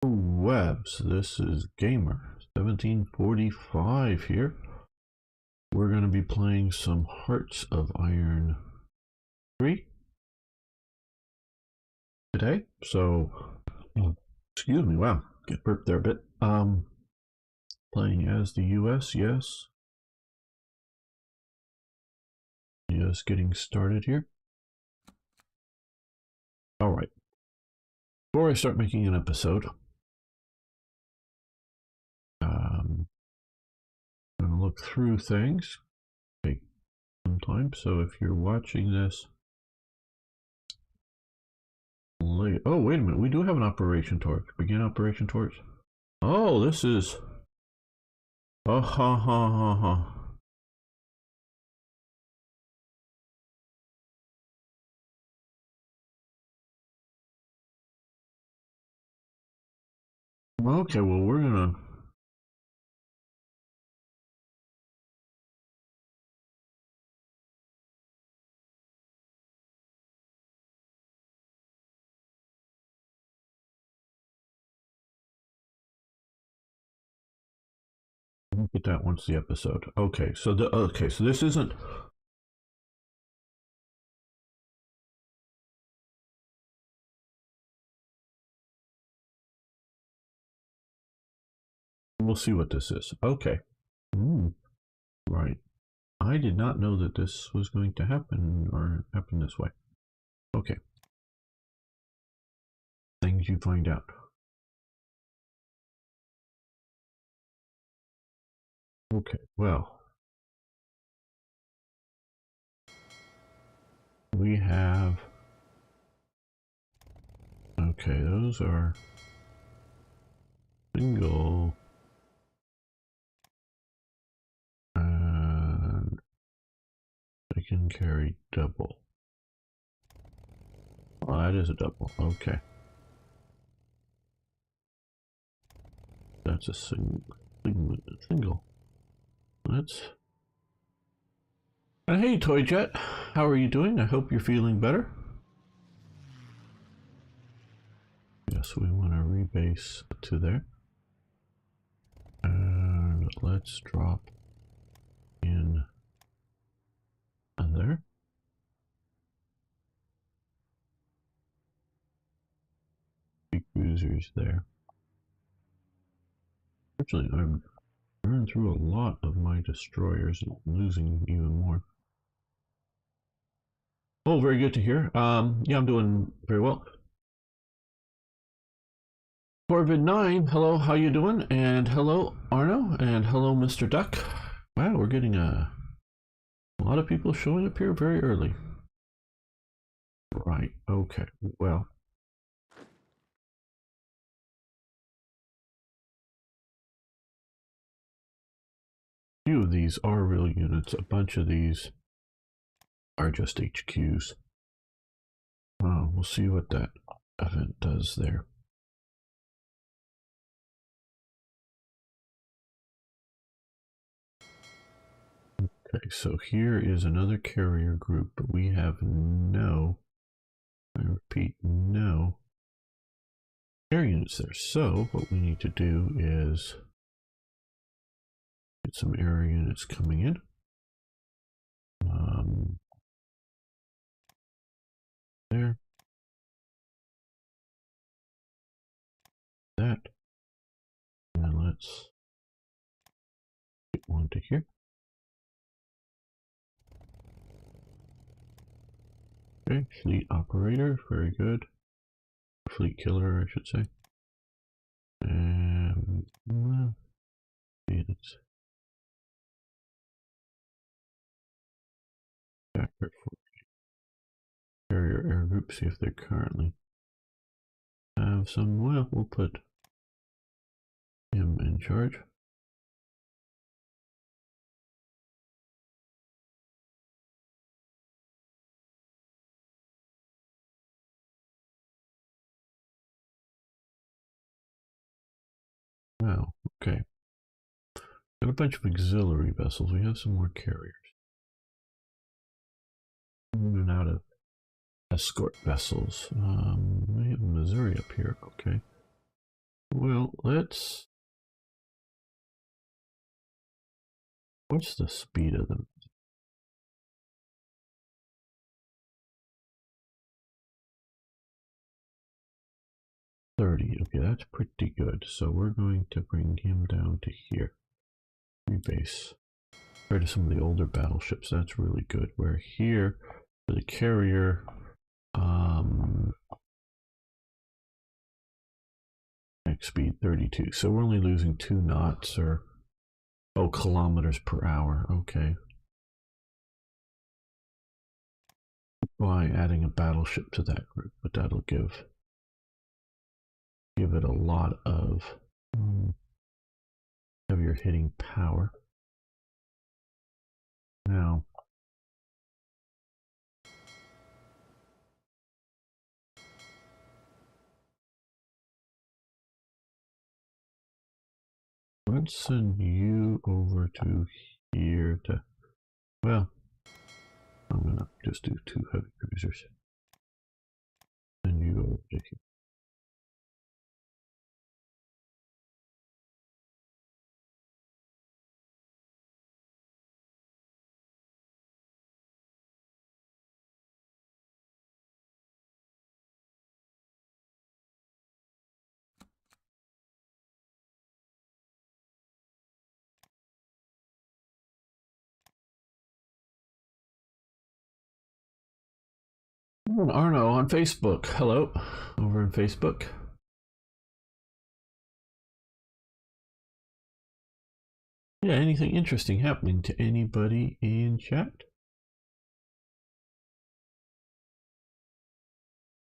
Webs, this is Gamer 1745 here. We're going to be playing some Hearts of Iron 3 today. So, excuse me, wow, get burped there a bit. Playing as the U.S., yes. Just getting started here. All right. Before I start making an episode, I'm going to look through things. Take some time. So if you're watching this late, oh wait a minute, we do have an Operation Torch. Begin Operation Torch. Oh, this is. Oh ha ha ha ha. Okay, well we're gonna. We'll get that once the episode. Okay, so so this isn't. We'll see what this is. Okay. Right. I did not know that this was going to happen or happen this way. Okay. Things you find out. Okay, well. We have. Okay, those are single. And I can carry double. Oh, that is a double. Okay. That's a single. Let's. And hey, Toy Jet, how are you doing? I hope you're feeling better. Yes, we want to rebase to there. And let's drop in there. Big cruisers there. Fortunately, I'm running through a lot of my destroyers and losing even more. Oh, very good to hear. Yeah, I'm doing very well. Corvid9, hello, how you doing? And hello, Arno, and hello, Mr. Duck. Wow, we're getting a lot of people showing up here very early. Right, okay, well. A few of these are real units, a bunch of these are just HQs. We'll see what that event does there. Okay, so here is another carrier group, but we have no, I repeat, no air units there. So what we need to do is get some air units coming in. There. That. And let's get one to here. Okay, fleet operator, very good. Fleet killer, I should say. And it's backer for carrier air group, see if they currently have some. Well, we'll put him in charge. Wow, okay. Got a bunch of auxiliary vessels. We have some more carriers. Moving out of escort vessels. We have Missouri up here. Okay. let's... What's the speed of them? Okay, that's pretty good. So we're going to bring him down to here. Rebase. Compared to some of the older battleships, that's really good. Where here, for the carrier, max speed 32. So we're only losing 2 knots or, oh, kilometers per hour. Okay. By adding a battleship to that group, but that'll give it a lot of heavier hitting power. Now, let's send you over to here to, well, I'm gonna just do 2 heavy cruisers. And you over to here. Arno on Facebook. Hello, over on Facebook. Yeah, anything interesting happening to anybody in chat?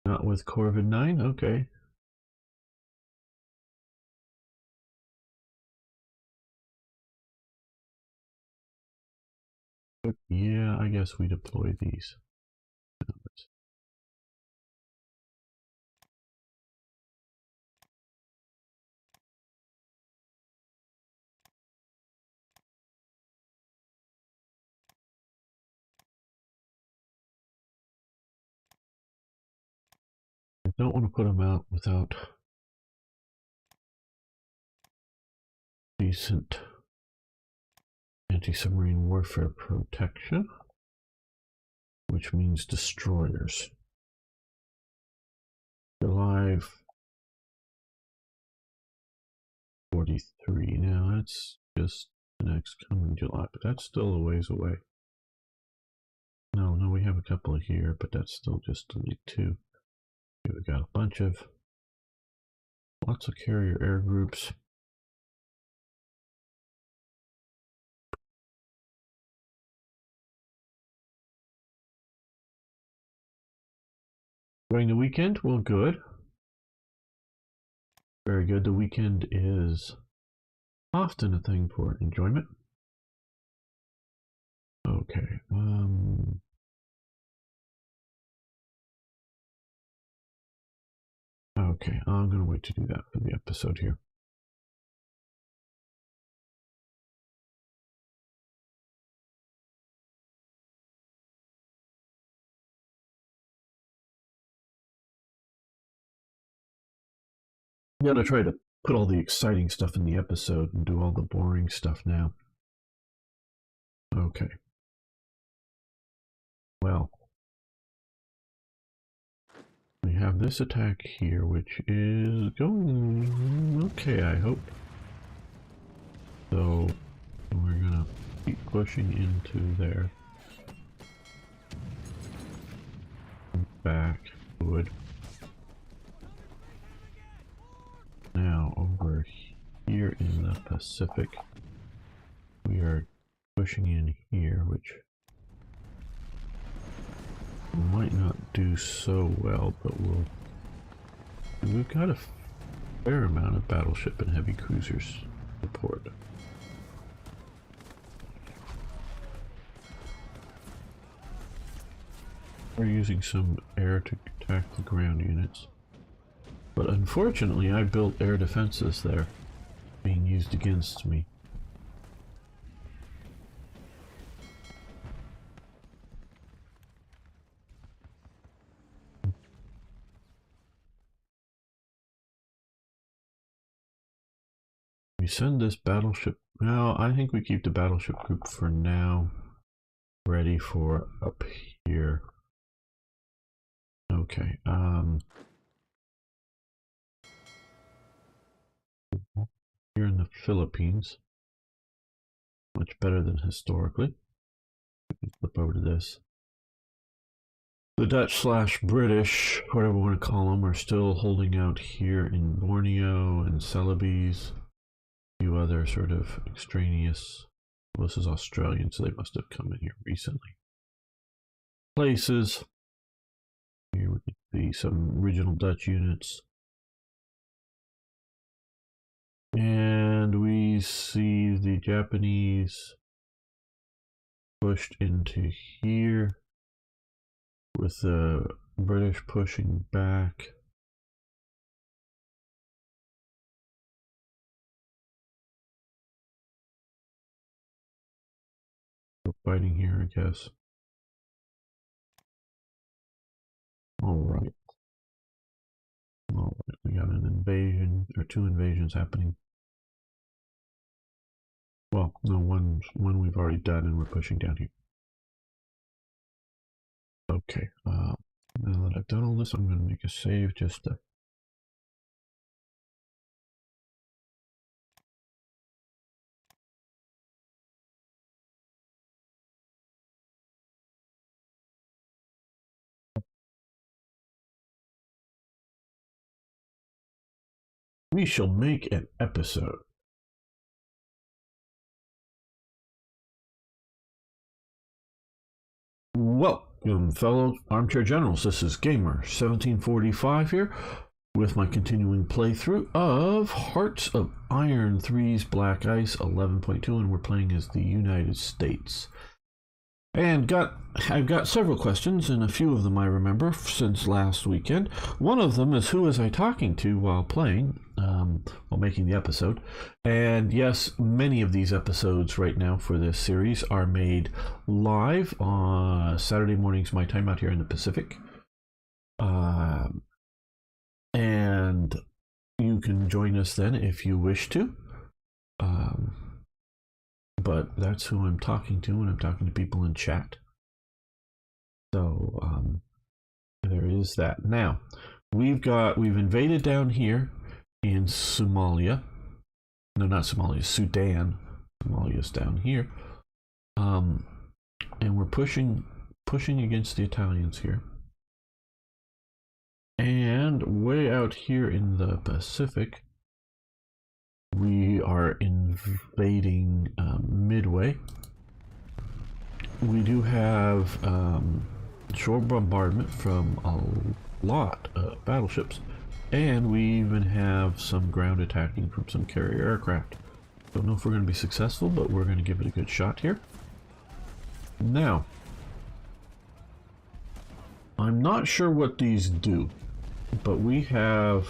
Not with Corvid9? Okay. Yeah, I guess we deploy these. I don't want to put them out without decent anti-submarine warfare protection, which means destroyers. July 43. Now that's just the next coming July, but that's still a ways away. No, we have a couple here, but that's still just only 2. Okay, we got a bunch of lots of carrier air groups. During the weekend? Well, good. Very good. The weekend is often a thing for enjoyment. Okay. Okay, I'm going to wait to do that for the episode here. I'm going to try to put all the exciting stuff in the episode and do all the boring stuff now. Okay. Well, we have this attack here, which is going okay, I hope. So we're gonna keep pushing into there. Back wood. Now over here in the Pacific, we are pushing in here, which might not do so well, but we've got a fair amount of battleship and heavy cruisers support. We're using some air to attack the ground units, but unfortunately I built air defenses there being used against me. We send this battleship. No, I think we keep the battleship group for now ready for up here. Okay. Here in the Philippines, much better than historically. We can flip over to this. The Dutch/British, whatever we want to call them, are still holding out here in Borneo and Celebes. A few other sort of extraneous. Well, this is Australian, so they must have come in here recently. Places. Here we can see some original Dutch units. And we see the Japanese pushed into here, with the British pushing back. We're fighting here, I guess. Alright. Alright, we got an invasion, or two invasions happening. Well, no, one we've already done, and we're pushing down here. Okay, now that I've done all this, I'm going to make a save just to... We shall make an episode. Welcome, fellow armchair generals. This is Gamer1745 here with my continuing playthrough of Hearts of Iron 3's Black Ice 11.2, and we're playing as the United States. And I've got several questions, and a few of them I remember since last weekend. One of them is, who was I talking to while playing, while making the episode? And yes, many of these episodes right now for this series are made live on Saturday mornings, my time out here in the Pacific. And you can join us then if you wish to. But that's who I'm talking to when I'm talking to people in chat. So there is that. Now we've invaded down here in Somalia. No, not Somalia, Sudan. Somalia's down here. And we're pushing against the Italians here. And way out here in the Pacific, we are invading Midway. We do have shore bombardment from a lot of battleships, and we even have some ground attacking from some carrier aircraft. Don't know if we're going to be successful, but we're going to give it a good shot here. Now, I'm not sure what these do, but we have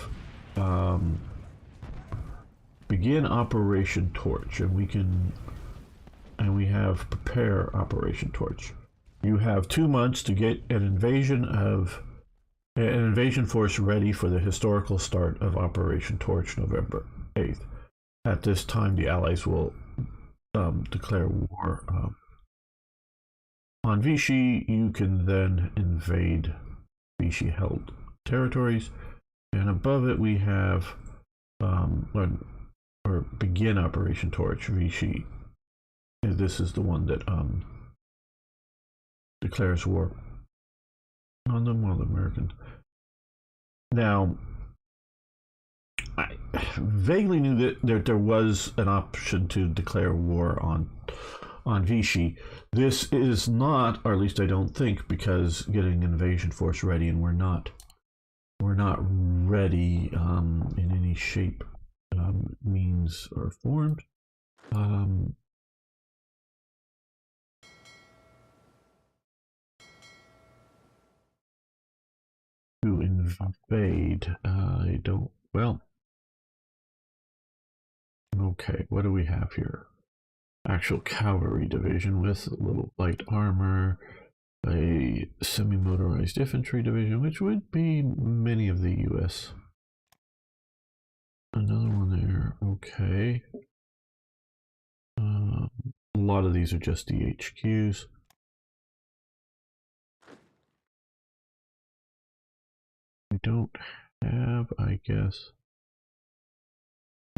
begin Operation Torch, and we have prepare Operation Torch. You have 2 months to get an invasion force ready for the historical start of Operation Torch, November 8th. At this time, the Allies will declare war on Vichy. You can then invade Vichy-held territories, and above it we have or begin Operation Torch, Vichy. And this is the one that declares war on them, well, the Americans. Now, I vaguely knew that there was an option to declare war on Vichy. This is not, or at least I don't think, because getting an invasion force ready, and we're not ready in any shape, means, or formed. To invade, I don't, well, okay, what do we have here? Actual cavalry division with a little light armor, a semi-motorized infantry division, which would be many of the U.S. Another one there, okay. lot of these are just DHQs. We don't have, I guess.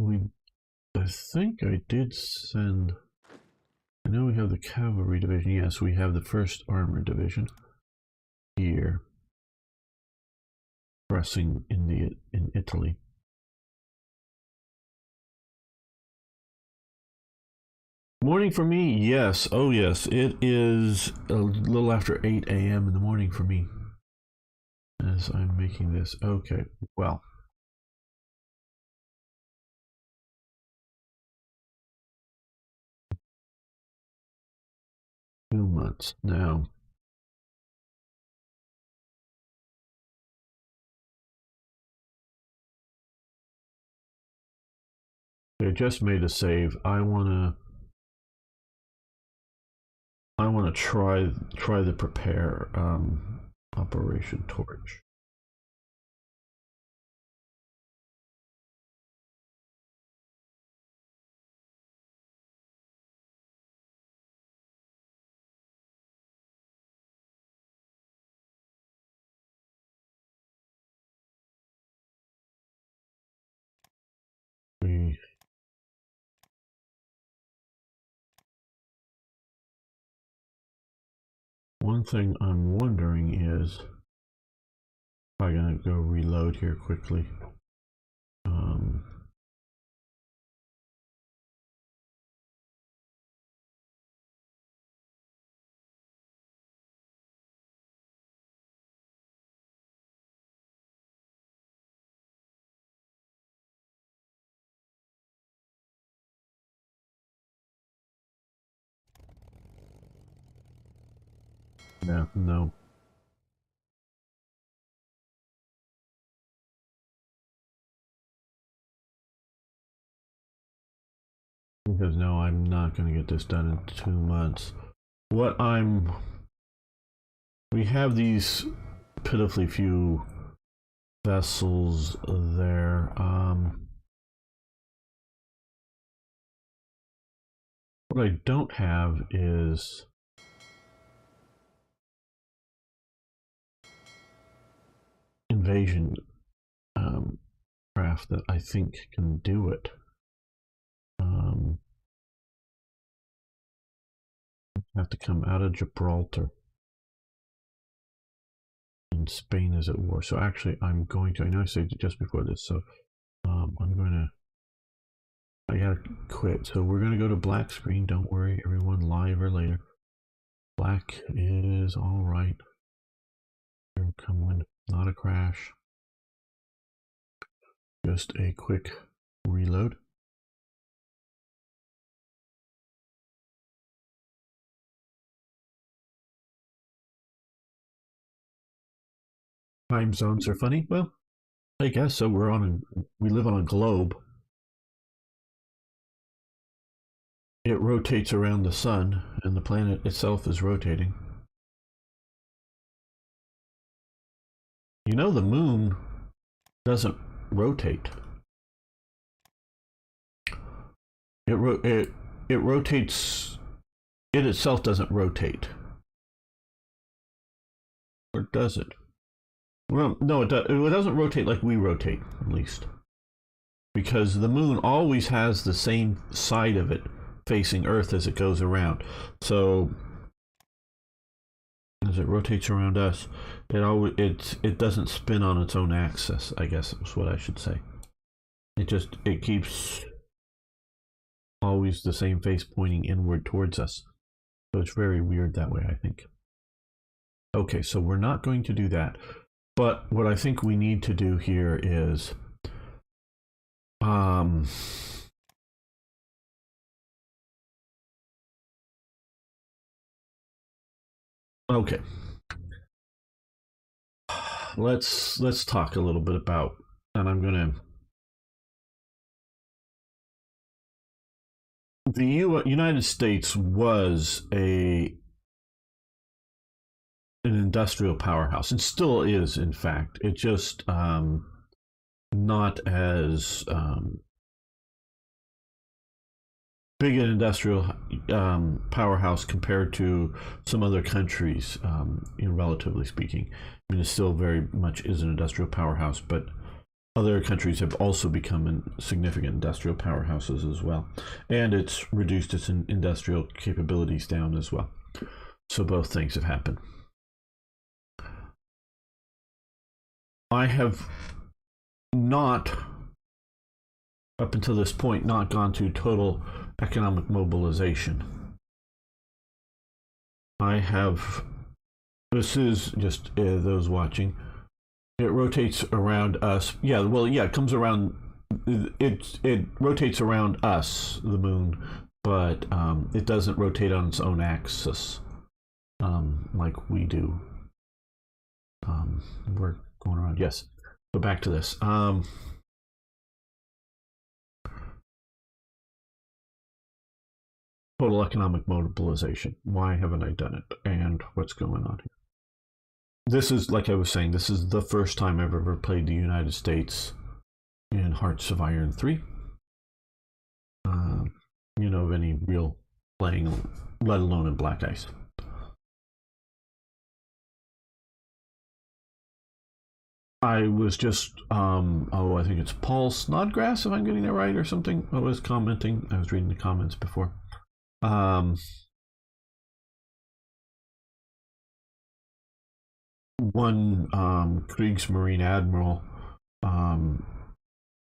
I think I did send. I know we have the cavalry division. Yes, we have the 1st Armored Division here, pressing in Italy. Morning for me, yes. Oh, yes. It is a little after 8 a.m. in the morning for me as I'm making this. Okay, well. 2 months now. I just made a save. I wanna try the prepare Operation Torch. One thing I'm wondering is, I'm gonna go reload here quickly. Yeah, no. Because no, I'm not going to get this done in 2 months. We have these pitifully few vessels there. What I don't have is invasion craft that I think can do it. Have to come out of Gibraltar. And Spain is at war. So actually, I'm going to. I know I said it just before this, so I'm going to. I gotta quit. So we're gonna go to black screen. Don't worry, everyone. Live or later. Black is all right. Here coming. Not a crash. Just a quick reload. Time zones are funny. Well, I guess so. We live on a globe. It rotates around the sun, and the planet itself is rotating. You know, the moon doesn't rotate. It rotates. It itself doesn't rotate. Or does it? Well, no, it doesn't rotate like we rotate, at least. Because the moon always has the same side of it facing Earth as it goes around. So as it rotates around us, it doesn't spin on its own axis, I guess is what I should say. It keeps always the same face pointing inward towards us. So it's very weird that way, I think. Okay, so we're not going to do that. But what I think we need to do here is okay. Let's talk a little bit about, and I'm gonna. The United States was an industrial powerhouse, and still is, in fact. It just not as big an industrial powerhouse compared to some other countries, relatively speaking. I mean, it still very much is an industrial powerhouse, but other countries have also become significant industrial powerhouses as well. And it's reduced its industrial capabilities down as well. So both things have happened. I have not, up until this point, not gone to total economic mobilization. I have, this is just those watching, it rotates around us. Yeah, well, yeah, it comes around, it rotates around us, the moon, but it doesn't rotate on its own axis like we do. We're going around, yes. So back to this. Total economic mobilization. Why haven't I done it? And what's going on here? This is, like I was saying, this is the first time I've ever played the United States in Hearts of Iron 3. Of any real playing, let alone in Black Ice. I was just, I think it's Paul Snodgrass, if I'm getting that right, or something. I was commenting. I was reading the comments before. One Kriegsmarine admiral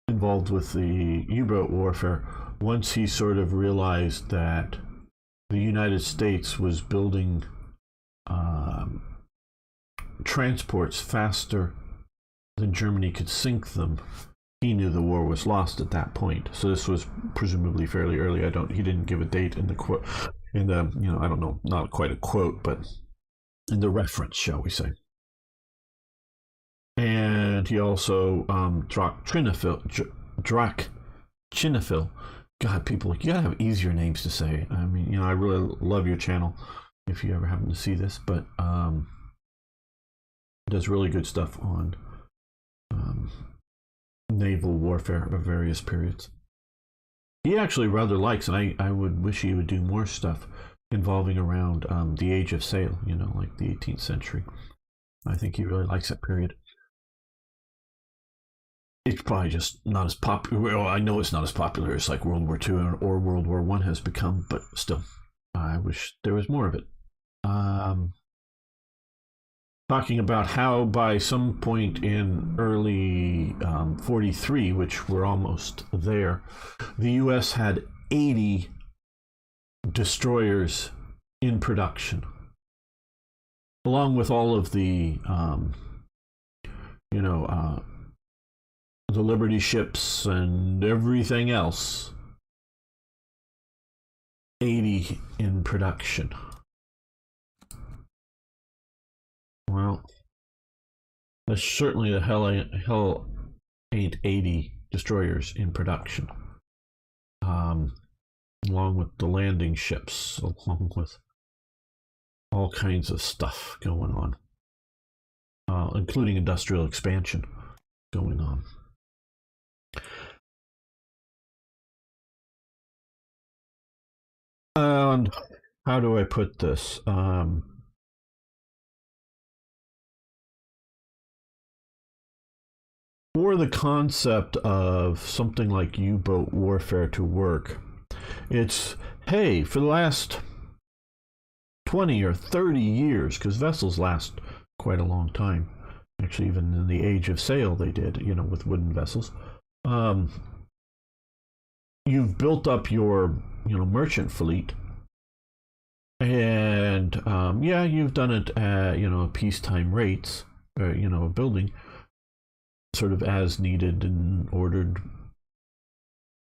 involved with the U-boat warfare, once he sort of realized that the United States was building transports faster than Germany could sink them, he knew the war was lost at that point. So this was presumably fairly early. He didn't give a date in the quote, I don't know, not quite a quote, but in the reference, shall we say. And he also Drac Chinafil. God, people, you gotta have easier names to say. I mean, I really love your channel if you ever happen to see this, but does really good stuff on naval warfare of various periods. He actually rather likes, and I would wish he would do more stuff involving around the Age of Sail, like the 18th century. I think he really likes that period. It's probably just not as popular. Well, I know it's not as popular as like World War II or World War I has become, but still, I wish there was more of it. Talking about how by some point in early 43, which we're almost there, the U.S. had 80 destroyers in production, along with all of the the Liberty ships and everything else. 80 in production. Well, there's certainly the hell ain't 80 destroyers in production. Along with the landing ships, along with all kinds of stuff going on, including industrial expansion going on. And how do I put this? For the concept of something like U-boat warfare to work, it's, hey, for the last 20 or 30 years, because vessels last quite a long time. Actually, even in the Age of Sail, they did, with wooden vessels. You've built up your, merchant fleet, and you've done it at, peacetime rates, building sort of as needed and ordered,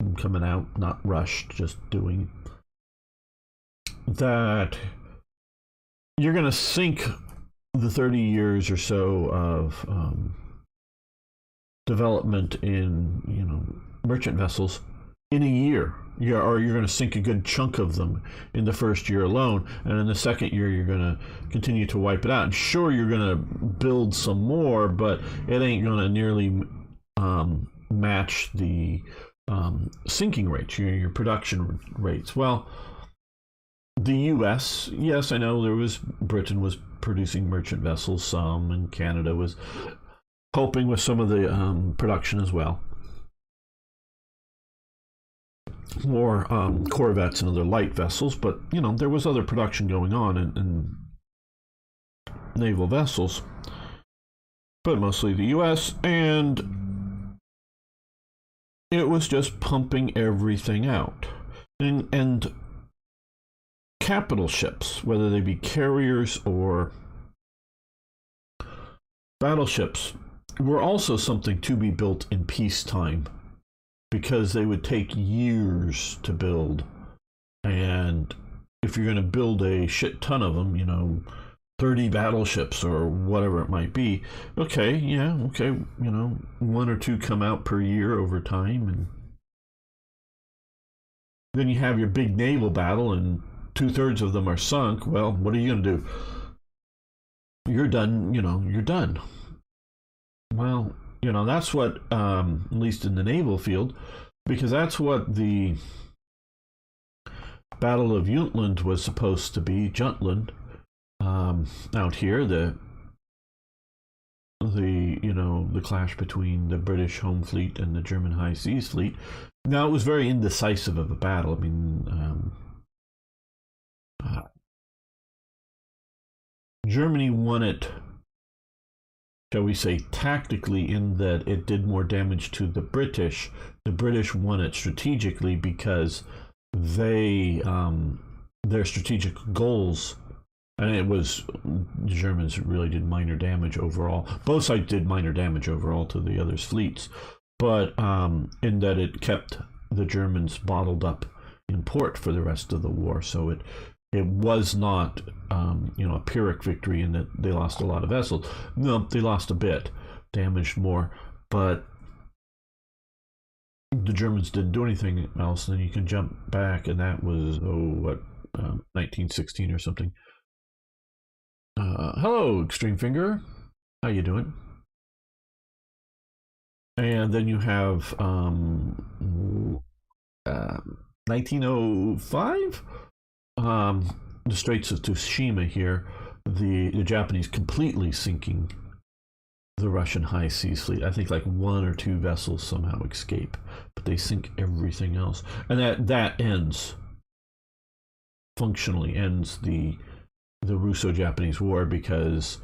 and coming out, not rushed, just doing that. You're going to sink the 30 years or so of development in, merchant vessels in a year. Or you're going to sink a good chunk of them in the first year alone, and in the second year you're going to continue to wipe it out. And sure, you're going to build some more, but it ain't going to nearly match the sinking rates, your production rates. Well, the U.S., yes, I know Britain was producing merchant vessels, some, and Canada was helping with some of the production as well. More corvettes and other light vessels, but there was other production going on in naval vessels, but mostly the U.S., and it was just pumping everything out. And capital ships, whether they be carriers or battleships, were also something to be built in peacetime, because they would take years to build. And if you're going to build a shit ton of them, 30 battleships or whatever it might be, okay, one or two come out per year over time, and then you have your big naval battle and 2/3 of them are sunk. Well, what are you going to do? You're done, you're done. Well, that's what, at least in the naval field, because that's what the Battle of Jutland was supposed to be. Jutland, out here, the clash between the British Home Fleet and the German High Seas Fleet. Now, it was very indecisive of a battle. I mean, Germany won it, shall we say, tactically, in that it did more damage to the British. The British won it strategically because their strategic goals, and the Germans really did minor damage overall. Both sides did minor damage overall to the other's fleets, but in that it kept the Germans bottled up in port for the rest of the war. So it was not a Pyrrhic victory in that they lost a lot of vessels. No, they lost a bit, damaged more, but the Germans didn't do anything else. Then you can jump back, and that was 1916 or something. Hello, Extreme Finger. How you doing? And then you have 1905. The Straits of Tsushima here, the Japanese completely sinking the Russian High Seas Fleet. I think like one or two vessels somehow escape, but they sink everything else, and that functionally ends the Russo-Japanese War, because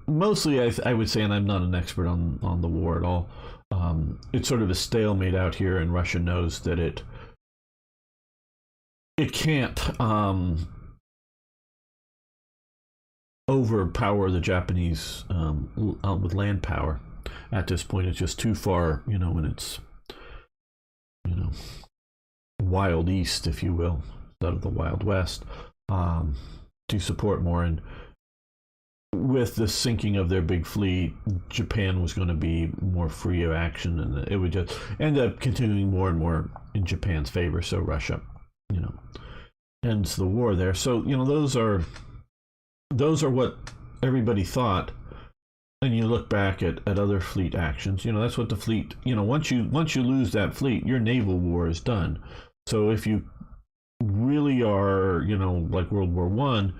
mostly I would say, and I'm not an expert on the war at all, it's sort of a stalemate out here, and Russia knows that it can't overpower the Japanese with land power. At this point, it's just too far, when it's wild east, if you will, instead of the wild west, to support more. And with the sinking of their big fleet, Japan was going to be more free of action, and it would just end up continuing more and more in Japan's favor. So Russia, ends the war there. So those are what everybody thought. And you look back at other fleet actions. That's what the fleet. Once you lose that fleet, your naval war is done. So if you really are, like World War One,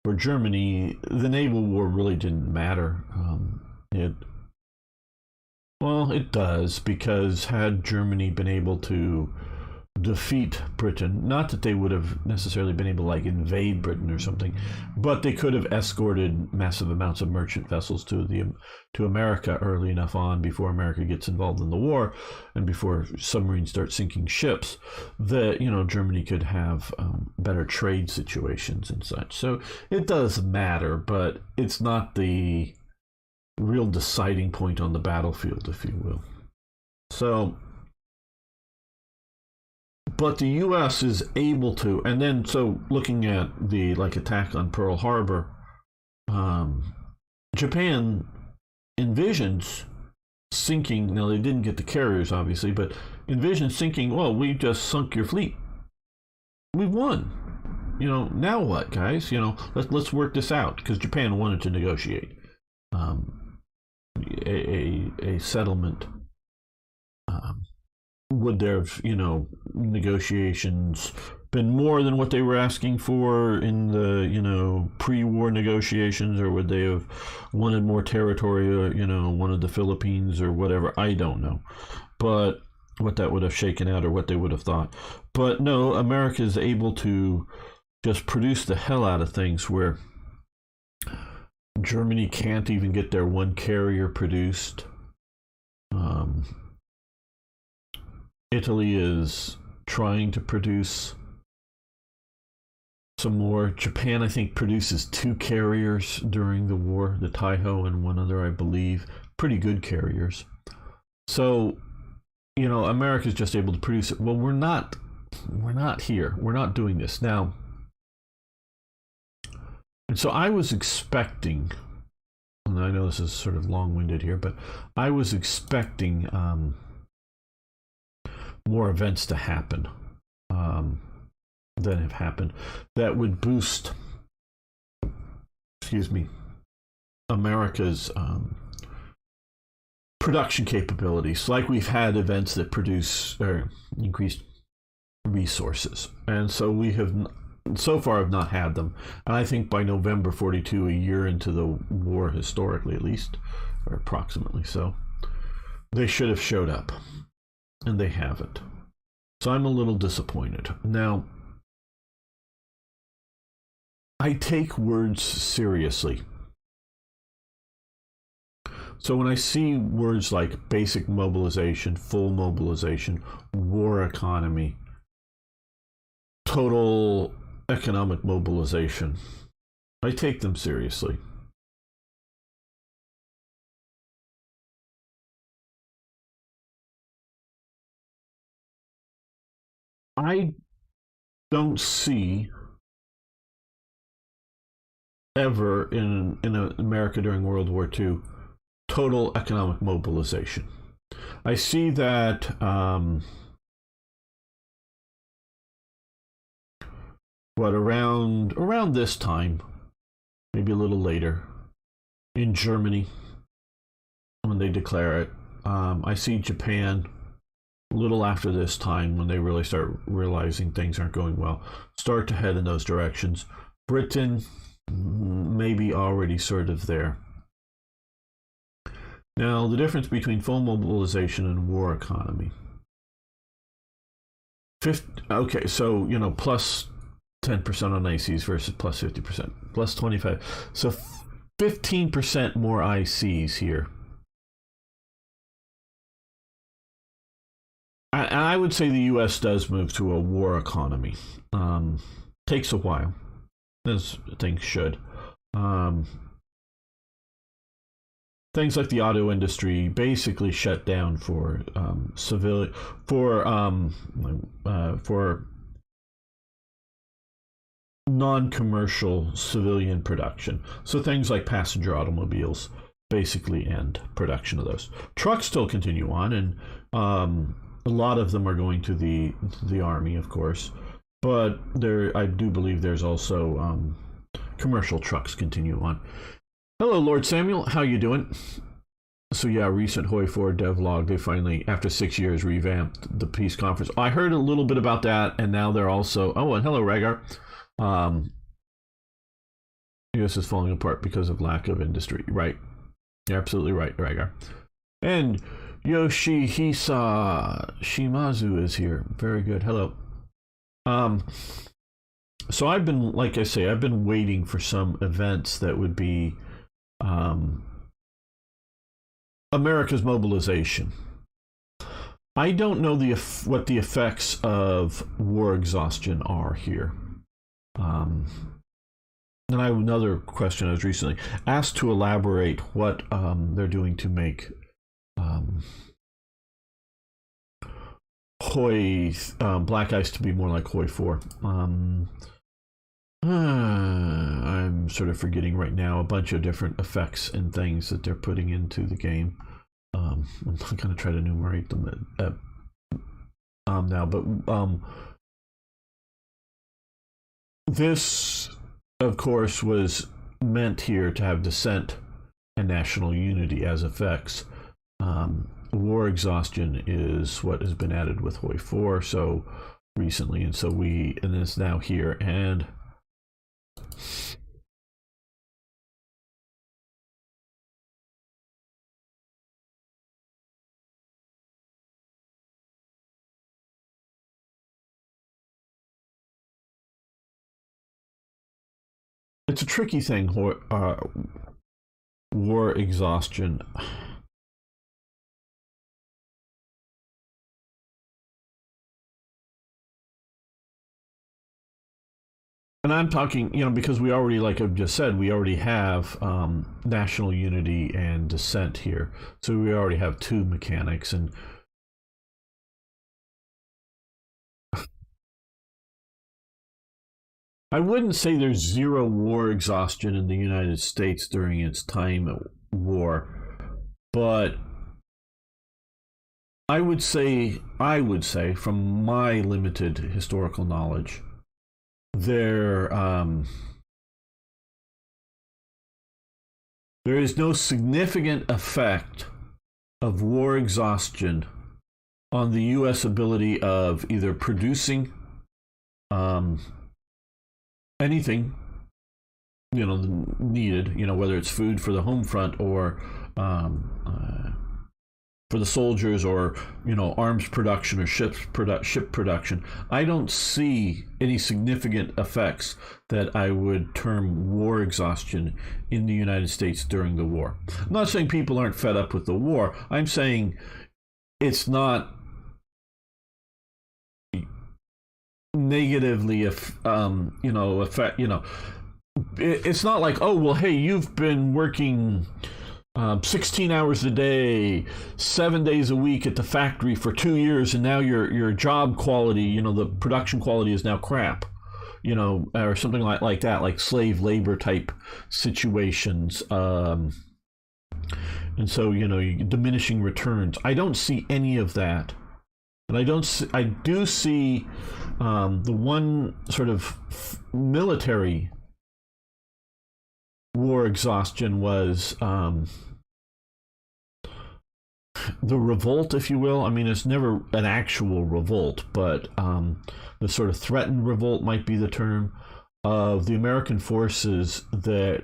for Germany, the naval war really didn't matter. It does, because had Germany been able to defeat Britain, not that they would have necessarily been able to invade Britain or something, but they could have escorted massive amounts of merchant vessels to America early enough on, before America gets involved in the war and before submarines start sinking ships, that Germany could have better trade situations and such. So it does matter, but it's not the real deciding point on the battlefield, if you will. So, but the U.S. is able to, and then so looking at the attack on Pearl Harbor, Japan envisions sinking. Now, they didn't get the carriers, obviously, but envisions sinking. Well, we just sunk your fleet. We've won. Now what, guys? Let's work this out, because Japan wanted to negotiate a settlement would there have, negotiations been more than what they were asking for in the, pre-war negotiations, or would they have wanted more territory, or, wanted the Philippines or whatever? I don't know. But what that would have shaken out, or what they would have thought. But no, America is able to just produce the hell out of things where Germany can't even get their one carrier produced. Italy is trying to produce some more. Japan, I think, produces 2 carriers during the war, the Taiho and one other, I believe. Pretty good carriers. So, America's just able to produce it. Well, we're not here. We're not doing this now. And so I was expecting, and I know this is sort of long-winded here, but I was expecting more events to happen than have happened that would boost, America's production capabilities. Like we've had events that produce or increased resources, and so we have so far have not had them. And I think by November 42, a year into the war, historically at least, or approximately so, they should have showed up, and they haven't. So I'm a little disappointed. Now, I take words seriously. So when I see words like basic mobilization, full mobilization, war economy, total economic mobilization, I take them seriously. I don't see ever in America during World War II total economic mobilization. I see that around this time, maybe a little later, in Germany, when they declare it. I see Japan a little after this time, when they really start realizing things aren't going well, start to head in those directions. Britain, maybe already sort of there. Now, the difference between full mobilization and war economy. Okay, so, plus 10% on ICs versus plus 50%, plus 25. So 15% more ICs here. I would say the U.S. does move to a war economy. Takes a while, as things should. Things like the auto industry basically shut down for non-commercial civilian production. So things like passenger automobiles basically end production of those. Trucks still continue on, and a lot of them are going to the army, of course. But I do believe there's also commercial trucks continue on. Hello, Lord Samuel. How you doing? So yeah, recent Hoi 4 devlog, they finally, after 6 years, revamped the peace conference. I heard a little bit about that, and now they're also... Oh, and hello, Rhaegar. U.S. is falling apart because of lack of industry. Right. You're absolutely right, Rhaegar. And Yoshihisa Shimazu is here. Very good. Hello. So I've been, like I say, I've been waiting for some events that would be America's mobilization. I don't know what the effects of war exhaustion are here. And I have another question. I was recently asked to elaborate what they're doing to make Black Ice to be more like Hoi 4. I'm sort of forgetting right now a bunch of different effects and things that they're putting into the game. I'm not going to try to enumerate them now, but this, of course, was meant here to have dissent and national unity as effects. war exhaustion is what has been added with Hoi 4 so recently, and it's now here, and it's a tricky thing, war exhaustion. And I'm talking, because we already, like I've just said, we already have national unity and dissent here. So we already have two mechanics. And I wouldn't say there's zero war exhaustion in the United States during its time at war, but I would say, from my limited historical knowledge, there is no significant effect of war exhaustion on the U.S. ability of either producing anything needed, whether it's food for the home front or for the soldiers, or arms production or ship production. I don't see any significant effects that I would term war exhaustion in the United States during the war. I'm not saying people aren't fed up with the war. I'm saying it's not negatively affect. It's not like, oh well, hey, you've been working 16 hours a day, 7 days a week at the factory for 2 years, and now your job quality, the production quality is now crap, or something like that, like slave labor type situations, and so diminishing returns. I don't see any of that, and I do see the one sort of military war exhaustion was the revolt, if you will. I mean, it's never an actual revolt, but the sort of threatened revolt might be the term, of the American forces that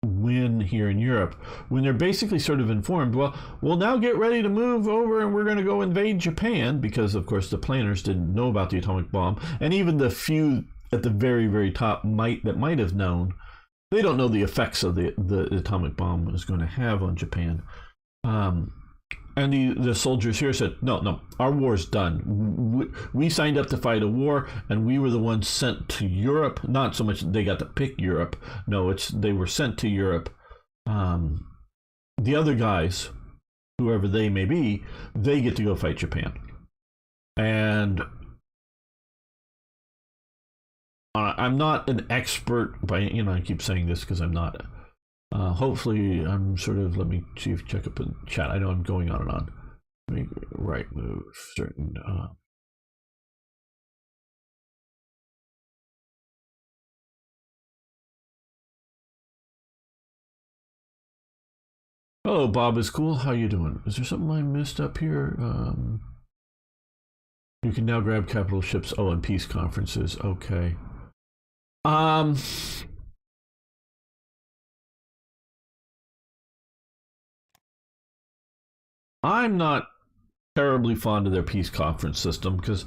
win here in Europe, when they're basically sort of informed, well, we'll now get ready to move over and we're going to go invade Japan, because of course the planners didn't know about the atomic bomb, and even the few at the very, very top might have known, they don't know the effects of the atomic bomb is going to have on Japan. And the soldiers here said, no, our war's done. We signed up to fight a war, and we were the ones sent to Europe. Not so much they got to pick Europe. No, they were sent to Europe. The other guys, whoever they may be, they get to go fight Japan. And I'm not an expert by, I keep saying this because I'm not. Hopefully I'm sort of, let me see if check up in chat. I know I'm going on and on. Let me right move certain Hello, Bob is cool. How you doing? Is there something I missed up here? You can now grab capital ships. Oh, and peace conferences. Okay. I'm not terribly fond of their peace conference system, because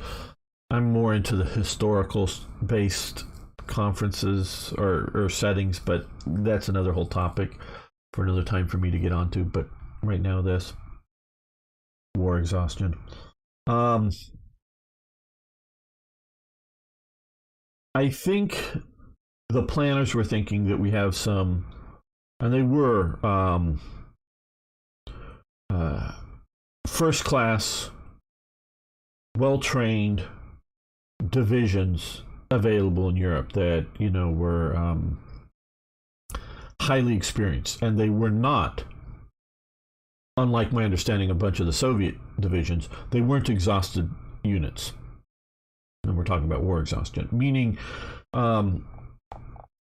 I'm more into the historical based conferences or settings, but that's another whole topic for another time for me to get onto. But right now, this war exhaustion. I think the planners were thinking that we have some, and they were, first class, well trained divisions available in Europe that were highly experienced, and they were not, unlike my understanding a bunch of the Soviet divisions, they weren't exhausted units. And we're talking about war exhaustion, meaning the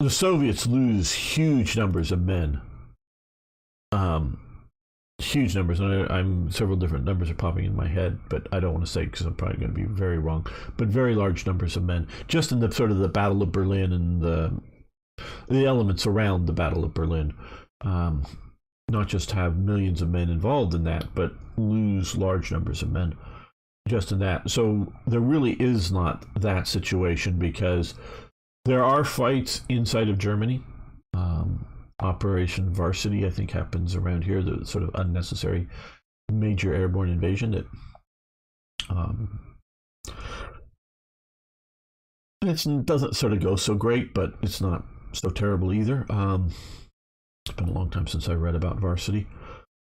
Soviets lose huge numbers of men huge numbers, and I'm several different numbers are popping in my head, but I don't want to say because I'm probably going to be very wrong. But very large numbers of men, just in the sort of the Battle of Berlin and the elements around the Battle of Berlin. Not just have millions of men involved in that, but lose large numbers of men just in that. So there really is not that situation, because there are fights inside of Germany. Operation Varsity, I think, happens around here, the sort of unnecessary major airborne invasion that it doesn't sort of go so great, but it's not so terrible either. It's been a long time since I read about Varsity,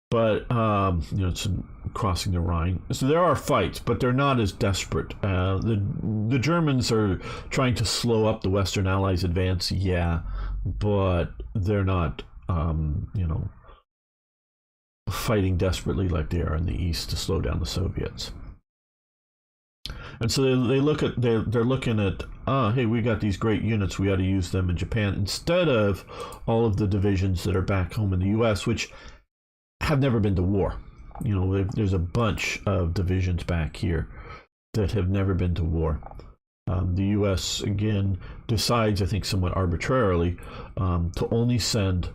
but it's crossing the Rhine. So there are fights, but they're not as desperate. The Germans are trying to slow up the Western Allies' advance, yeah, but they're not, fighting desperately like they are in the East to slow down the Soviets. And so they're looking at, hey, we got these great units, we ought to use them in Japan instead of all of the divisions that are back home in the U.S., which have never been to war. There's a bunch of divisions back here that have never been to war. The U.S., again, decides, I think somewhat arbitrarily, to only send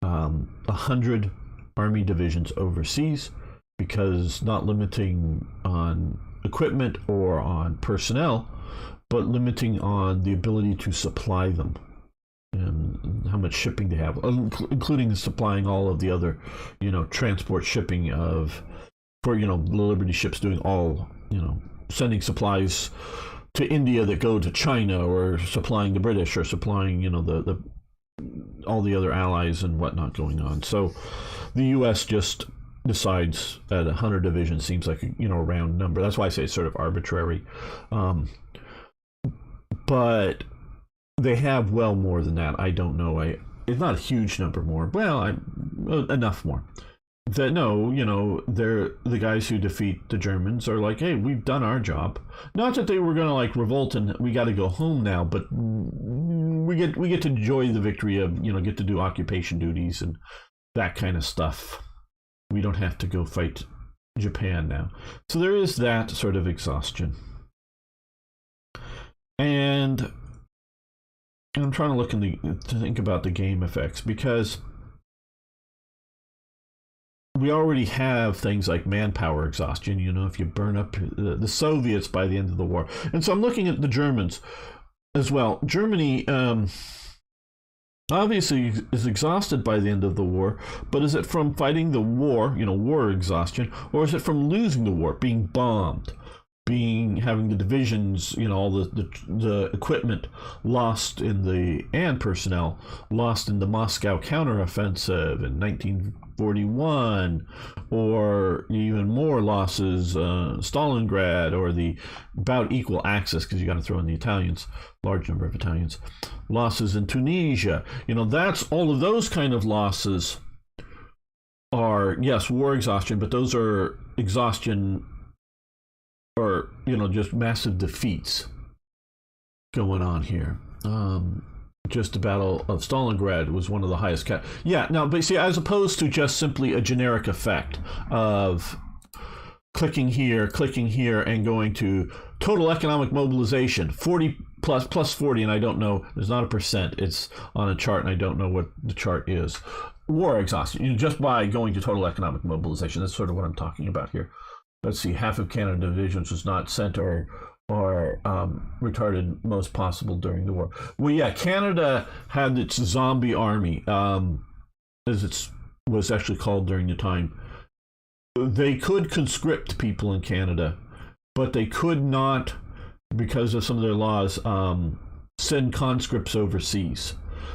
100 Army divisions overseas, because not limiting on equipment or on personnel, but limiting on the ability to supply them and how much shipping they have, including supplying all of the other, transport shipping for the Liberty ships doing all, sending supplies to India that go to China, or supplying the British, or supplying, the all the other allies and whatnot going on. So the U.S. just decides that 100 divisions seems like a round number. That's why I say it's sort of arbitrary. But they have well more than that. I don't know. It's not a huge number more. Well, enough more. That they're the guys who defeat the Germans are like, hey, we've done our job. Not that they were going to like revolt and we got to go home now, but we get to enjoy the victory of get to do occupation duties and that kind of stuff. We don't have to go fight Japan now. So there is that sort of exhaustion. And I'm trying to think about the game effects, because we already have things like manpower exhaustion, if you burn up the Soviets by the end of the war. And so I'm looking at the Germans as well. Germany obviously is exhausted by the end of the war, but is it from fighting the war, war exhaustion, or is it from losing the war, being bombed, having the divisions, all the equipment lost and personnel lost in the Moscow counteroffensive in 1941, or even more losses, Stalingrad, or the about equal access, because you got to throw in the Italians, large number of Italians, losses in Tunisia. That's all of those kind of losses are, yes, war exhaustion, but those are exhaustion, or just massive defeats going on here. Just the Battle of Stalingrad was one of the highest. But see, as opposed to just simply a generic effect of clicking here, and going to total economic mobilization, 40 plus 40, and I don't know, there's not a percent, it's on a chart, and I don't know what the chart is. War exhaustion, just by going to total economic mobilization. That's sort of what I'm talking about here. Let's see, half of Canada divisions was not sent or retarded most possible during the war. Well, yeah, Canada had its zombie army, as it was actually called during the time. They could conscript people in Canada, but they could not, because of some of their laws, send conscripts overseas.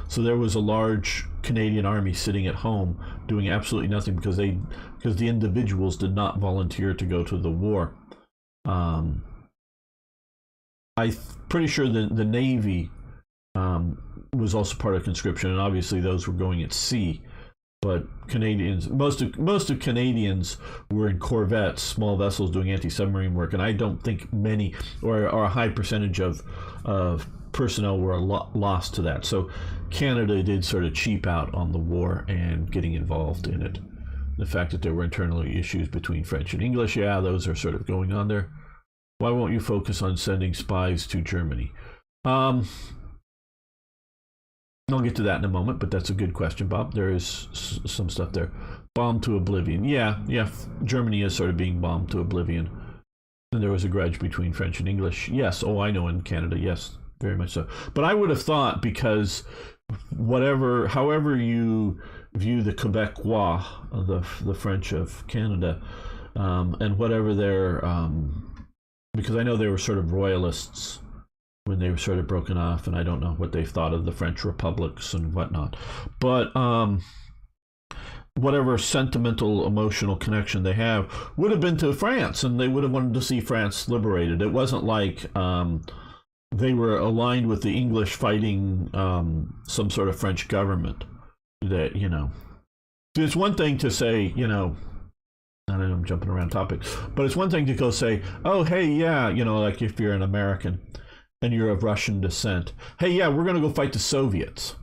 So there was a large Canadian army sitting at home doing absolutely nothing, because the individuals did not volunteer to go to the war. I'm pretty sure the Navy was also part of conscription, and obviously those were going at sea. But Canadians, most of Canadians were in corvettes, small vessels doing anti-submarine work, and I don't think many or a high percentage of personnel were lost to that. So Canada did sort of cheap out on the war and getting involved in it. The fact that there were internal issues between French and English, yeah, those are sort of going on there. Why won't you focus on sending spies to Germany? I'll get to that in a moment, but that's a good question, Bob. There is some stuff there. Bombed to oblivion. Yeah, Germany is sort of being bombed to oblivion. And there was a grudge between French and English. Yes, I know in Canada, yes, very much so. But I would have thought, because however you view the Quebecois, the French of Canada, and whatever their, because I know they were sort of royalists when they were sort of broken off, and I don't know what they thought of the French republics and whatnot. But whatever sentimental, emotional connection they have would have been to France, and they would have wanted to see France liberated. It wasn't like they were aligned with the English fighting some sort of French government. That, it's one thing to say, I know I'm jumping around topics, but it's one thing to go say, oh, hey, yeah, like if you're an American and you're of Russian descent, hey, yeah, we're going to go fight the Soviets.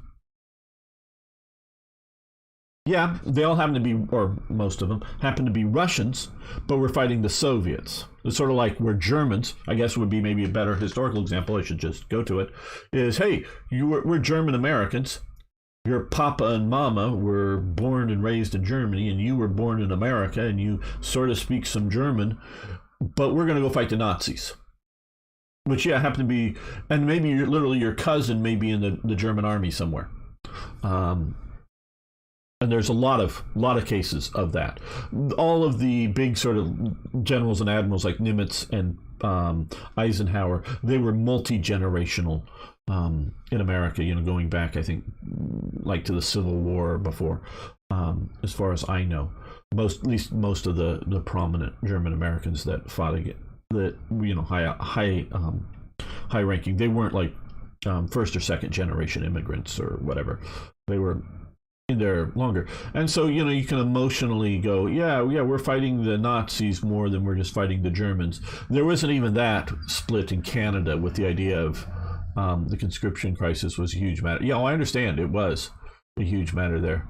Yeah, they all happen to be, or most of them, happen to be Russians, but we're fighting the Soviets. It's sort of like we're Germans, I guess would be maybe a better historical example, I should just go to it, is, hey, we're German Americans. Your papa and mama were born and raised in Germany, and you were born in America, and you sort of speak some German, but we're going to go fight the Nazis. Which, yeah, happen to be, and maybe literally your cousin may be in the German army somewhere. And there's a lot of cases of that. All of the big sort of generals and admirals like Nimitz and Eisenhower, they were multi-generational in America, going back, I think, like to the Civil War before, as far as I know. At least most of the prominent German Americans that fought against that, high ranking, they weren't like first or second generation immigrants or whatever. They were in there longer, and so you can emotionally go, yeah, we're fighting the Nazis more than we're just fighting the Germans. There wasn't even that split in Canada with the idea of the conscription crisis was a huge matter. Yeah, I understand it was a huge matter there.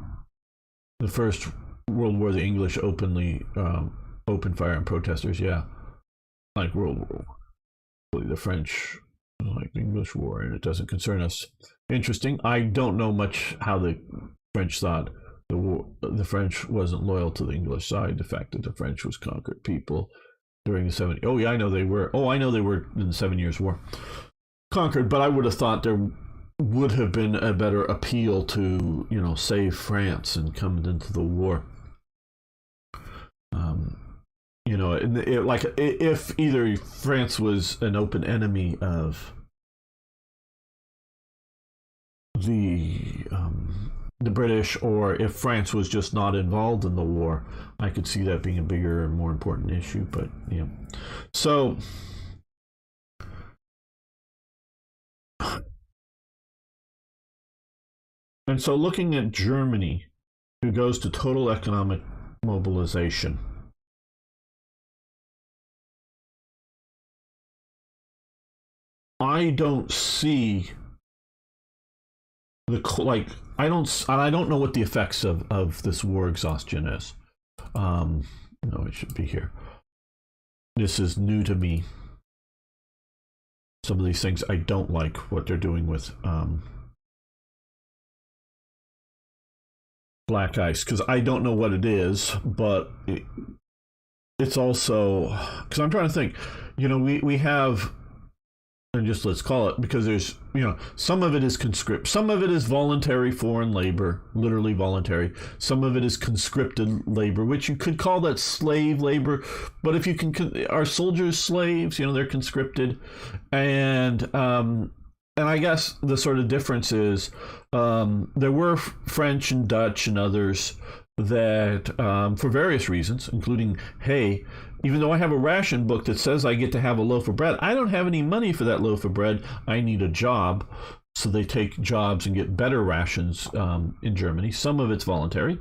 The First World War, the English openly opened fire on protesters. Yeah, like World War, the French, like the English War, and it doesn't concern us. Interesting. I don't know much how the French thought the French wasn't loyal to the English side. The fact that the French was conquered people during the 70s. Oh yeah, I know they were. Oh, I know they were in the 7 Years' War, conquered. But I would have thought there would have been a better appeal to save France and come into the war. Like if either France was an open enemy of the British, or if France was just not involved in the war, I could see that being a bigger and more important issue. But so and so looking at Germany, who goes to total economic mobilization, I don't see I don't know what the effects of this war exhaustion is. No, it should be here. This is new to me. Some of these things I don't like what they're doing with black ice, because I don't know what it is, but it's also, because I'm trying to think, we have, and just let's call it, because there's, some of it is conscript, some of it is voluntary foreign labor, literally voluntary. Some of it is conscripted labor, which you could call that slave labor. But if you can, are soldiers slaves? They're conscripted, and I guess the sort of difference is there were French and Dutch and others that, for various reasons, including, hey, even though I have a ration book that says I get to have a loaf of bread, I don't have any money for that loaf of bread. I need a job. So they take jobs and get better rations in Germany. Some of it's voluntary.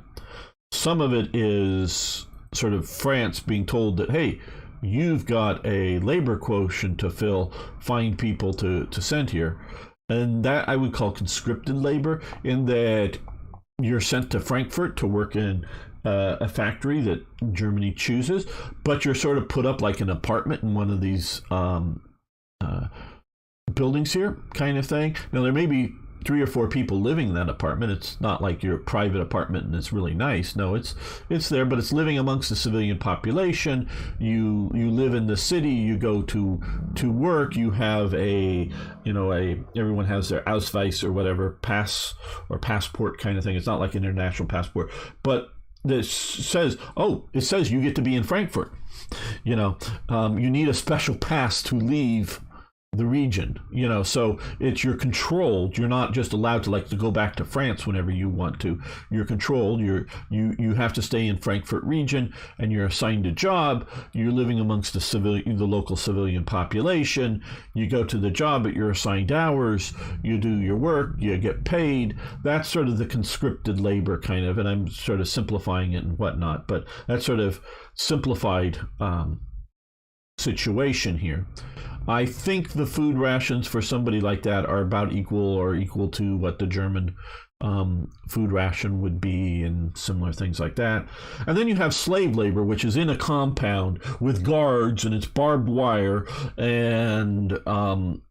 Some of it is sort of France being told that, hey, you've got a labor quotient to fill, find people to send here. And that I would call conscripted labor, in that you're sent to Frankfurt to work in a factory that Germany chooses, but you're sort of put up like an apartment in one of these buildings here, kind of thing. Now there may be 3 or 4 people living in that apartment. It's not like your private apartment and it's really nice. No, it's there, but it's living amongst the civilian population. You live in the city. You go to work. You have everyone has their Ausweis or whatever passport kind of thing. It's not like an international passport, but this says, it says you get to be in Frankfurt. You need a special pass to leave the region, so you're controlled. You're not just allowed to go back to France whenever you want to. You're controlled. You have to stay in Frankfurt region, and you're assigned a job. You're living amongst the local civilian population. You go to the job at your assigned hours. You do your work. You get paid. That's sort of the conscripted labor kind of, and I'm sort of simplifying it and whatnot, but that's sort of simplified situation here. I think the food rations for somebody like that are about equal to what the German food ration would be, and similar things like that. And then you have slave labor, which is in a compound with guards, and it's barbed wire, and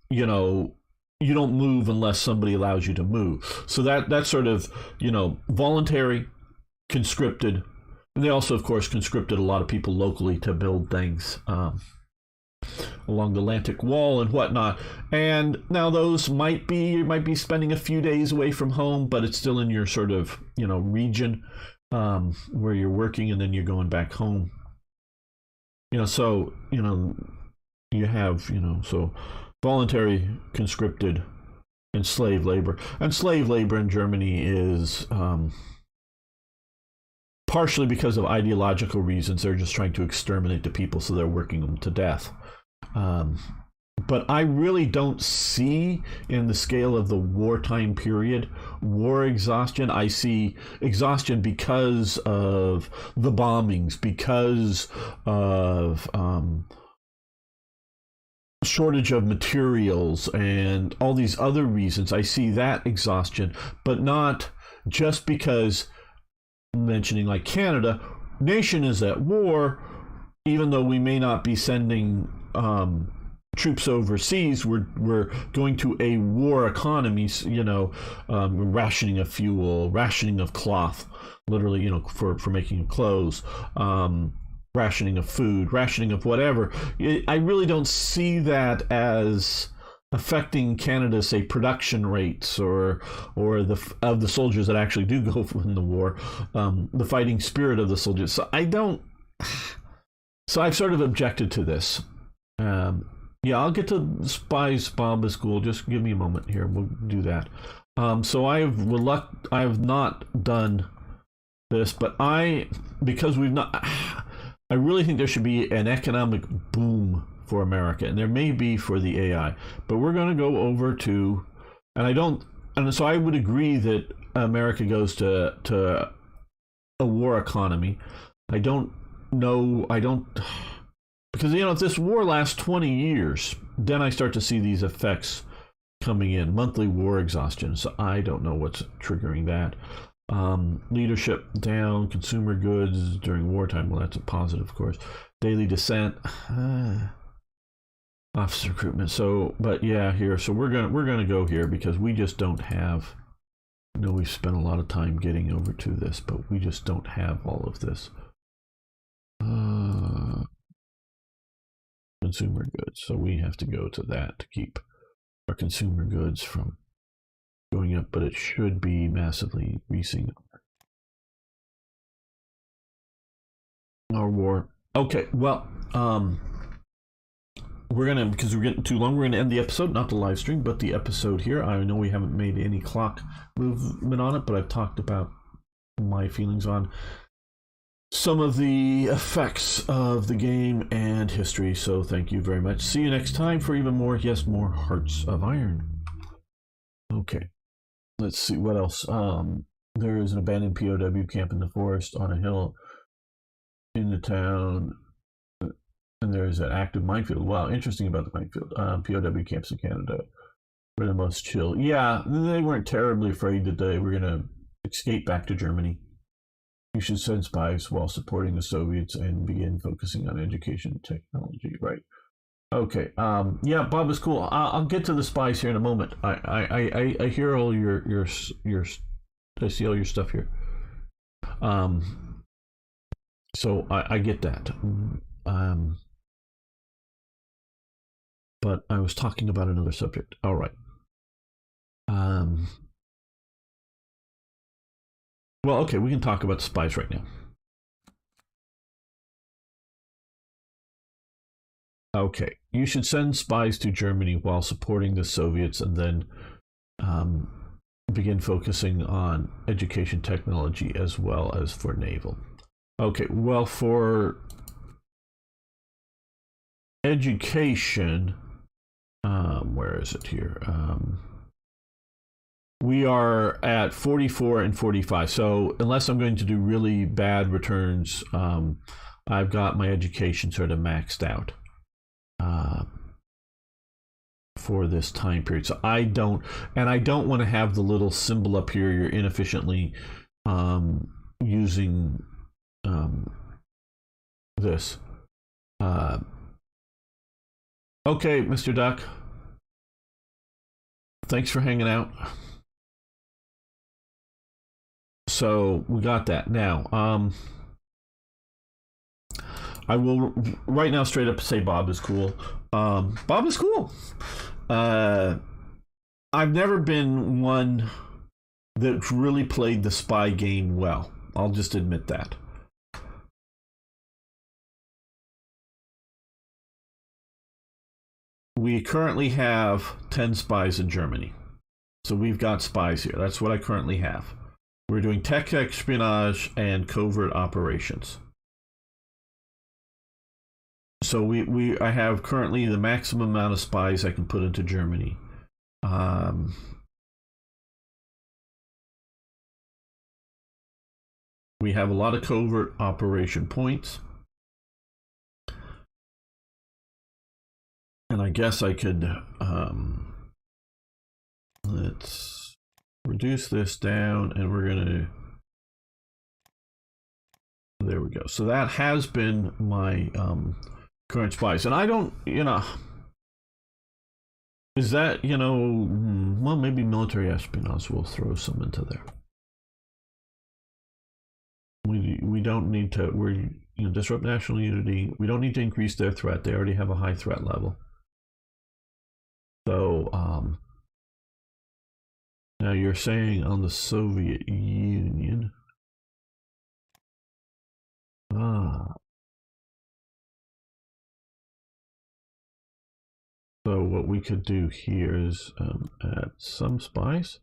you don't move unless somebody allows you to move. So that's sort of voluntary, conscripted. And they also, of course, conscripted a lot of people locally to build things along the Atlantic Wall and whatnot. And now those you might be spending a few days away from home, but it's still in your sort of region where you're working, and then you're going back home. So you have so voluntary, conscripted, and slave labor. And slave labor in Germany is partially because of ideological reasons. They're just trying to exterminate the people, so they're working them to death. But I really don't see, in the scale of the wartime period, war exhaustion. I see exhaustion because of the bombings, because of shortage of materials and all these other reasons. I see that exhaustion, but not just because, mentioning like Canada, nation is at war. Even though we may not be sending troops overseas, we're going to a war economy. Rationing of fuel, rationing of cloth, literally, for making clothes, rationing of food, rationing of whatever. I really don't see that as affecting Canada's, say, production rates or of the soldiers that actually do go in the war, the fighting spirit of the soldiers. So I don't. So I've sort of objected to this. I'll get to Spies Bomb School. Just give me a moment here. We'll do that. So I have not done this, but because we've not. I really think there should be an economic boom for America, and there may be for the AI. But we're going to go over to, and so I would agree that America goes to a war economy. Because if this war lasts 20 years, then I start to see these effects coming in, monthly war exhaustion. So I don't know what's triggering that. Leadership down, consumer goods during wartime. Well, that's a positive, of course. Daily dissent, officer recruitment. So, but yeah, here. So we're gonna go here because we just don't have. I know we've spent a lot of time getting over to this, but we just don't have all of this. Consumer goods. So we have to go to that to keep our consumer goods from going up, but it should be massively increasing our war. Okay, well, because we're getting too long, we're gonna end the episode, not the live stream, but the episode here. I know we haven't made any clock movement on it, but I've talked about my feelings on some of the effects of the game and history. So thank you very much. See you next time for even more Hearts of Iron. Okay, let's see what else. There is an abandoned POW camp in the forest on a hill in the town, and there is an active minefield. Wow, interesting about the minefield. POW camps in Canada were the most chill. Yeah, they weren't terribly afraid that they were going to escape back to Germany. You should send spies while supporting the Soviets and begin focusing on education and technology. Right. Okay. Yeah, Bob is cool. I'll get to the spies here in a moment. I hear all your I see all your stuff here. So I get that. But I was talking about another subject. All right. Well, okay, we can talk about the spies right now. Okay, you should send spies to Germany while supporting the Soviets and then begin focusing on education technology as well as for naval. Okay, well, for education, where is it here? We are at 44 and 45. So unless I'm going to do really bad returns, I've got my education sort of maxed out for this time period. So I don't want to have the little symbol up here. You're inefficiently using this. Okay, Mr. Duck. Thanks for hanging out. So we got that. Now, I will right now straight up say Bob is cool. Bob is cool. I've never been one that really played the spy game well. I'll just admit that. We currently have 10 spies in Germany. So we've got spies here. That's what I currently have. We're doing tech espionage and covert operations. So I have currently the maximum amount of spies I can put into Germany. We have a lot of covert operation points. And I guess I could, let's reduce this down and we're going to, there we go. So that has been my current spies. And I don't, is that, well, maybe military espionage will throw some into there. We don't need to, disrupt national unity. We don't need to increase their threat. They already have a high threat level. So, now you're saying on the Soviet Union. So what we could do here is add some spies.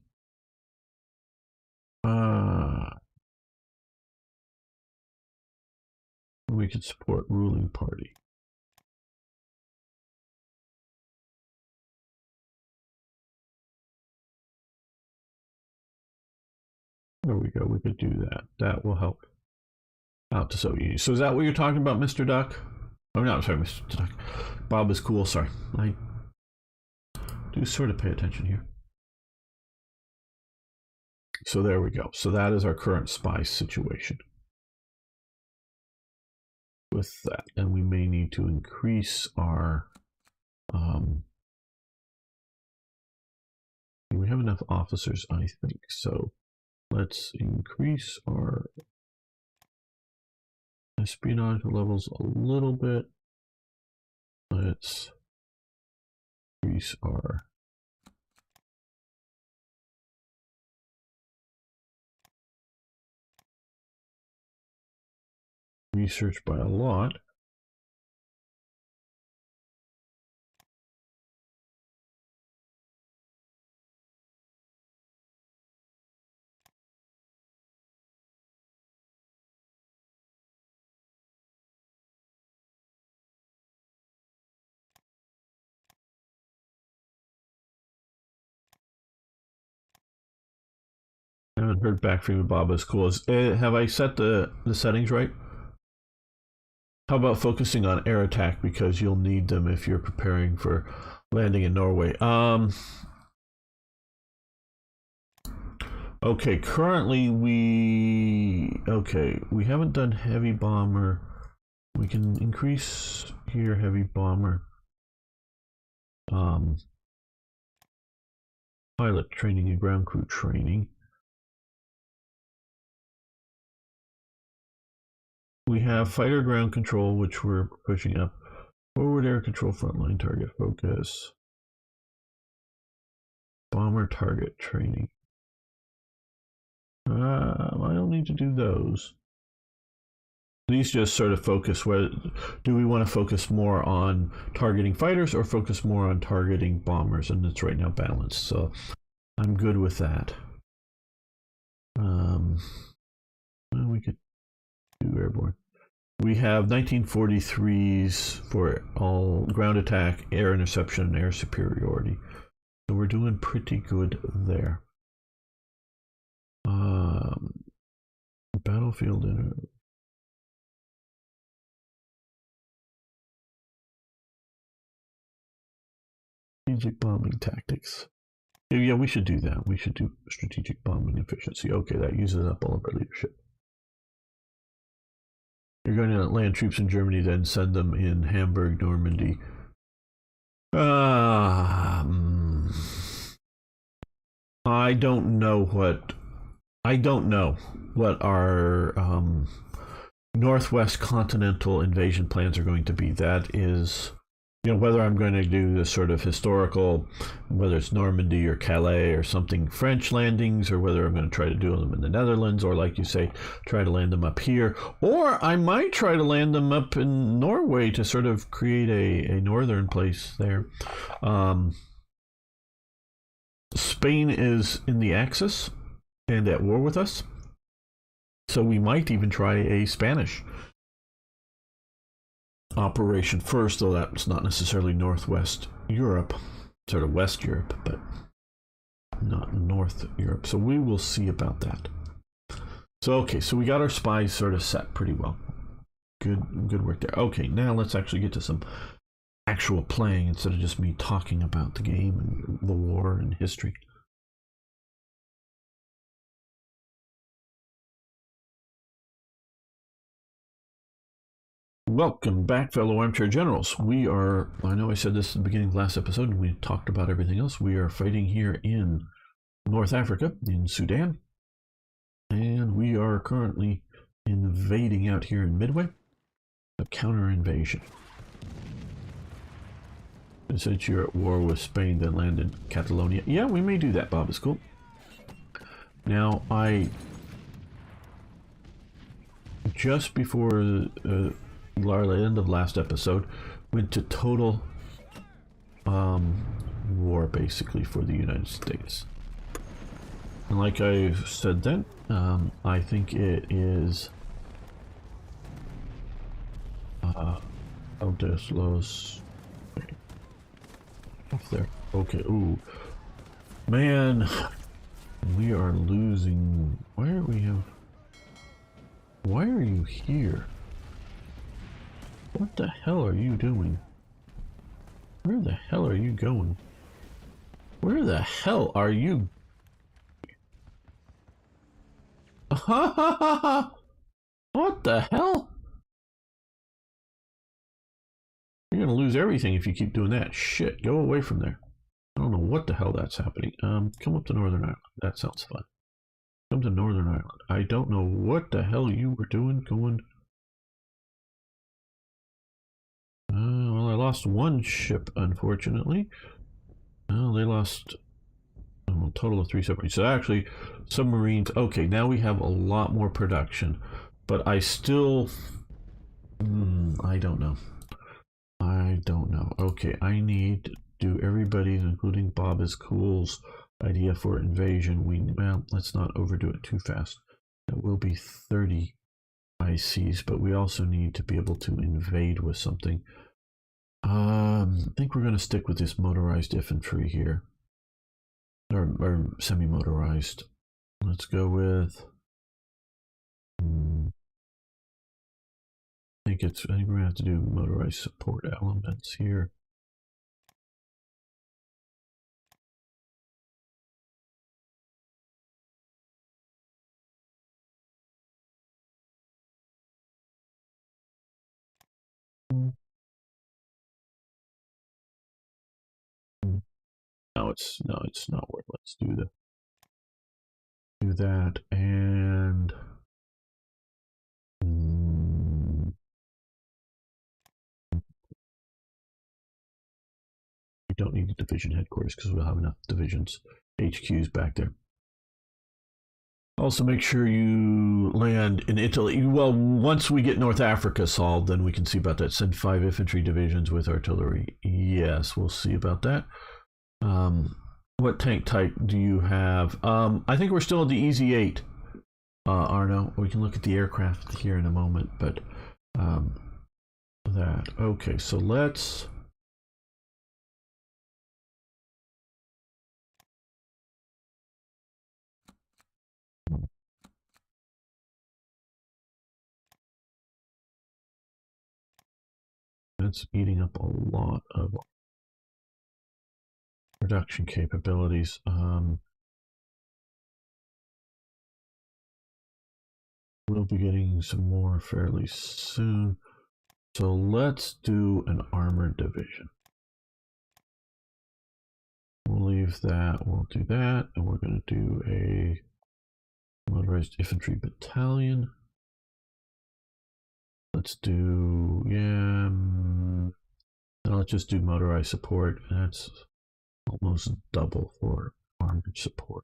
We could support ruling party. There we go. We could do that. That will help out the Soviet Union. So is that what you're talking about, Mr. Duck? Oh, no, sorry, Mr. Duck. Bob is cool. Sorry. I do sort of pay attention here. So there we go. So that is our current spy situation. With that, and we may need to increase our we have enough officers, I think, so let's increase our espionage levels a little bit. Let's increase our research by a lot. I haven't heard back from you, Bob. Is cool. Have I set the settings right? How about focusing on air attack, because you'll need them if you're preparing for landing in Norway. Okay, currently we haven't done heavy bomber. We can increase here heavy bomber. Pilot training and ground crew training. We have fighter ground control, which we're pushing up. Forward air control, frontline target focus. Bomber target training. I don't need to do those. These just sort of focus. Where do we want to focus more on targeting fighters or focus more on targeting bombers? And it's right now balanced, so I'm good with that. Well, we could do airborne. We have 1943s for all ground attack, air interception, and air superiority. So we're doing pretty good there. Battlefield strategic bombing tactics. Yeah, we should do that. We should do strategic bombing efficiency. Okay, that uses up all of our leadership. You're going to land troops in Germany, then send them in Hamburg, Normandy. I don't know what our Northwest continental invasion plans are going to be. That is, whether I'm going to do this sort of historical, whether it's Normandy or Calais or something, French landings, or whether I'm going to try to do them in the Netherlands, or like you say, try to land them up here, or I might try to land them up in Norway to sort of create a northern place there. Spain is in the Axis and at war with us, so we might even try a Spanish operation first, though that's not necessarily Northwest Europe, sort of West Europe, but not North Europe. So we will see about that. So okay, so we got our spies sort of set pretty well. Good work there. Okay, now let's actually get to some actual playing instead of just me talking about the game and the war and history. Welcome back, fellow armchair generals. I know I said this at the beginning of the last episode, and we talked about everything else. We are fighting here in North Africa, in Sudan, and we are currently invading out here in Midway, a counter invasion. And since you're at war with Spain, then land in Catalonia. Yeah, we may do that, Bob. It's cool. Now, just before the end of last episode, went to total war, basically, for the United States. And like I said then, I think it is los up there. Okay, ooh. Man, we are losing. Why are you here? What the hell are you doing? Where the hell are you going? Where the hell are you? What the hell? You're gonna lose everything if you keep doing that. Shit, go away from there. I don't know what the hell that's happening. Come up to Northern Ireland. That sounds fun. Come to Northern Ireland. I don't know what the hell you were doing going. Well, I lost one ship, unfortunately. Well, they lost a total of 3 submarines. So actually, submarines. Okay, now we have a lot more production, but I still. I don't know. Okay, I need to do everybody's, including Bob is Cool's idea for invasion. Well, let's not overdo it too fast. That will be 30 ICs, but we also need to be able to invade with something. I think we're going to stick with this motorized infantry here, or semi-motorized. Let's go with. I think we're going to have to do motorized support elements here. it's not worth. Let's do that, and we don't need a division headquarters because we'll have enough divisions, HQs back there. Also, make sure you land in Italy. Well, once we get North Africa solved, then we can see about that. Send 5 infantry divisions with artillery. Yes, we'll see about that. What tank type do you have? I think we're still at the Easy 8, Arno. We can look at the aircraft here in a moment, but that. Okay, so let's... That's eating up a lot of production capabilities. We'll be getting some more fairly soon. So let's do an armored division. We'll leave that, we'll do that, and we're going to do a motorized infantry battalion. Let's do, yeah, then let's just do motorized support. That's almost double for armored support.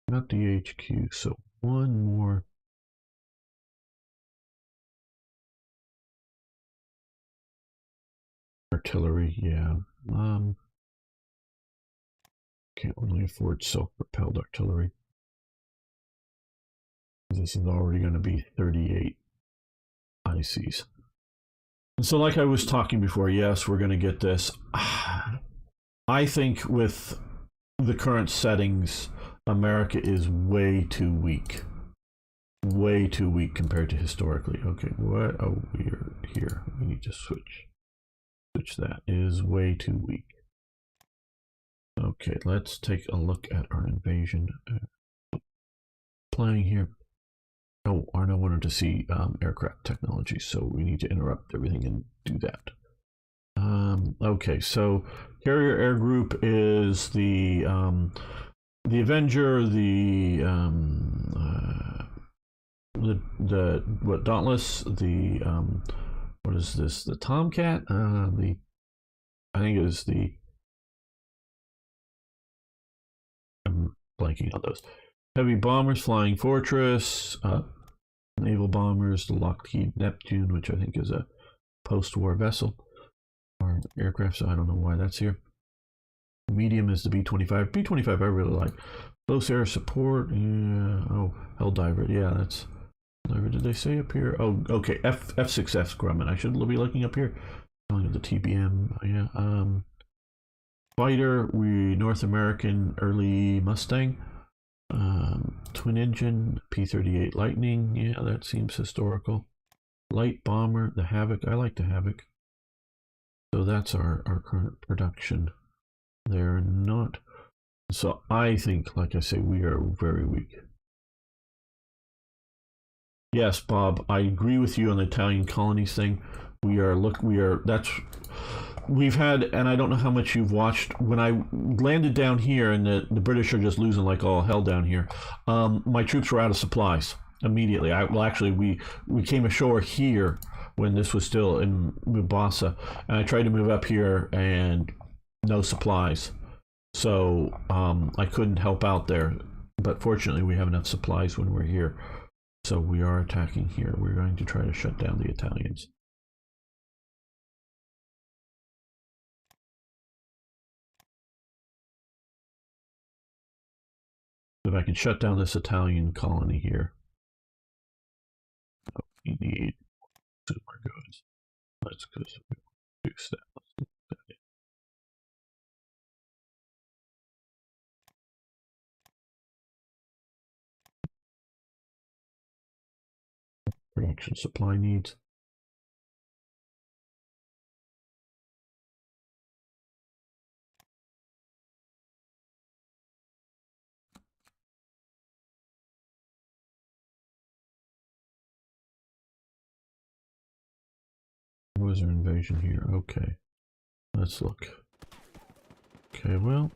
Not the HQ, so one more. Artillery, yeah. Can't really afford self-propelled artillery. This is already going to be 38 ICs. And so like I was talking before, yes, we're going to get this. I think with the current settings, America is way too weak. Way too weak compared to historically. Okay, what? Oh, we're here. We need to switch. Switch that. It is way too weak. Okay, let's take a look at our invasion. Playing here. Oh, Arno wanted to see aircraft technology, so we need to interrupt everything and do that. Okay, so carrier air group is the Avenger, the what Dauntless, the what is this? The Tomcat, the I think it is the I'm blanking on those. Heavy bombers, Flying Fortress, naval bombers, the Lockheed Neptune, which I think is a post-war vessel or aircraft, so I don't know why that's here. Medium is the B-25. B-25 I really like. Close air support, yeah. Oh, Helldiver, yeah, that's... Did they say up here? Oh, okay, F6F Grumman. I should be looking up here. The TBM, yeah. Fighter, we North American early Mustang. Twin engine, P-38 Lightning, yeah, that seems historical. Light bomber, the Havoc, I like the Havoc. So that's our current production. They're not. So I think, like I say, we are very weak. Yes, Bob, I agree with you on the Italian colonies thing. We've had, and I don't know how much you've watched. When I landed down here, and the British are just losing like all hell down here, my troops were out of supplies immediately. We came ashore here when this was still in Mombasa, and I tried to move up here, and no supplies. So I couldn't help out there. But fortunately, we have enough supplies when we're here. So we are attacking here. We're going to try to shut down the Italians. If I can shut down this Italian colony here, we need super goods. Let's go reduce that. Production supply needs. was there invasion here? Okay. Let's look. Okay, well.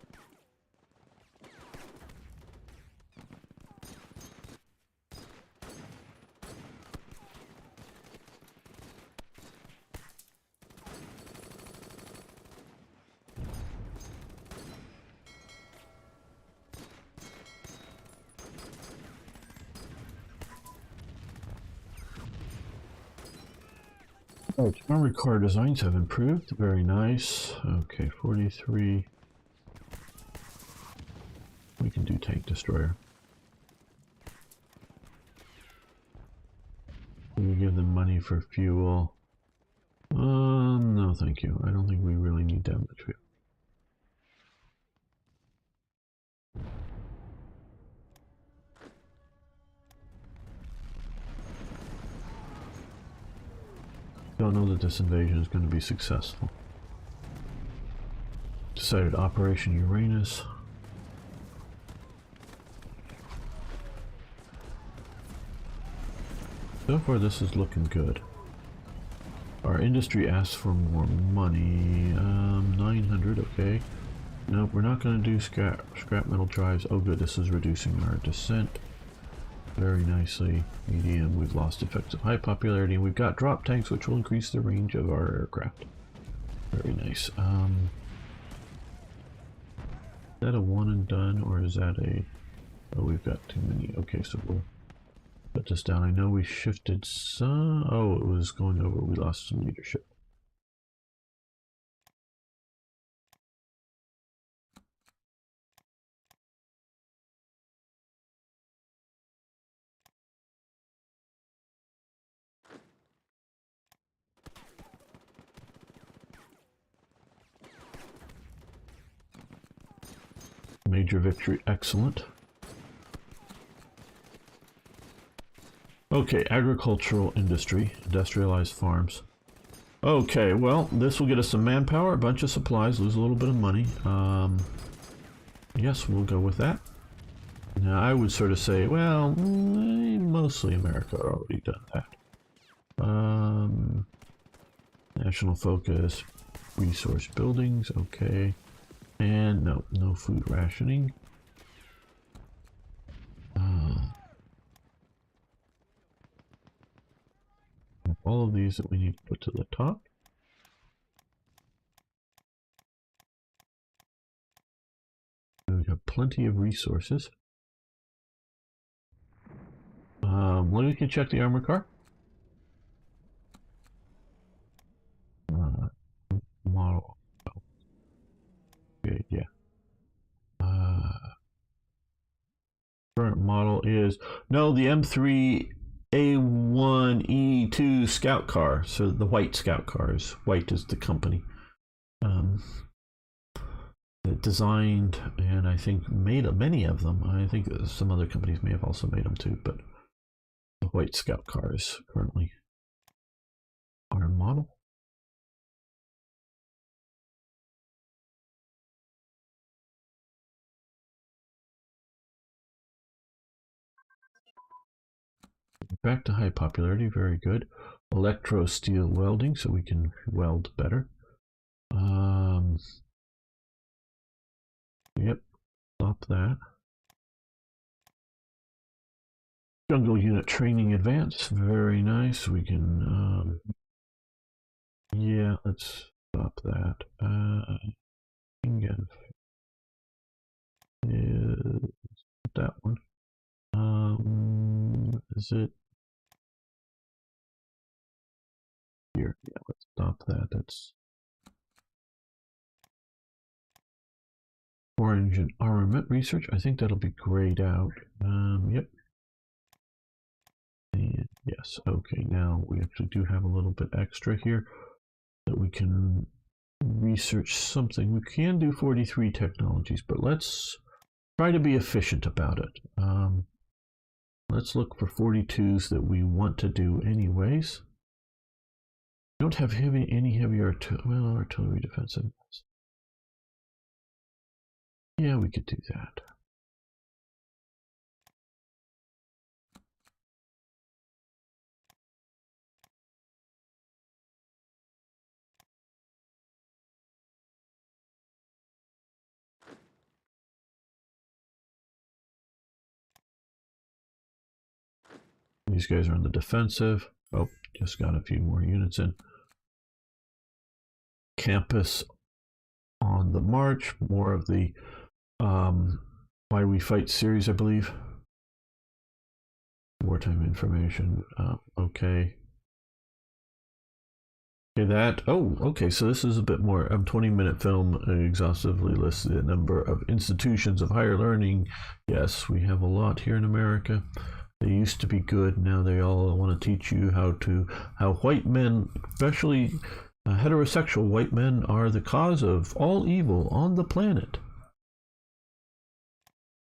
Oh, armored car designs have improved. Very nice. Okay, 43. We can do tank destroyer. We give them money for fuel. No, thank you. I don't think we really need that much fuel. Don't know that this invasion is going to be successful. Decided Operation Uranus. So far this is looking good. Our industry asks for more money. 900, okay. Nope, we're not going to do scrap metal drives. Oh good, this is reducing our descent very nicely. Medium, we've lost effects of high popularity, and we've got drop tanks which will increase the range of our aircraft. Very nice. Is that a one and done, or is that a... Oh, we've got too many. Okay, so we'll put this down. I know we shifted some... Oh, it was going over. We lost some leadership. Major victory, excellent. Okay, agricultural industry, industrialized farms. Okay, well, this will get us some manpower, a bunch of supplies, lose a little bit of money. Yes, we'll go with that. Now, I would sort of say, well, mostly America already done that. National focus, resource buildings, okay. And no food rationing. All of these that we need to put to the top. We have plenty of resources. We can check the armor car. Model. Okay, yeah. Current model is no, the M3A1E2 Scout car. So the white Scout cars. White is the company. Designed and I think made many of them. I think some other companies may have also made them too, but the white Scout car is currently our model. Back to high popularity, very good. Electro steel welding, so we can weld better. Yep, stop that. Jungle unit training advance, very nice. We can, yeah, let's stop that. Again, is that one? Is it here? Yeah, let's stop that. That's orange and armament research. I think that'll be grayed out. Yep. And yes, okay, now we actually do have a little bit extra here that we can research something. We can do 43 technologies, but let's try to be efficient about it. Let's look for 42s that we want to do anyways. We don't have any heavy artillery defensive. Yeah, we could do that. these guys are on the defensive. Oh, just got a few more units in. Campus on the march. More of the Why We Fight series, I believe. Wartime information. Okay. Okay, that. Oh, okay. So this is a bit more. 20-minute film exhaustively lists the number of institutions of higher learning. Yes, we have a lot here in America. They used to be good. Now they all want to teach you how white men, especially heterosexual white men, are the cause of all evil on the planet.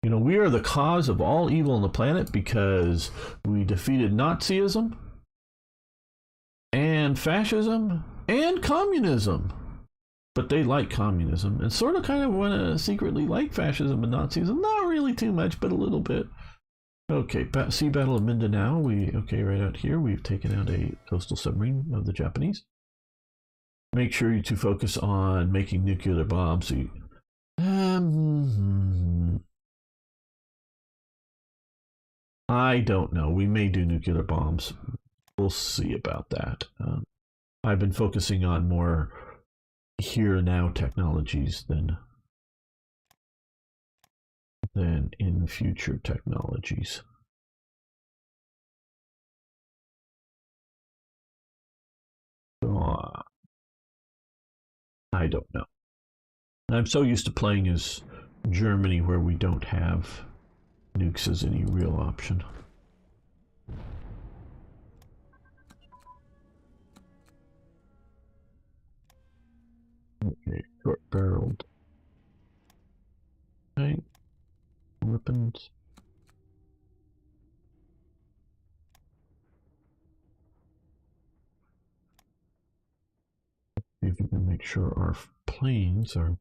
You know, we are the cause of all evil on the planet because we defeated Nazism and fascism and communism. But they like communism and sort of kind of want to secretly like fascism and Nazism. Not really too much, but a little bit. Okay, Sea Battle of Mindanao. Right out here, we've taken out a coastal submarine of the Japanese. Make sure you to focus on making nuclear bombs. So I don't know. We may do nuclear bombs. We'll see about that. I've been focusing on more here and now technologies than in future technologies. So, I don't know. I'm so used to playing as Germany where we don't have nukes as any real option. Okay, short-barreled tank weapons. See if we can make sure our planes are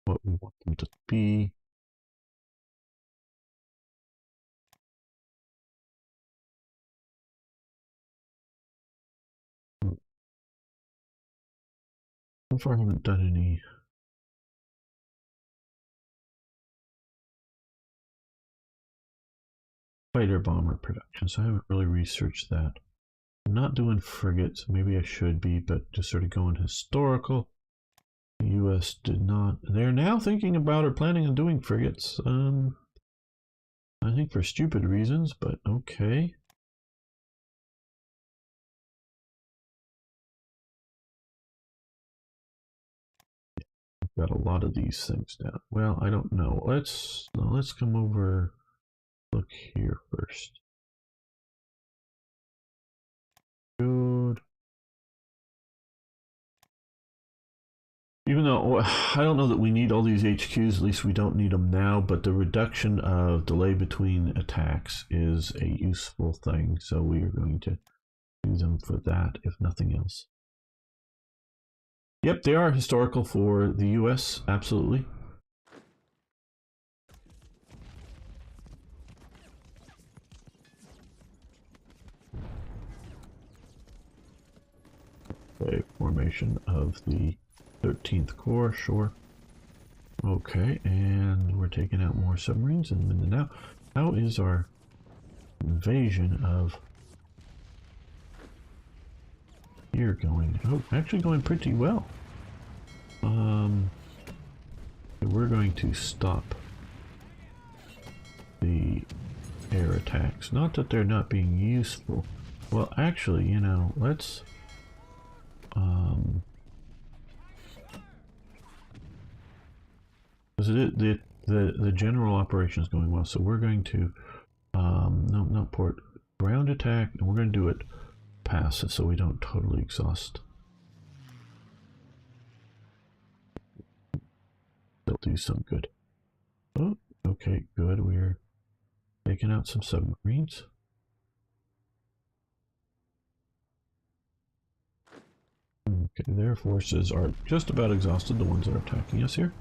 what we want them to be. So far I haven't done any fighter bomber production, so I haven't really researched that. I'm not doing frigates, maybe I should be, but just sort of going historical. The U.S. did not. They're now thinking about or planning on doing frigates. I think for stupid reasons, but okay. Got a lot of these things down. Well, I don't know. Let's come over. Look here first. Good. Even though I don't know that we need all these HQs, at least we don't need them now, but the reduction of delay between attacks is a useful thing, so we are going to use them for that, if nothing else. Yep, they are historical for the US, absolutely. Okay, formation of the 13th Corps, sure. Okay, and we're taking out more submarines in Mindanao. How is our invasion of here going? Oh, actually going pretty well. We're going to stop the air attacks. Not that they're not being useful. Well, actually, you know, let's the general operation is going well, so we're going to no, not port, ground attack, and we're going to do it passive so we don't totally exhaust. They'll do some good. Oh, okay, good. We're taking out some submarines. Okay, their forces are just about exhausted, the ones that are attacking us here.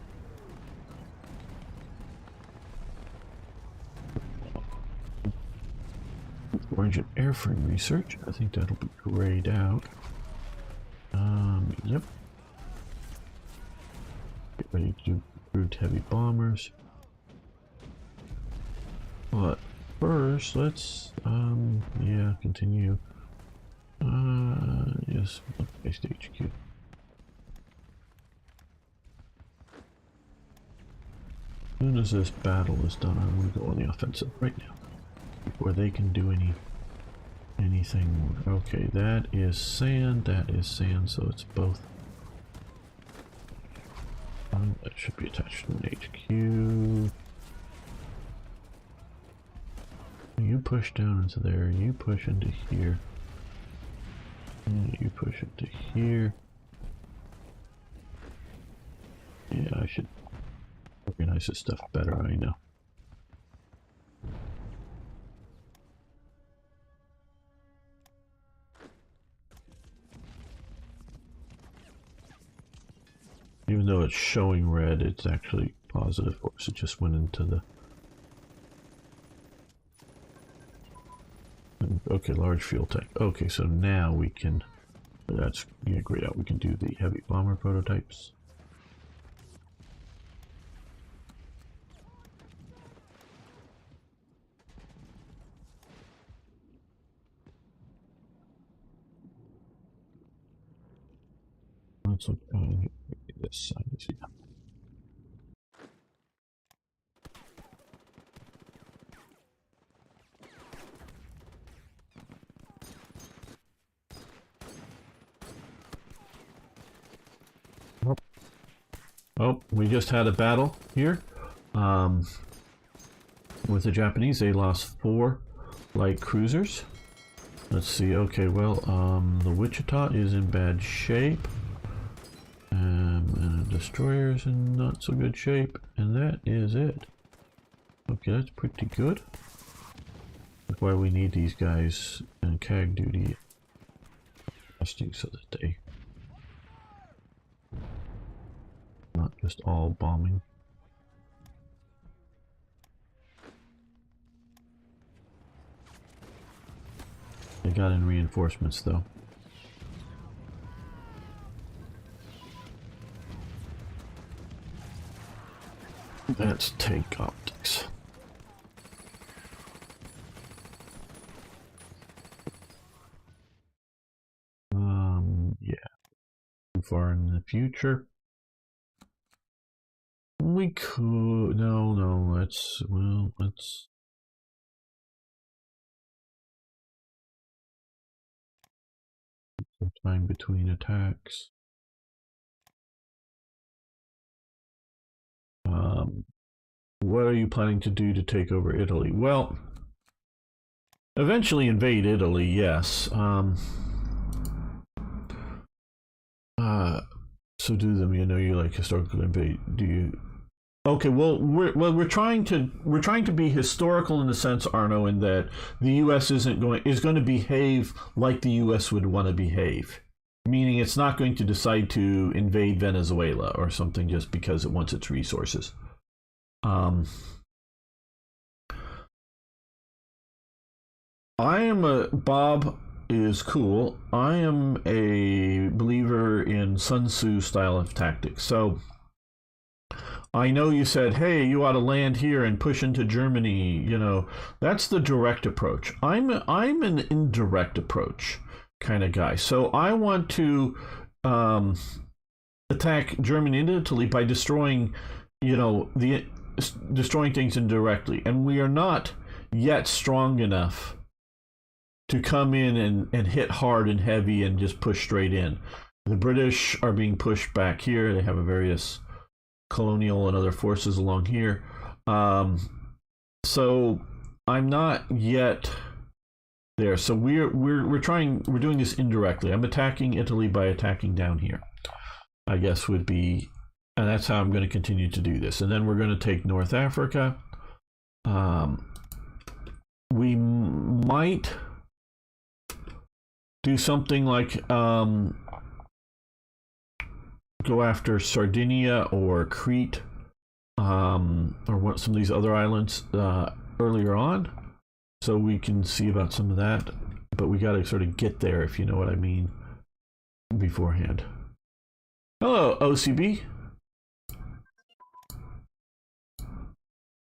Orange and airframe research. I think that'll be grayed out. Yep. Get ready to do Root heavy bombers. But first, let's, yeah, continue. Yes, based HQ. As soon as this battle is done, I'm going to go on the offensive right now. Before they can do anything more. Okay, that is sand, so it's both. That should be attached to an HQ. You push down into there, you push into here. And you push into here. Yeah, I should organize this stuff better, I know. Even though it's showing red, it's actually positive for us. It just went into the... Okay, large fuel tank. Okay, so now we can... That's, yeah, great out. We can do the heavy bomber prototypes. Let's look this side. Yeah. Oh, we just had a battle here with the Japanese. They lost 4 light cruisers. Let's see. Okay, well, the Wichita is in bad shape. And the destroyer's in not so good shape. And that is it. Okay, that's pretty good. That's why we need these guys in CAG duty testing so that they not just all bombing. They got in reinforcements though. Let's take optics. Yeah. Too far in the future. We could, no, let's some time between attacks. What are you planning to do to take over Italy? Well, eventually invade Italy, yes. So do them, you know, you like historical invade, do you? Okay, well, we're trying to be historical in the sense, Arno, in that the U.S. is going to behave like the U.S. would want to behave, meaning it's not going to decide to invade Venezuela or something just because it wants its resources. Bob is cool. I am a believer in Sun Tzu style of tactics. So I know you said, hey, you ought to land here and push into Germany. You know, that's the direct approach. I'm an indirect approach kind of guy. So I want to attack Germany and Italy by destroying, you know, destroying things indirectly. And we are not yet strong enough to come in and hit hard and heavy and just push straight in. The British are being pushed back here. They have a various colonial and other forces along here. So I'm not yet there. So we're doing this indirectly. I'm attacking Italy by attacking down here, I guess would be, and that's how I'm going to continue to do this. And then we're going to take North Africa. We might do something like go after Sardinia or Crete, or some of these other islands earlier on, so we can see about some of that. But we got to sort of get there, if you know what I mean, beforehand. Hello, OCB.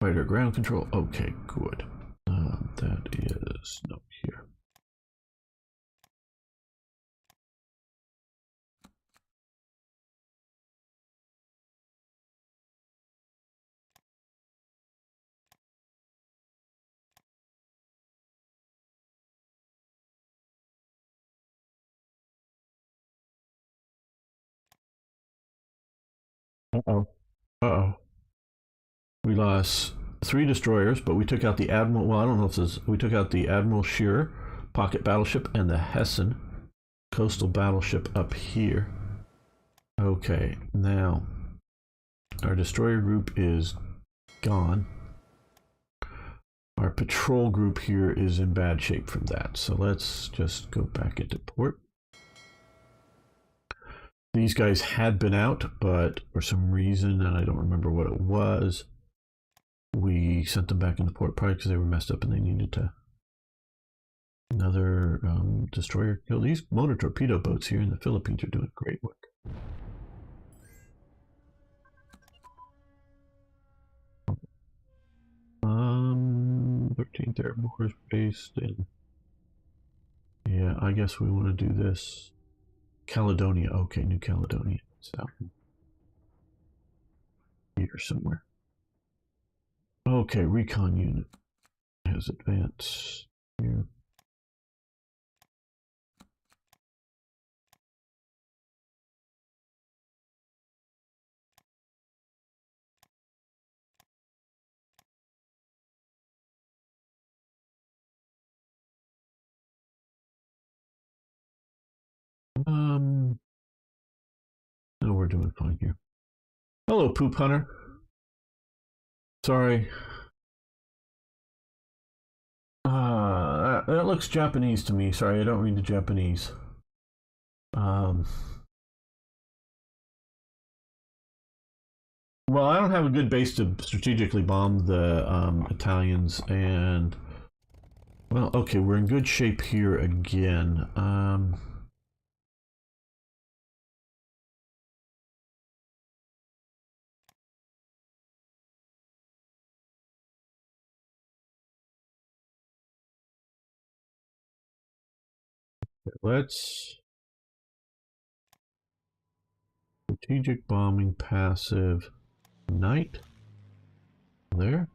Fighter ground control. Okay, good. That is no here. Uh-oh. Uh-oh. We lost 3 destroyers, but we took out the Admiral. Well, I don't know if this is. We took out the Admiral Shearer pocket battleship and the Hessen coastal battleship up here. Okay, now our destroyer group is gone. Our patrol group here is in bad shape from that. So let's just go back into port. These guys had been out, but for some reason, and I don't remember what it was, we sent them back into port, probably because they were messed up and they needed to. Another destroyer kill. These motor torpedo boats here in the Philippines are doing great work. 13th Airborne based in. Yeah, I guess we want to do this. Caledonia. Okay, New Caledonia. It's out here somewhere. Okay, recon unit has advanced here. No, we're doing fine here. Hello, Poop Hunter. Sorry. That looks Japanese to me. Sorry, I don't read the Japanese. Well, I don't have a good base to strategically bomb the Italians, and well, okay, we're in good shape here again. Let's strategic bombing passive night there.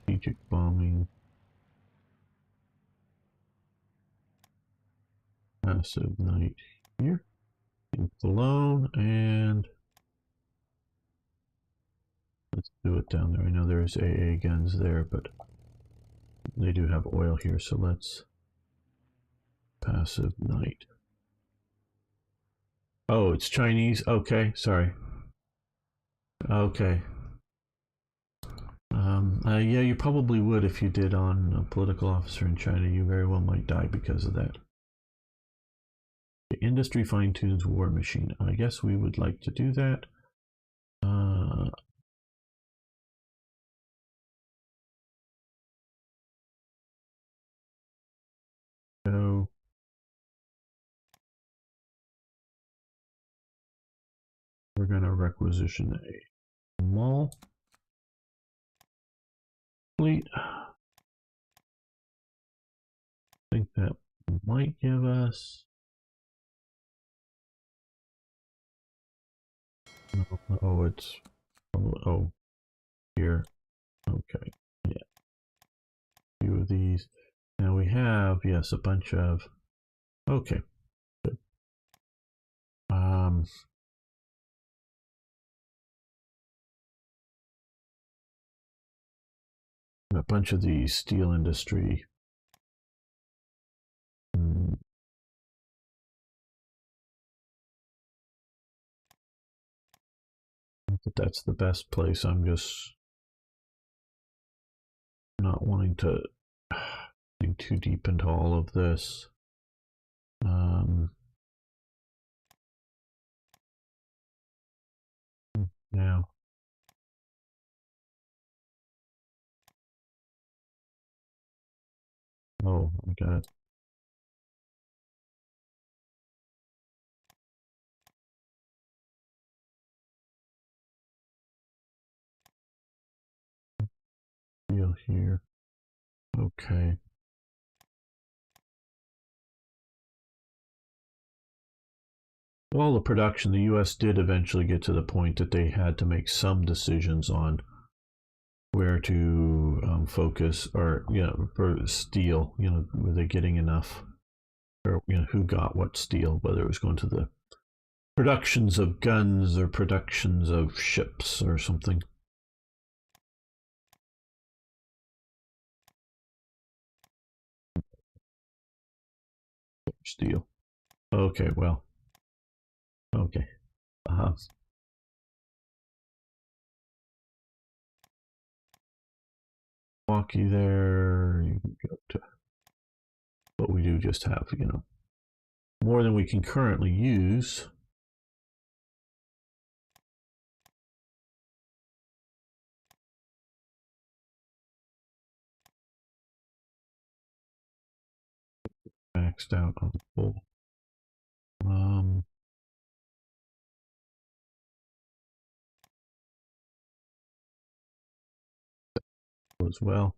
Strategic bombing passive night here. Alone, and let's do it down there. I know there's AA guns there, but they do have oil here, so let's passive night. Oh, it's Chinese. Okay, sorry. Okay. Yeah, you probably would if you did on a political officer in China. You very well might die because of that. The industry fine-tunes war machine. I guess we would like to do that. So we're going to requisition a mall fleet. I think that might give us. Oh, it's. Oh, here. Okay. Yeah. A few of these. Now we have, yes, a bunch of. Okay. Good. A bunch of the steel industry. But that's the best place. I'm just not wanting to dig too deep into all of this. Now, oh, I got it. Steel here. Okay. Well, the production, the U.S. did eventually get to the point that they had to make some decisions on where to focus, or for steel. Were they getting enough, or who got what steel? Whether it was going to the productions of guns or productions of ships or something. Steel. Okay, well. Okay. Uh-huh. Milwaukee there. You can go to. But we do just have, more than we can currently use. Maxed out on full. As well.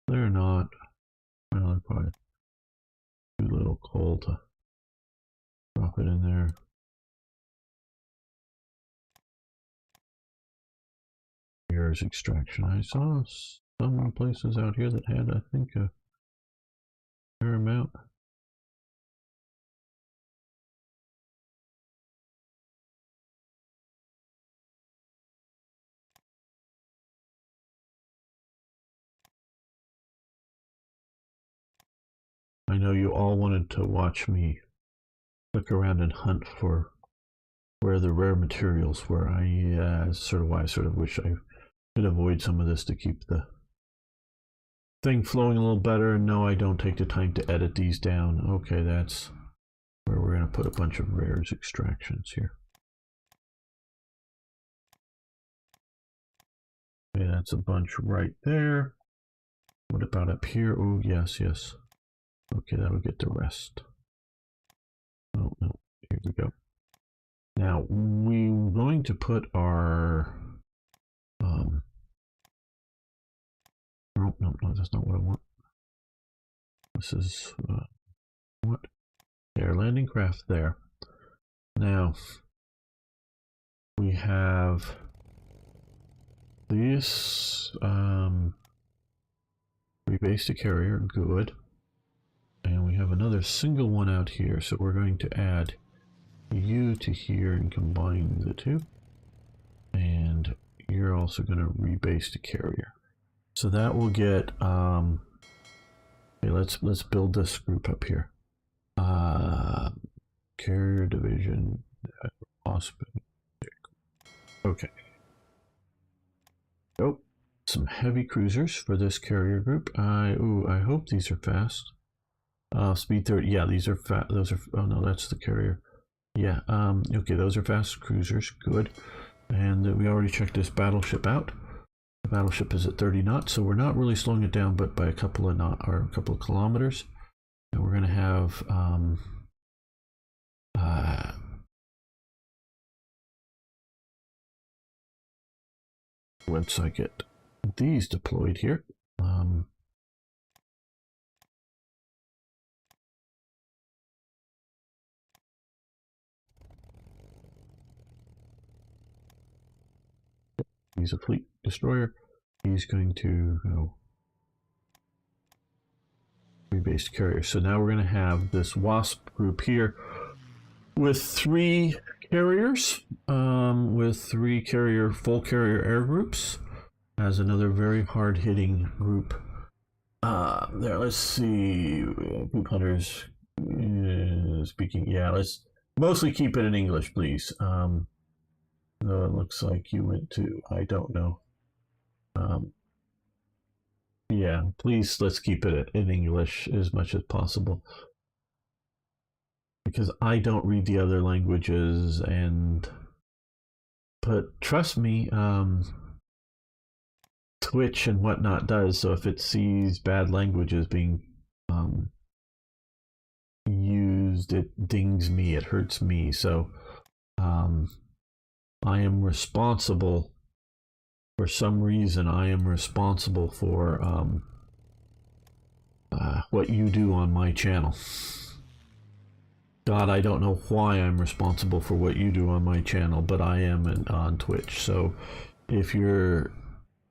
They're not. Well, they're probably too little coal to drop it in there. Here's extraction. I saw some places out here that had, I think, a fair amount. I know you all wanted to watch me look around and hunt for where the rare materials were. Sort of why I sort of wish I could avoid some of this to keep the thing flowing a little better. No, I don't take the time to edit these down. Okay, that's where we're going to put a bunch of rares extractions here. Okay, that's a bunch right there. What about up here? Oh, yes, yes. Okay, that'll get the rest. Oh, no, here we go. Now, we're going to put our... no, that's not what I want. This is... what? Air landing craft there. Now, we have this rebase to carrier, good. And we have another single one out here, so we're going to add you to here and combine the two. And you're also going to rebase to carrier. So that will get okay, let's build this group up here. Carrier division, hospital. Okay. Oh, some heavy cruisers for this carrier group. I hope these are fast. Speed 30. Yeah, these are fast. Those are. Oh no, that's the carrier. Yeah. Okay, those are fast cruisers. Good. And we already checked this battleship out. The battleship is at 30 knots, so we're not really slowing it down, but by a couple of knots or a couple of kilometers. And we're going to have once I get these deployed here. He's a fleet destroyer. He's going to go rebase carrier. So now we're going to have this WASP group here with 3 carriers, with 3 full carrier air groups, as another very hard-hitting group. There, let's see, group hunters speaking. Yeah, let's mostly keep it in English, please. Though it looks like you went to, I don't know. Yeah, please, let's keep it in English as much as possible. Because I don't read the other languages, but trust me, Twitch and whatnot does. So if it sees bad languages being used, it dings me, it hurts me. So I am responsible for some reason I am responsible for what you do on my channel. God, I don't know why I'm responsible for what you do on my channel, but I am on Twitch. So if you're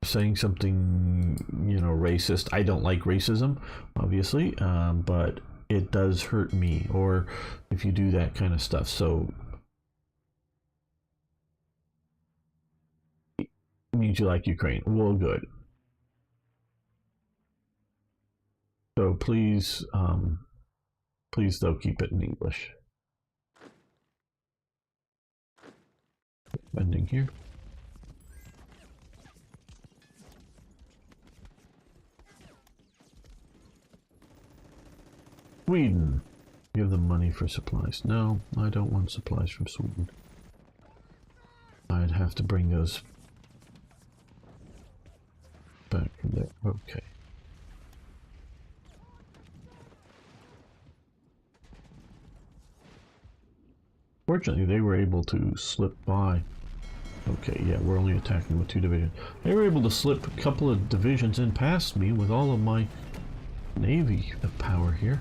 saying something, you know, racist, I don't like racism, obviously, but it does hurt me, or if you do that kind of stuff. So it means you like Ukraine. Well, good. So please, please though, keep it in English. Ending here. Sweden. Give them money for supplies. No, I don't want supplies from Sweden. I'd have to bring those back from there. Okay. Fortunately, they were able to slip by. Okay, yeah, we're only attacking with 2 divisions. They were able to slip a couple of divisions in past me with all of my navy power here.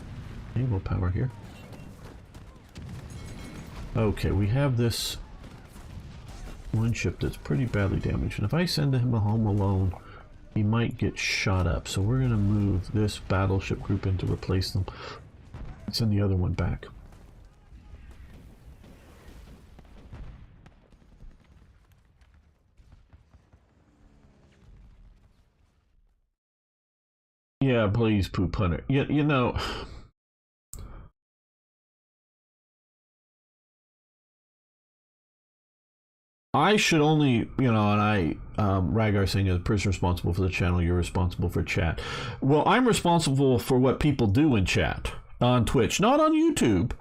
Naval power here. Okay, we have this one ship that's pretty badly damaged, and if I send him home alone, he might get shot up. So we're going to move this battleship group in to replace them. Send the other one back. Yeah, please, Poop Hunter. You know, I should only, you know, and I, Ragar saying, as the person responsible for the channel, you're responsible for chat. Well, I'm responsible for what people do in chat on Twitch, not on YouTube,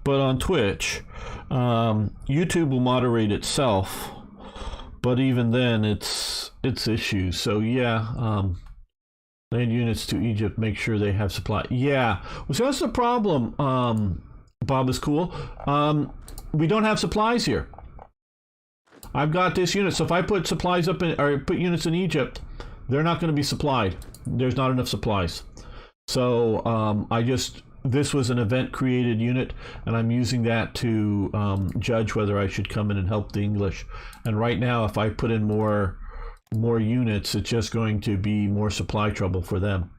but on Twitch. YouTube will moderate itself, but even then, it's issues. So yeah, land units to Egypt, make sure they have supply. Yeah, well, so that's the problem. Bob is cool. We don't have supplies here. I've got this unit, so if I put supplies up in, or put units in Egypt, they're not going to be supplied. There's not enough supplies. So this was an event created unit, and I'm using that to judge whether I should come in and help the English. And right now, if I put in more units, it's just going to be more supply trouble for them.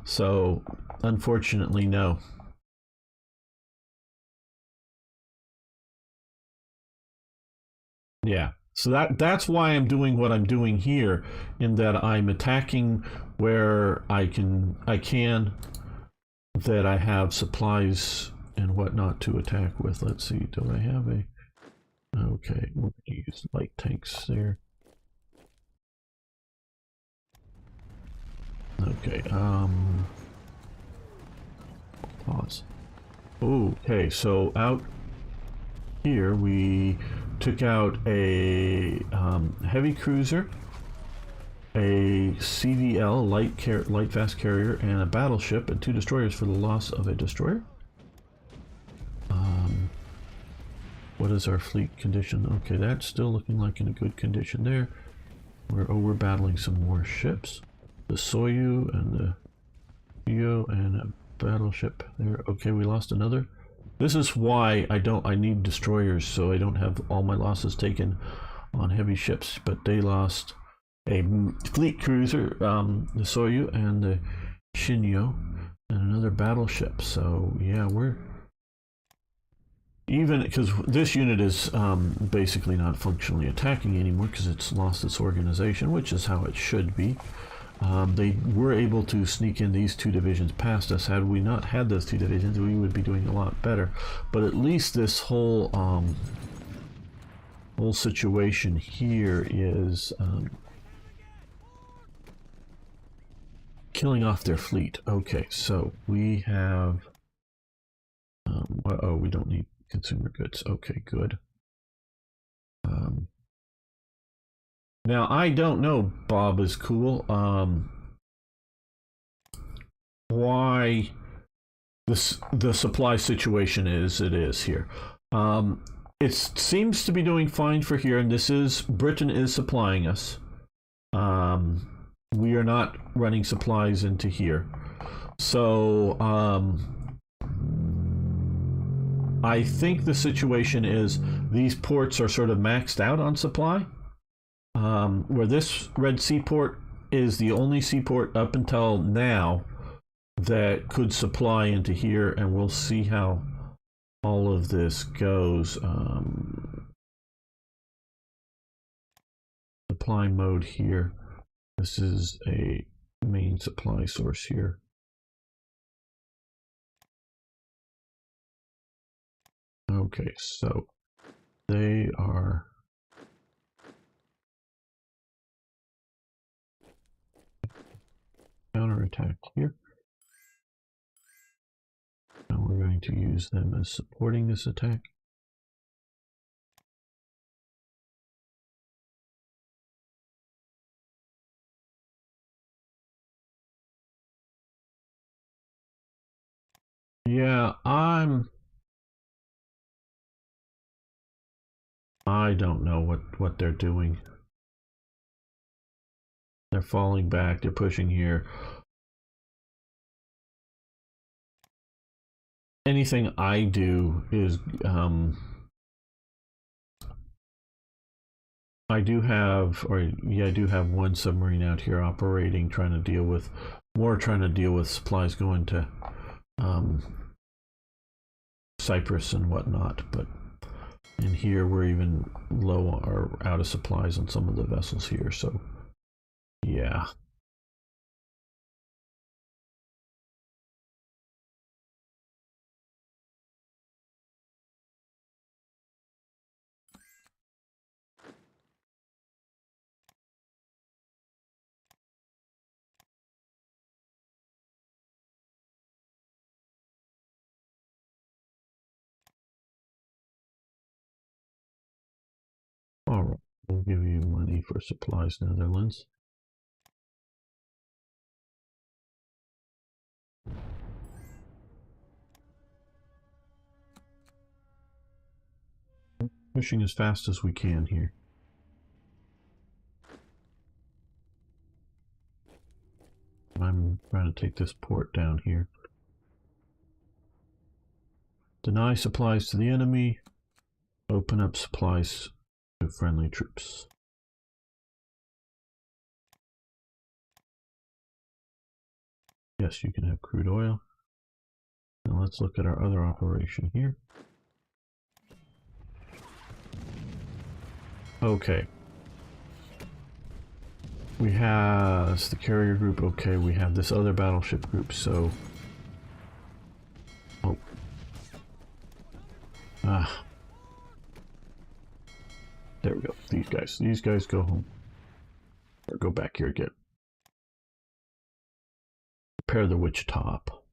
So unfortunately, no. Yeah, so that's why I'm doing what I'm doing here, in that I'm attacking where I can, that I have supplies and whatnot to attack with. Let's see, do I have a, okay, we're gonna use light tanks there. Okay, pause. Okay, so out here we took out a heavy cruiser, a CVL light fast carrier, and a battleship, and 2 destroyers for the loss of a destroyer. What is our fleet condition? Okay, that's still looking like in a good condition there. We're battling some more ships. The Soyu and the Yo and a battleship there. Okay, we lost another. This is why I need destroyers, so I don't have all my losses taken on heavy ships. But they lost a fleet cruiser, the Soyu, and the Shinyo, and another battleship. So yeah, we're even, because this unit is basically not functionally attacking anymore because it's lost its organization, which is how it should be. They were able to sneak in these 2 divisions past us. Had we not had those 2 divisions, we would be doing a lot better. But at least this whole situation here is killing off their fleet. Okay, so we have oh, we don't need consumer goods. Okay, good. Now, I don't know, Bob is cool, why the supply situation is it is here. It seems to be doing fine for here, and this is, Britain is supplying us. we are not running supplies into here. So I think the situation is these ports are sort of maxed out on supply. Where this Red Sea port is the only seaport up until now that could supply into here, and we'll see how all of this goes. Supply mode here. This is a main supply source here. Okay, so they are counterattack here. Now we're going to use them as supporting this attack. Yeah, I don't know what they're doing. They're falling back, they're pushing here. Anything I do is I do have one submarine out here operating, trying to deal with supplies going to Cyprus and whatnot, but in here we're even low or out of supplies on some of the vessels here, so yeah. All right, we'll give you money for supplies, Netherlands. Pushing as fast as we can here. I'm trying to take this port down here. Deny supplies to the enemy. Open up supplies to friendly troops. Yes, you can have crude oil. Now let's look at our other operation here. Okay. We have the carrier group. Okay, we have this other battleship group, so... Oh. Ah. There we go. These guys go home. Or go back here again. Repair the witch top.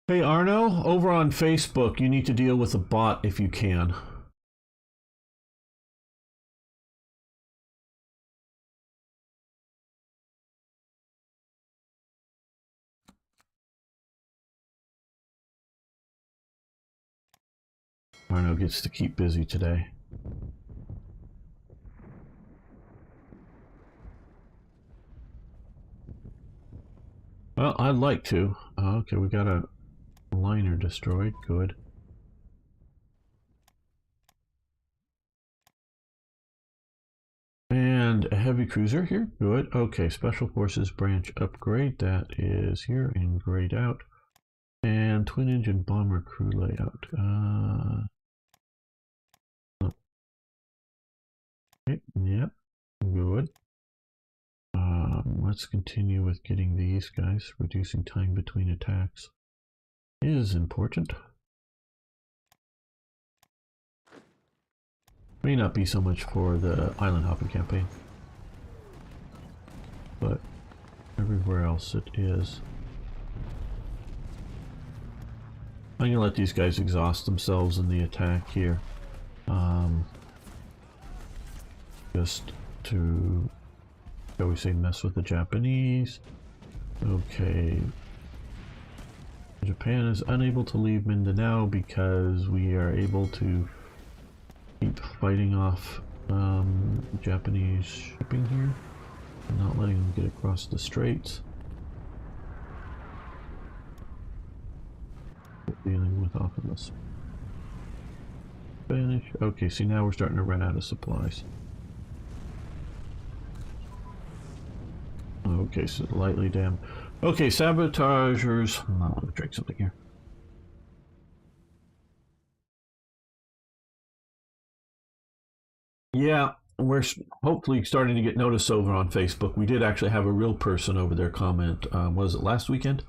Hey Arno, over on Facebook, you need to deal with a bot if you can. Arno gets to keep busy today. Well, I'd like to. Okay, we got a liner destroyed. Good. And a heavy cruiser here. Good. Okay, Special Forces branch upgrade. That is here and grayed out. And twin engine bomber crew layout. Okay, yep. Good. Let's continue with getting these guys. Reducing time between attacks is important. May not be so much for the island hopping campaign, but everywhere else it is. I'm gonna let these guys exhaust themselves in the attack here. Just to, shall we say, mess with the Japanese. Okay. Japan is unable to leave Mindanao because we are able to keep fighting off Japanese shipping here, and not letting them get across the straits. Dealing with off of us. Spanish. Okay, see now we're starting to run out of supplies. Okay, so lightly damned. Okay, sabotagers. Let me drink something here. Yeah, we're hopefully starting to get noticed over on Facebook. We did actually have a real person over there comment. Was it last weekend?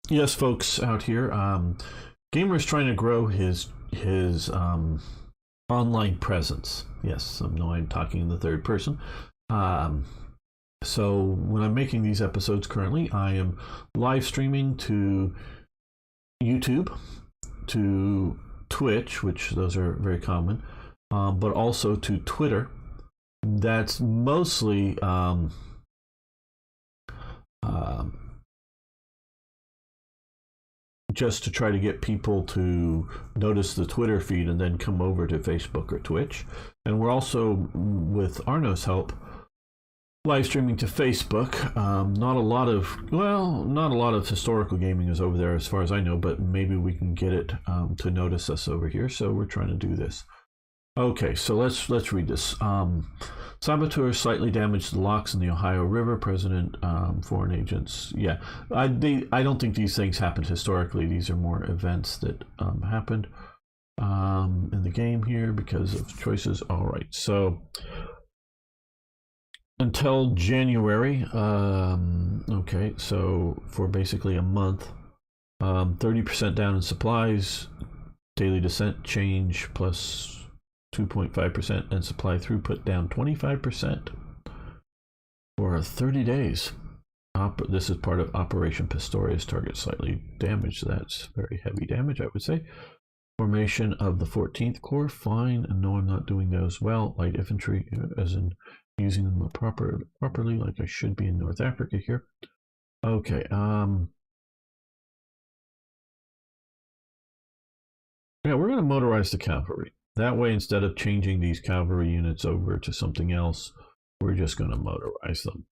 Yes, folks out here. Gamer's trying to grow his online presence. Yes, I know I'm talking in the third person. So when I'm making these episodes currently, I am live streaming to YouTube, to Twitch, which those are very common, but also to Twitter. That's mostly just to try to get people to notice the Twitter feed and then come over to Facebook or Twitch. And we're also, with Arno's help, live streaming to Facebook. Not a lot of historical gaming is over there as far as I know, but maybe we can get it to notice us over here. So we're trying to do this. Okay, so let's read this. Saboteurs slightly damaged the locks in the Ohio River. President, foreign agents. Yeah, I don't think these things happened historically. These are more events that happened in the game here because of choices. All right, so until January, okay, so for basically a month, 30% down in supplies, daily descent change plus 2.5%, and supply throughput down 25% for 30 days. This is part of Operation Pistorius. Target slightly damaged. That's very heavy damage, I would say. Formation of the 14th Corps. Fine. And no, I'm not doing those well. Light infantry, as in using them properly, like I should be in North Africa here. Okay. Yeah, we're going to motorize the cavalry. That way, instead of changing these cavalry units over to something else, we're just going to motorize them.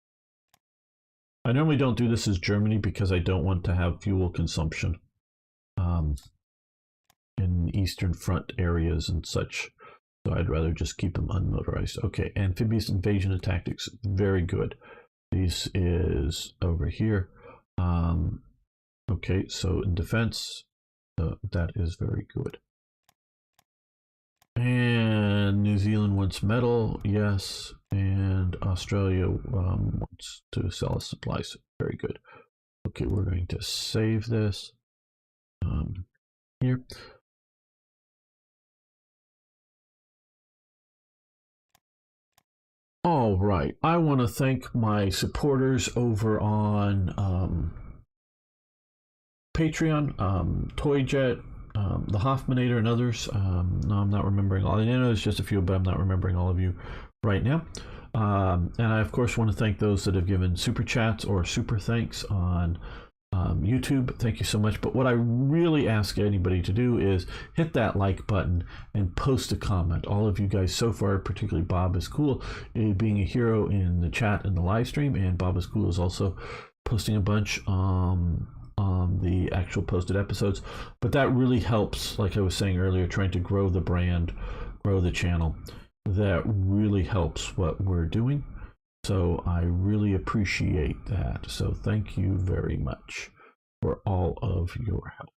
I normally don't do this as Germany because I don't want to have fuel consumption in Eastern Front areas and such. So I'd rather just keep them unmotorized. Okay, amphibious invasion of tactics, very good. This is over here. Okay, so in defense, that is very good. And New Zealand wants metal, yes. And Australia wants to sell us supplies. Very good. Okay, we're going to save this here. All right, I want to thank my supporters over on Patreon, Toyjet, the Hoffmanator, and others. No, I'm not remembering all. I know there's just a few, but I'm not remembering all of you right now. And I, of course, want to thank those that have given super chats or super thanks on YouTube. Thank you so much. But what I really ask anybody to do is hit that like button and post a comment. All of you guys so far, particularly Bob is cool, being a hero in the chat and the live stream, and Bob is cool is also posting a bunch on the actual posted episodes. But that really helps, like I was saying earlier, trying to grow the brand, grow the channel. That really helps what we're doing. So I really appreciate that. So thank you very much for all of your help.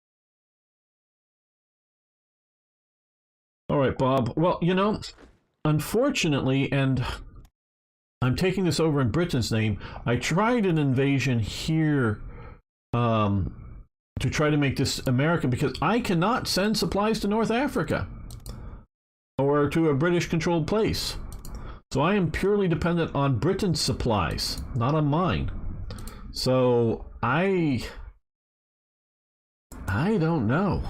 All right, Bob. Well, you know, unfortunately, and I'm taking this over in Britain's name, I tried an invasion here to try to make this American, because I cannot send supplies to North Africa or to a British-controlled place. So I am purely dependent on Britain's supplies, not on mine. So I don't know.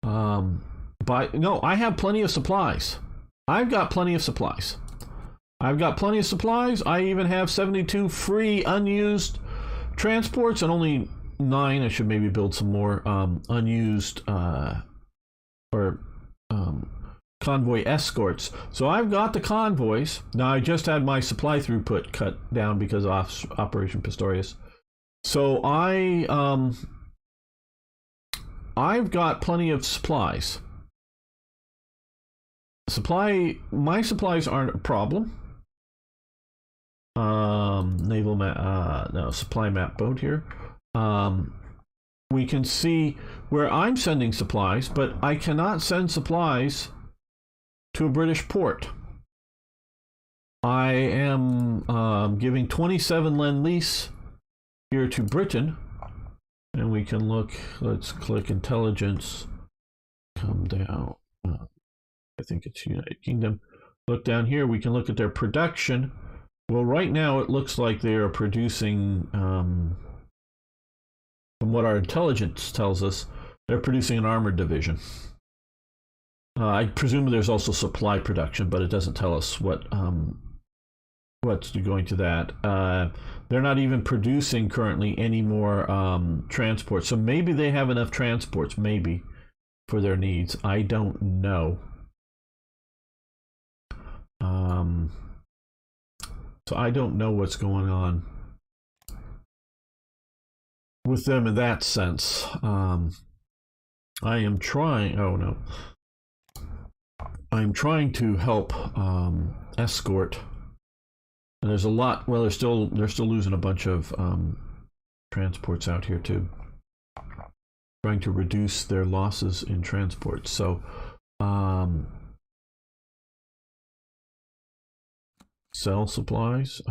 But no, I have plenty of supplies. I've got plenty of supplies. I've got plenty of supplies. I even have 72 free unused transports and only 9. I should maybe build some more unused or convoy escorts. So I've got the convoys. Now I just had my supply throughput cut down because of Operation Pistorius. So I've got plenty of supplies. My supplies aren't a problem. Naval map, no, supply map boat here. We can see where I'm sending supplies, but I cannot send supplies to a British port. I am giving 27 Lend-Lease here to Britain, and we can look. Let's click intelligence. Come down. I think it's United Kingdom. Look down here. We can look at their production. Well, right now it looks like they are producing, from what our intelligence tells us, they're producing an armored division. I presume there's also supply production, but it doesn't tell us what's going to that. They're not even producing currently any more transports, so maybe they have enough transports, maybe, for their needs. I don't know. So I don't know what's going on with them in that sense. I am trying. Oh no. I'm trying to help escort. And there's a lot. Well, they're still losing a bunch of transports out here too. Trying to reduce their losses in transports. So. Sell supplies.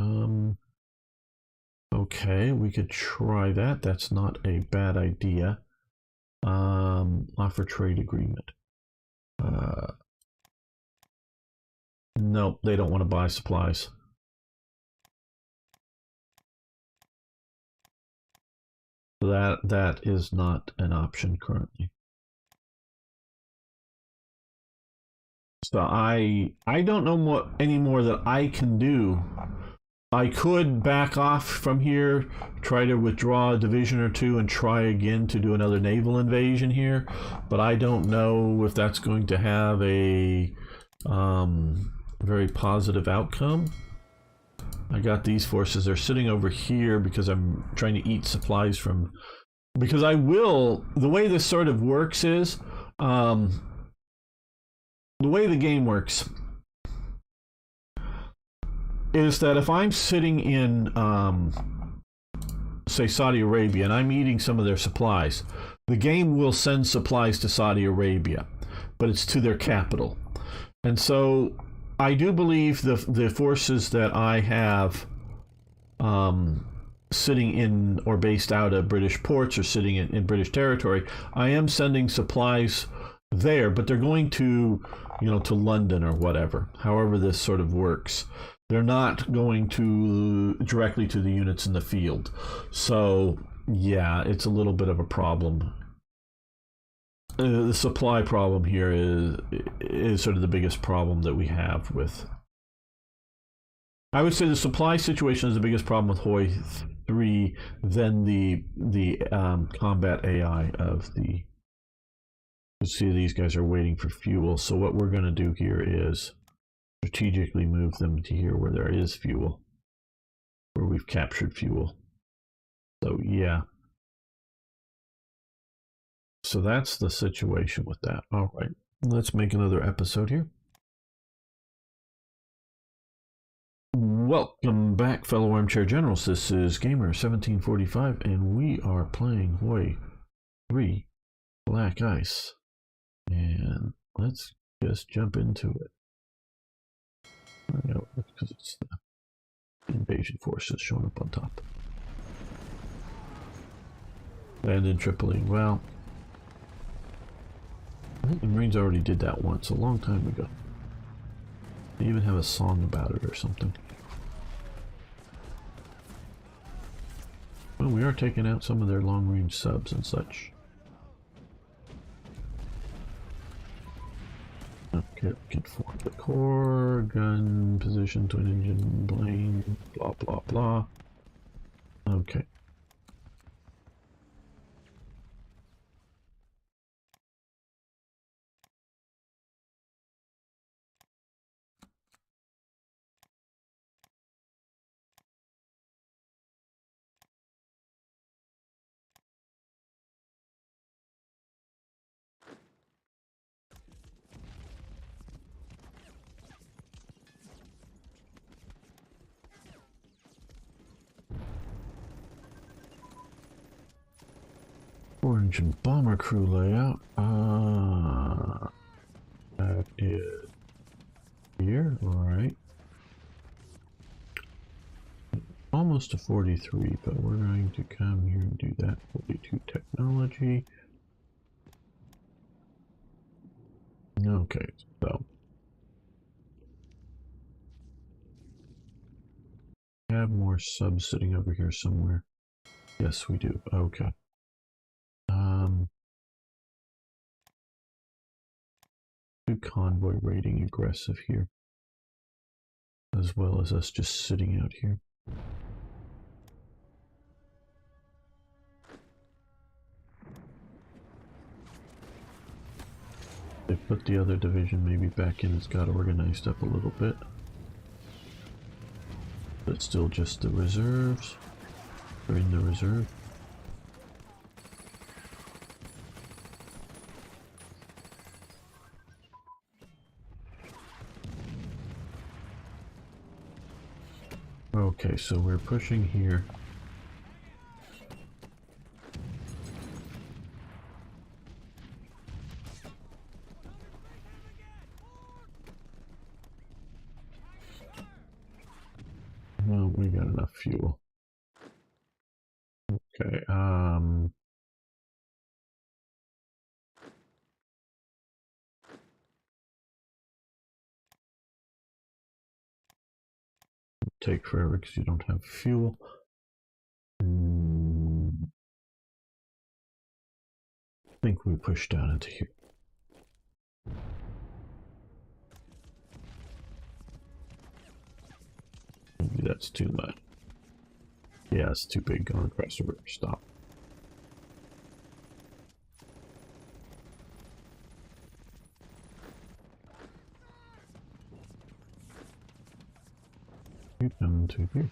Okay, we could try that. That's not a bad idea. Offer trade agreement. Nope, they don't want to buy supplies. That is not an option currently. So I don't know what any more that I can do. I could back off from here, try to withdraw a division or two, and try again to do another naval invasion here, but I don't know if that's going to have a very positive outcome. I got these forces. They're sitting over here because I'm trying to eat supplies from... Because I will... The way this sort of works is... the way the game works is that if I'm sitting in, say, Saudi Arabia, and I'm eating some of their supplies, the game will send supplies to Saudi Arabia, but it's to their capital. And so I do believe the forces that I have sitting in or based out of British ports or sitting in British territory, I am sending supplies there, but they're going to, to London or whatever, however this sort of works. They're not going to directly to the units in the field. So yeah, it's a little bit of a problem. The supply problem here is sort of the biggest problem that we have with... I would say the supply situation is the biggest problem with Hoi 3 than the combat AI of the... You see these guys are waiting for fuel, so what we're going to do here is strategically move them to here where there is fuel, where we've captured fuel. So yeah. So that's the situation with that. All right, let's make another episode here. Welcome back, fellow armchair generals. This is Gamer1745, and we are playing Hoi 3 Black Ice. And let's just jump into it. I know, because it's the invasion forces showing up on top. Land in Tripoli. Well, I think the Marines already did that once, a long time ago. They even have a song about it or something. Well, we are taking out some of their long-range subs and such. Okay, can form the core, gun, position, twin engine, plane, blah, blah, blah. Okay. 4-engine bomber crew layout. That is here, alright. Almost a 43, but we're going to come here and do that. 42 technology. Okay, so we have more subs sitting over here somewhere. Yes, we do. Okay. Do convoy raiding aggressive here, as well as us just sitting out here. They put the other division maybe back in. It's got organized up a little bit. But still just the reserves. They're in the reserve. Okay, so we're pushing here. Well, we got enough fuel. Okay, take forever because you don't have fuel. I think we push down into here. Maybe that's too much. Yeah, it's too big going across the river. Stop. You come to here.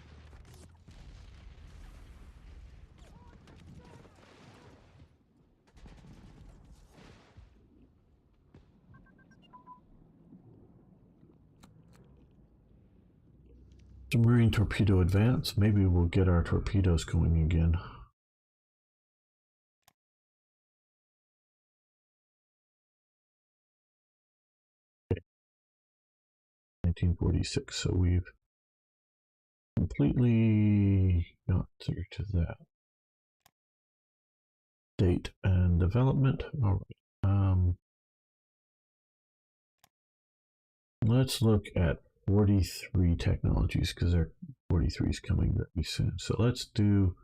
Submarine torpedo advance. Maybe we'll get our torpedoes going again. Okay. 1946. So we've completely got through to that. Date and development. All right. Let's look at 43 technologies because our 43 is coming very soon. So let's do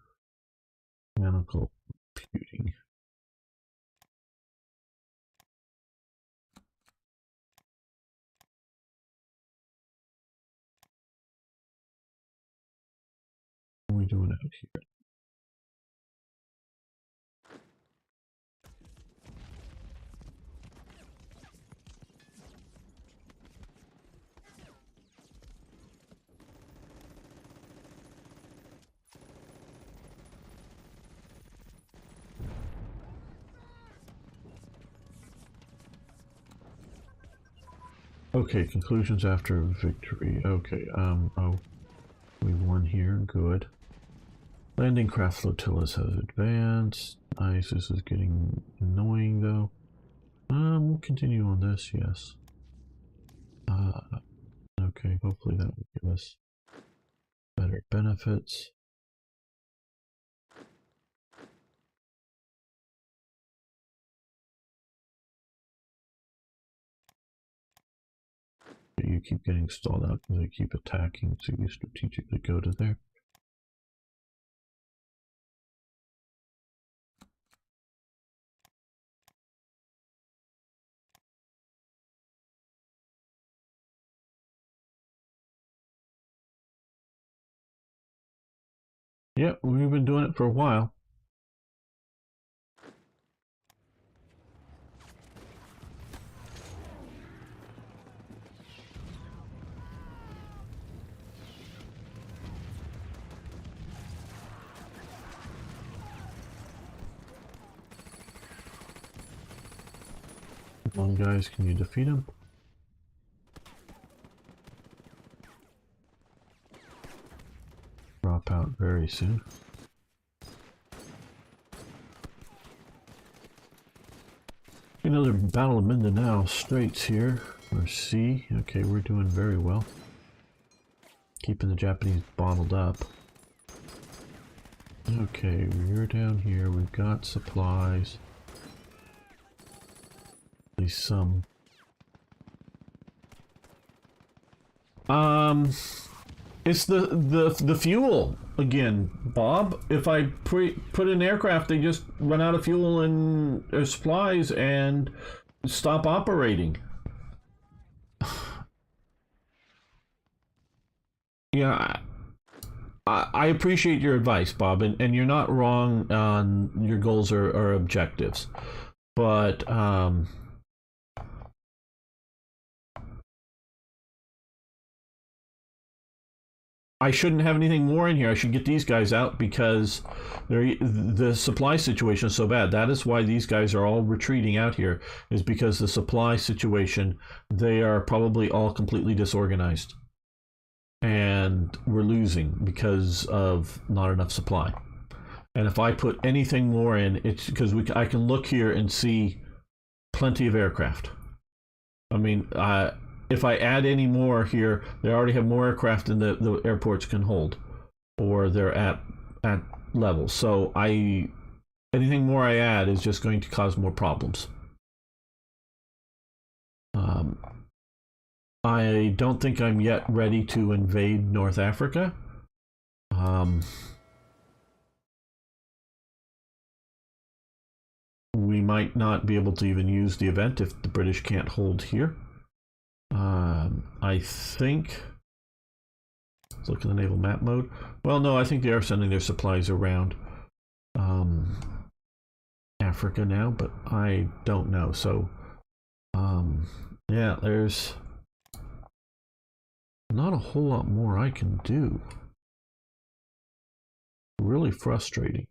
mechanical computing. What are we doing out here? Okay, conclusions after victory. Okay, oh, we won here, good. Landing craft flotillas has advanced. Nice, this is getting annoying though. We'll continue on this, yes. Okay, hopefully that will give us better benefits. You keep getting stalled out because they keep attacking, so you strategically go to there. Yep, we've been doing it for a while. Come on, guys, can you defeat him? Drop out very soon. Another Battle of Mindanao Straits here, or sea. Okay, we're doing very well. Keeping the Japanese bottled up. Okay, we're down here. We've got supplies. At least some. It's the fuel again, Bob. If I put in aircraft, they just run out of fuel and supplies and stop operating. Yeah, I appreciate your advice, Bob, and you're not wrong on your goals or objectives, but I shouldn't have anything more in here. I should get these guys out because the supply situation is so bad. That is why these guys are all retreating out here, is because the supply situation, they are probably all completely disorganized. And we're losing because of not enough supply. And if I put anything more in, it's because I can look here and see plenty of aircraft. I mean, if I add any more here, they already have more aircraft than the airports can hold, or they're at level. So anything more I add is just going to cause more problems. I don't think I'm yet ready to invade North Africa. We might not be able to even use the event if the British can't hold here. I think, let's look at the naval map mode. Well, no, I think they are sending their supplies around Africa now, but I don't know. So, yeah, there's not a whole lot more I can do. Really frustrating.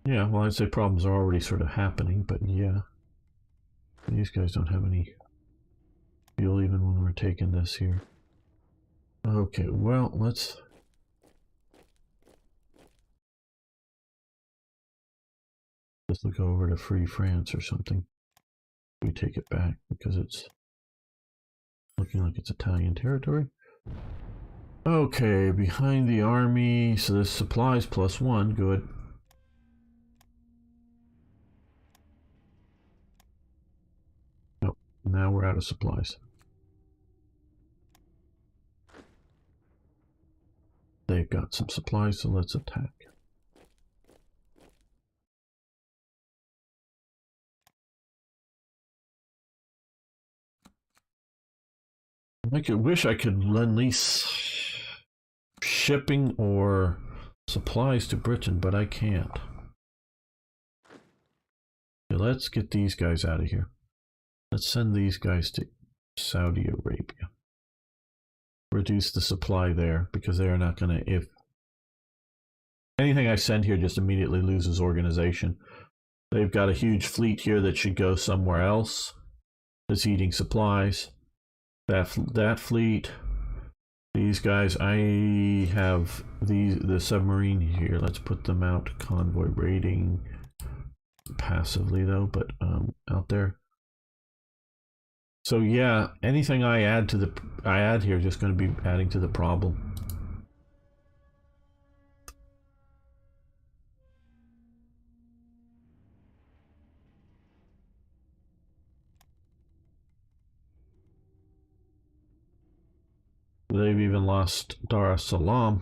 Yeah, well, I'd say problems are already sort of happening, but yeah. These guys don't have any fuel even when we're taking this here. Okay, well, let's look over to Free France or something. We take it back because it's looking like it's Italian territory. Okay, behind the army, so this supplies +1, good. Nope, now we're out of supplies. They've got some supplies, so let's attack. I wish I could lend lease shipping or supplies to Britain, but I can't. Okay, let's get these guys out of here. Let's send these guys to Saudi Arabia. Reduce the supply there because they are not going to, if anything I send here just immediately loses organization. They've got a huge fleet here that should go somewhere else. That's eating supplies. That fleet. These guys, I have the submarine here. Let's put them out. Convoy raiding passively though, but out there. So yeah, anything I add here is just going to be adding to the problem. They've even lost Dar es Salaam.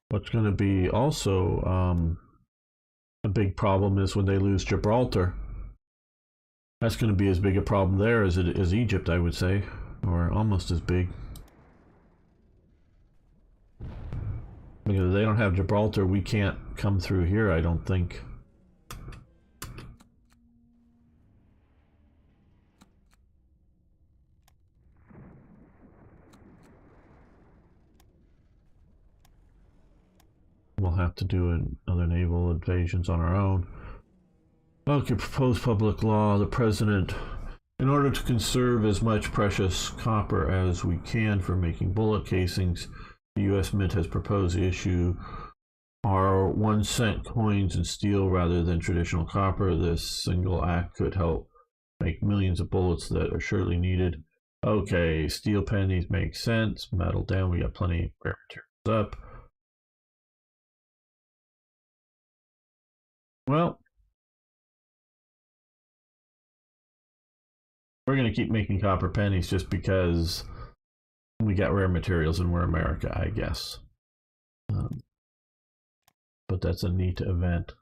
What's going to be also a big problem is when they lose Gibraltar. That's going to be as big a problem there as it is Egypt, I would say, or almost as big. Because if they don't have Gibraltar, we can't come through here, I don't think. have to do other naval invasions on our own. Okay, proposed public law. The president, in order to conserve as much precious copper as we can for making bullet casings, the U.S. Mint has proposed to issue our 1-cent coins in steel rather than traditional copper. This single act could help make millions of bullets that are surely needed. Okay, steel pennies make sense. Metal down, we got plenty of rare materials up. Well, we're going to keep making copper pennies just because we got rare materials and we're America, I guess. But that's a neat event.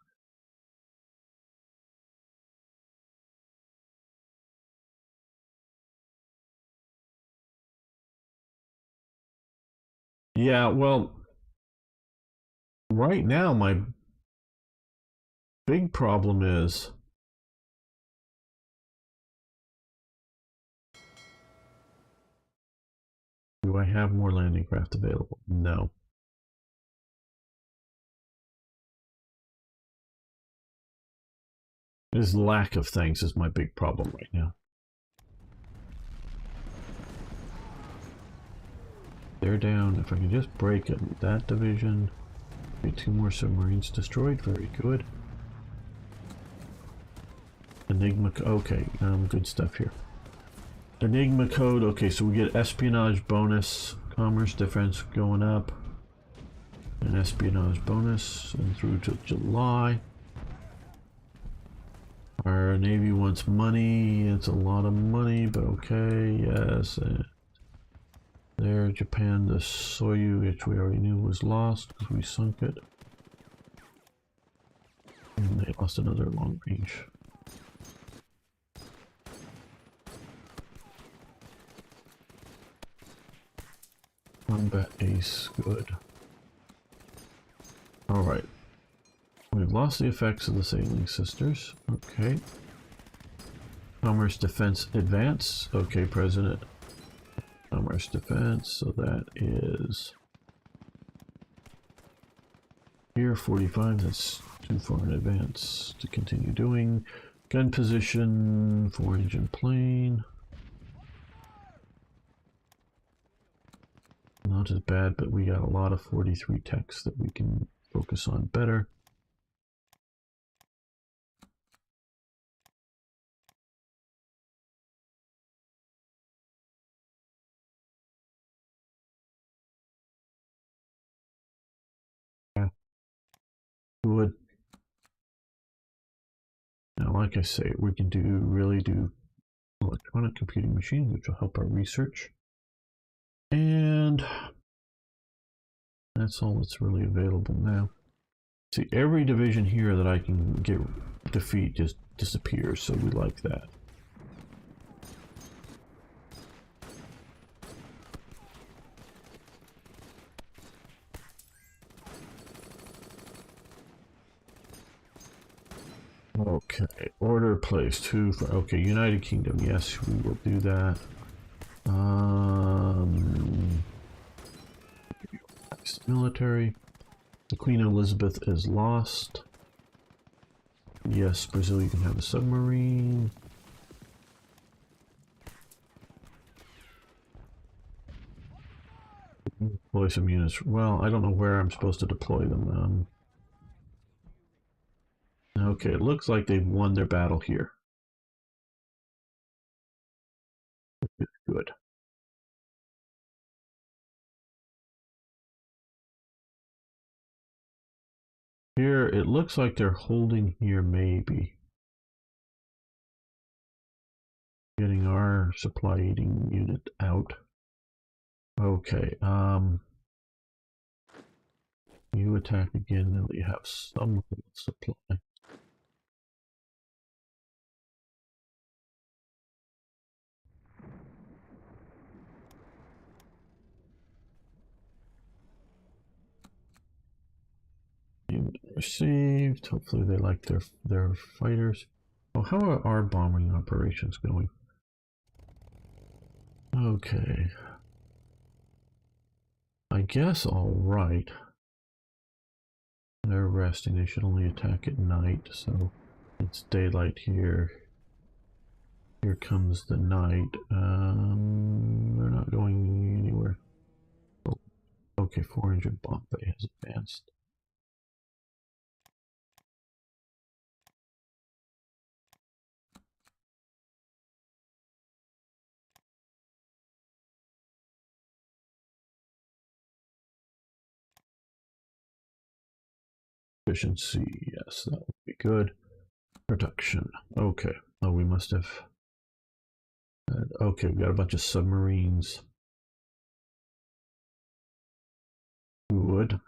Yeah, well, right now my big problem is do I have more landing craft available? No. This lack of things is my big problem right now. They're down. If I can just break it, that division. Be 2 more submarines destroyed. Very good. Enigma. Okay, good stuff here. Enigma code. Okay, so we get espionage bonus, commerce defense going up, and espionage bonus, and through to July. Our Navy wants money. It's a lot of money, but okay, yes. There, Japan, the Soyu, which we already knew was lost because we sunk it. And they lost another long range. Combat ace, good. Alright. We've lost the effects of the Sailing Sisters. Okay. Commerce Defense Advance. Okay, President. Commerce Defense, so that is here 45. That's too far in advance to continue doing. Gun position, 4-engine plane. Not as bad, but we got a lot of 43 techs that we can focus on better. Would now, like I say, we can really do electronic computing machines, which will help our research, and that's all that's really available now. See, every division here that I can defeat just disappears, so we like that. Okay, order placed 2 for, okay, United Kingdom, yes, we will do that. Military. The Queen Elizabeth is lost. Yes, Brazil, you can have a submarine. Deploy some units. Well, I don't know where I'm supposed to deploy them. Okay, it looks like they've won their battle here. Good. Here, it looks like they're holding here, maybe. Getting our supply aiding unit out. Okay, you attack again, then you have some supply. Unit received. Hopefully they like their fighters. Oh, how are our bombing operations going? Okay. I guess all right. They're resting. They should only attack at night, so it's daylight here. Here comes the night. They're not going anywhere. Oh, okay, 400 Bombay has advanced. Efficiency, yes, that would be good. Production, okay. Oh, we must have. Okay, we got a bunch of submarines. Wood.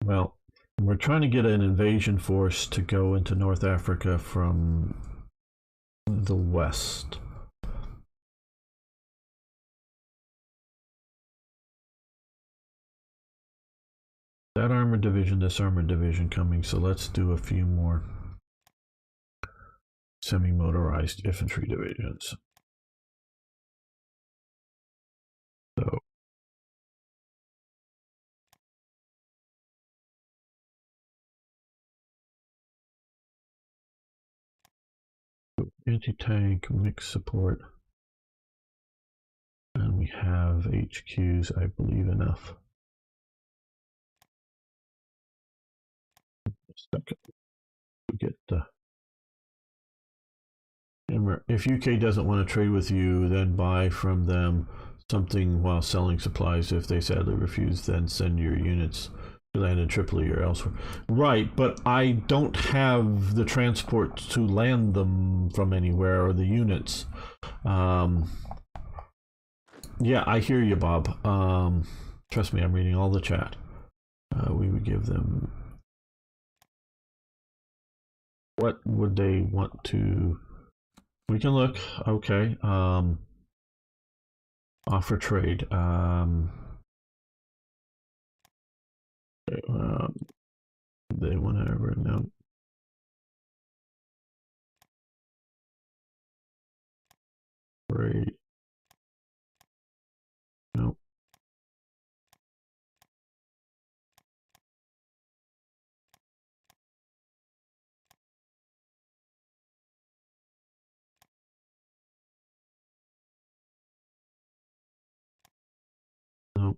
Well, we're trying to get an invasion force to go into North Africa from the west. That armored division, this armored division coming, so let's do a few more semi-motorized infantry divisions. So anti-tank, mixed support, and we have HQs, I believe, enough. Second, we get if UK doesn't want to trade with you, then buy from them something while selling supplies. If they sadly refuse, then send your units to land in Tripoli or elsewhere. Right, but I don't have the transport to land them from anywhere, or the units. Yeah, I hear you, Bob. Trust me, I'm reading all the chat. We would give them... What would they want to... We can look. Okay. Offer trade. They want to ever no. Trade. No. No.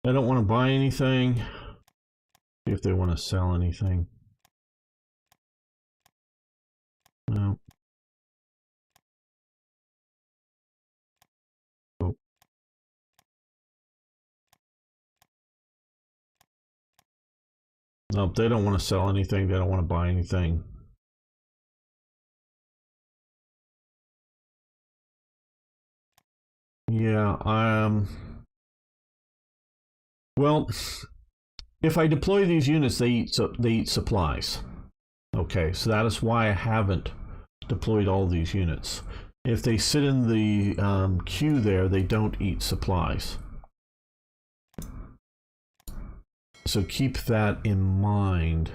I don't want to buy anything. See if they want to sell anything. No. Oh. No, they don't want to sell anything. They don't want to buy anything. Yeah, well, if I deploy these units, they eat supplies. Okay, so that is why I haven't deployed all these units. If they sit in the queue there, they don't eat supplies. So keep that in mind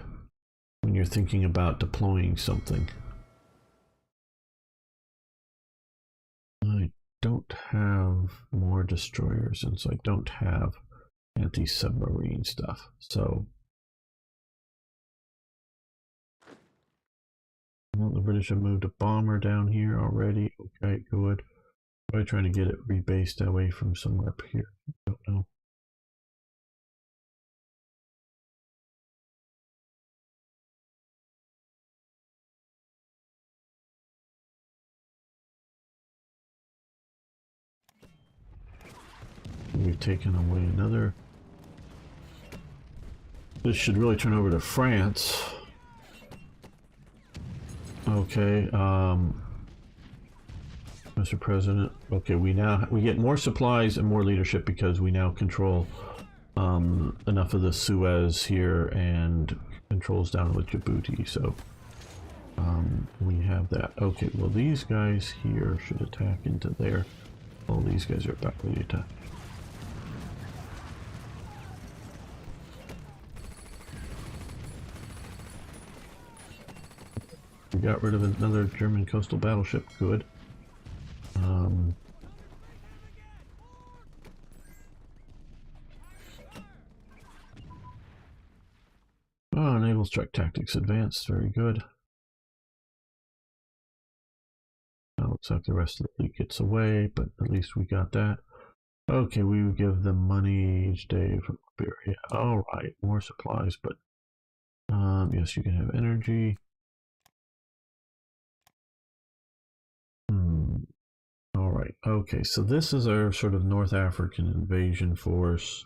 when you're thinking about deploying something. I don't have more destroyers, and so I don't have anti-submarine stuff. So, well, the British have moved a bomber down here already. Okay, good. Probably trying to get it rebased away from somewhere up here. I don't know. We've taken away another. This should really turn over to France. Okay, Mr. President. Okay, we get more supplies and more leadership because we now control enough of the Suez here and controls down with Djibouti. So we have that. Okay, well these guys here should attack into there. All these guys are back ready to attack. got rid of another German coastal battleship. Good. Oh, naval strike tactics advanced. Very good. Now looks like the rest of the fleet gets away, but at least we got that. Okay, we would give them money each day from Liberia. All right, more supplies, but yes, you can have energy. All right. Okay, so this is our sort of North African invasion force.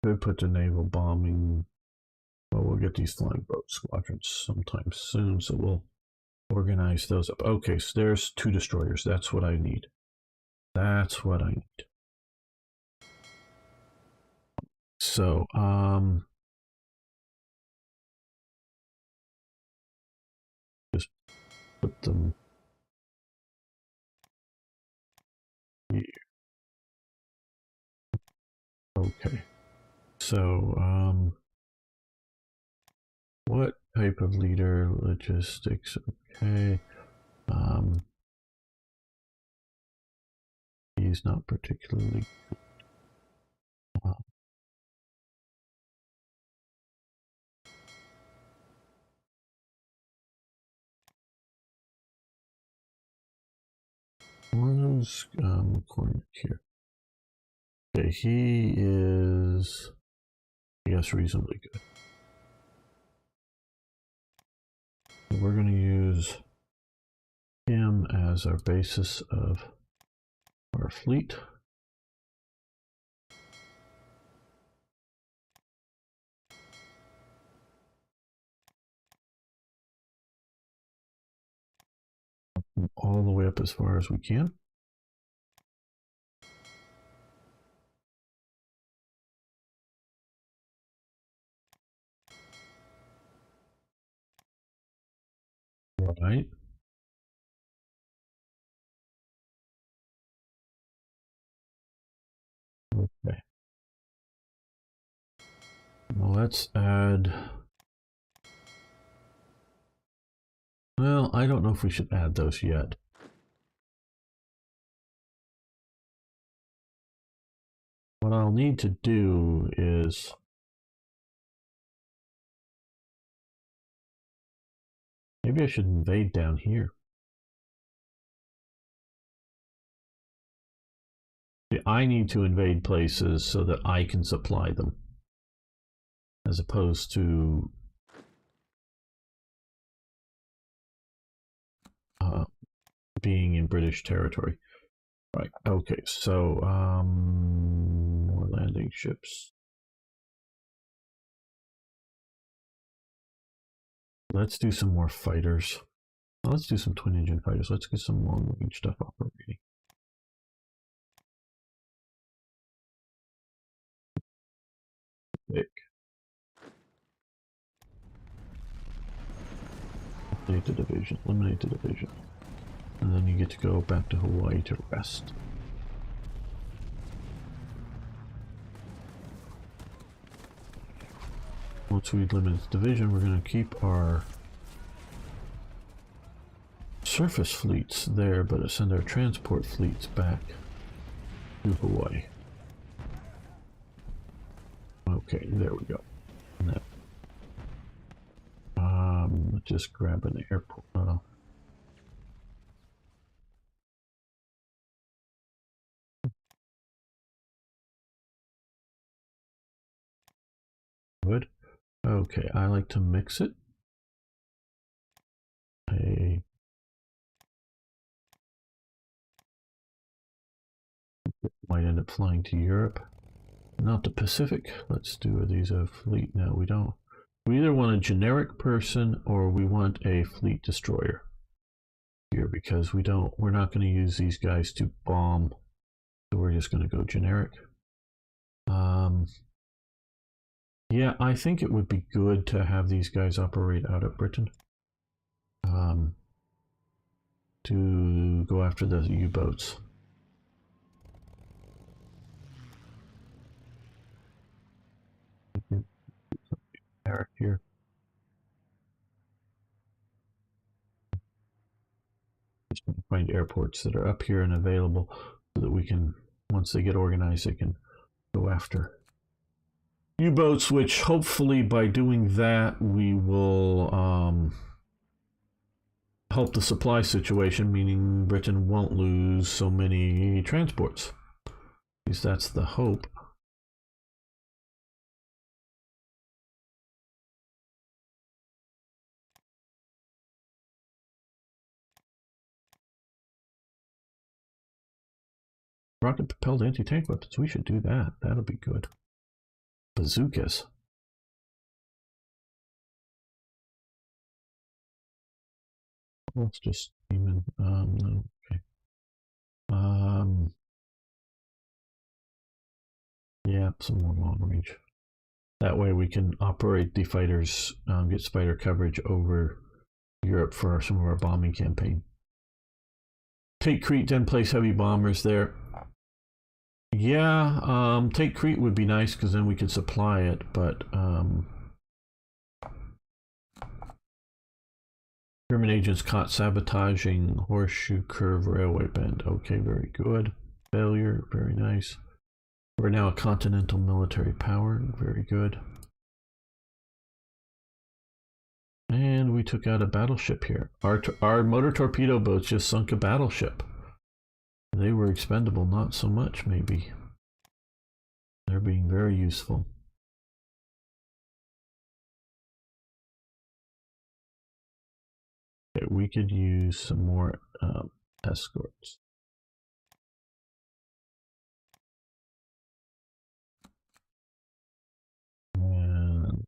Could put the naval bombing. Well, we'll get these flying boat squadrons sometime soon, so we'll organize those up. Okay, so there's 2 destroyers. That's what I need. That's what I need. So, just put them here. Okay. So, what type of leader? Logistics. Okay. He's not particularly. Who's according here? Okay, he is, I guess, reasonably good. We're going to use him as our basis of our fleet. All the way up as far as we can. Right. Okay. Well, let's add. Well, I don't know if we should add those yet. What I'll need to do is maybe I should invade down here. I need to invade places so that I can supply them, as opposed to being in British territory. Right, okay, so more landing ships. Let's do some more fighters. Let's do some twin engine fighters. Let's get some long range stuff operating. Big. Eliminate the division, eliminate the division. And then you get to go back to Hawaii to rest. Once we eliminate the division, we're going to keep our surface fleets there, but send our transport fleets back to Hawaii. Okay, there we go. That, just grab an airport. Good. Okay, I like to mix it. I might end up flying to Europe, not the Pacific. Let's do these a fleet. No, we don't. We either want a generic person or we want a fleet destroyer here, because we're not going to use these guys to bomb, so we're just going to go generic. Yeah, I think it would be good to have these guys operate out of Britain to go after the U-boats. barrack here. Just find airports that are up here and available so that we can, once they get organized, they can go after U-boats, which hopefully by doing that we will help the supply situation, meaning Britain won't lose so many transports. At least that's the hope. Rocket-propelled anti-tank weapons. We should do that. That'll be good. Bazookas. Let's just even no. Okay. Yeah, some more long range. That way we can operate the fighters, get spider coverage over Europe for some of our bombing campaign. Take Crete, then place heavy bombers there. Yeah, take Crete would be nice because then we could supply it, but German agents caught sabotaging Horseshoe Curve railway bend. Okay, very good. Failure, very nice. We're now a continental military power. Very good. And we took out a battleship here. Our motor torpedo boats just sunk a battleship. They were expendable, not so much maybe. They're being very useful. Okay, we could use some more escorts. And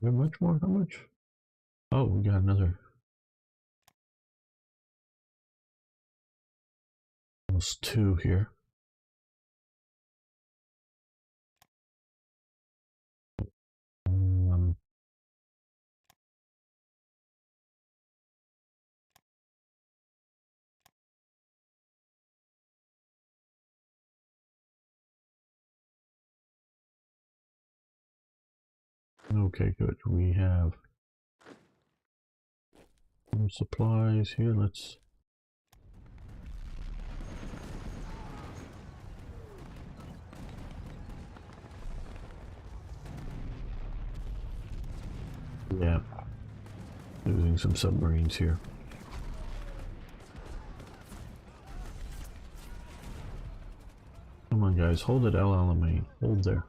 how much more? How much? Oh, we got another. Almost 2 here. Okay, good. We have some supplies here. Let's. Yeah. Losing some submarines here. Come on, guys. Hold it, El Alamein. Hold there.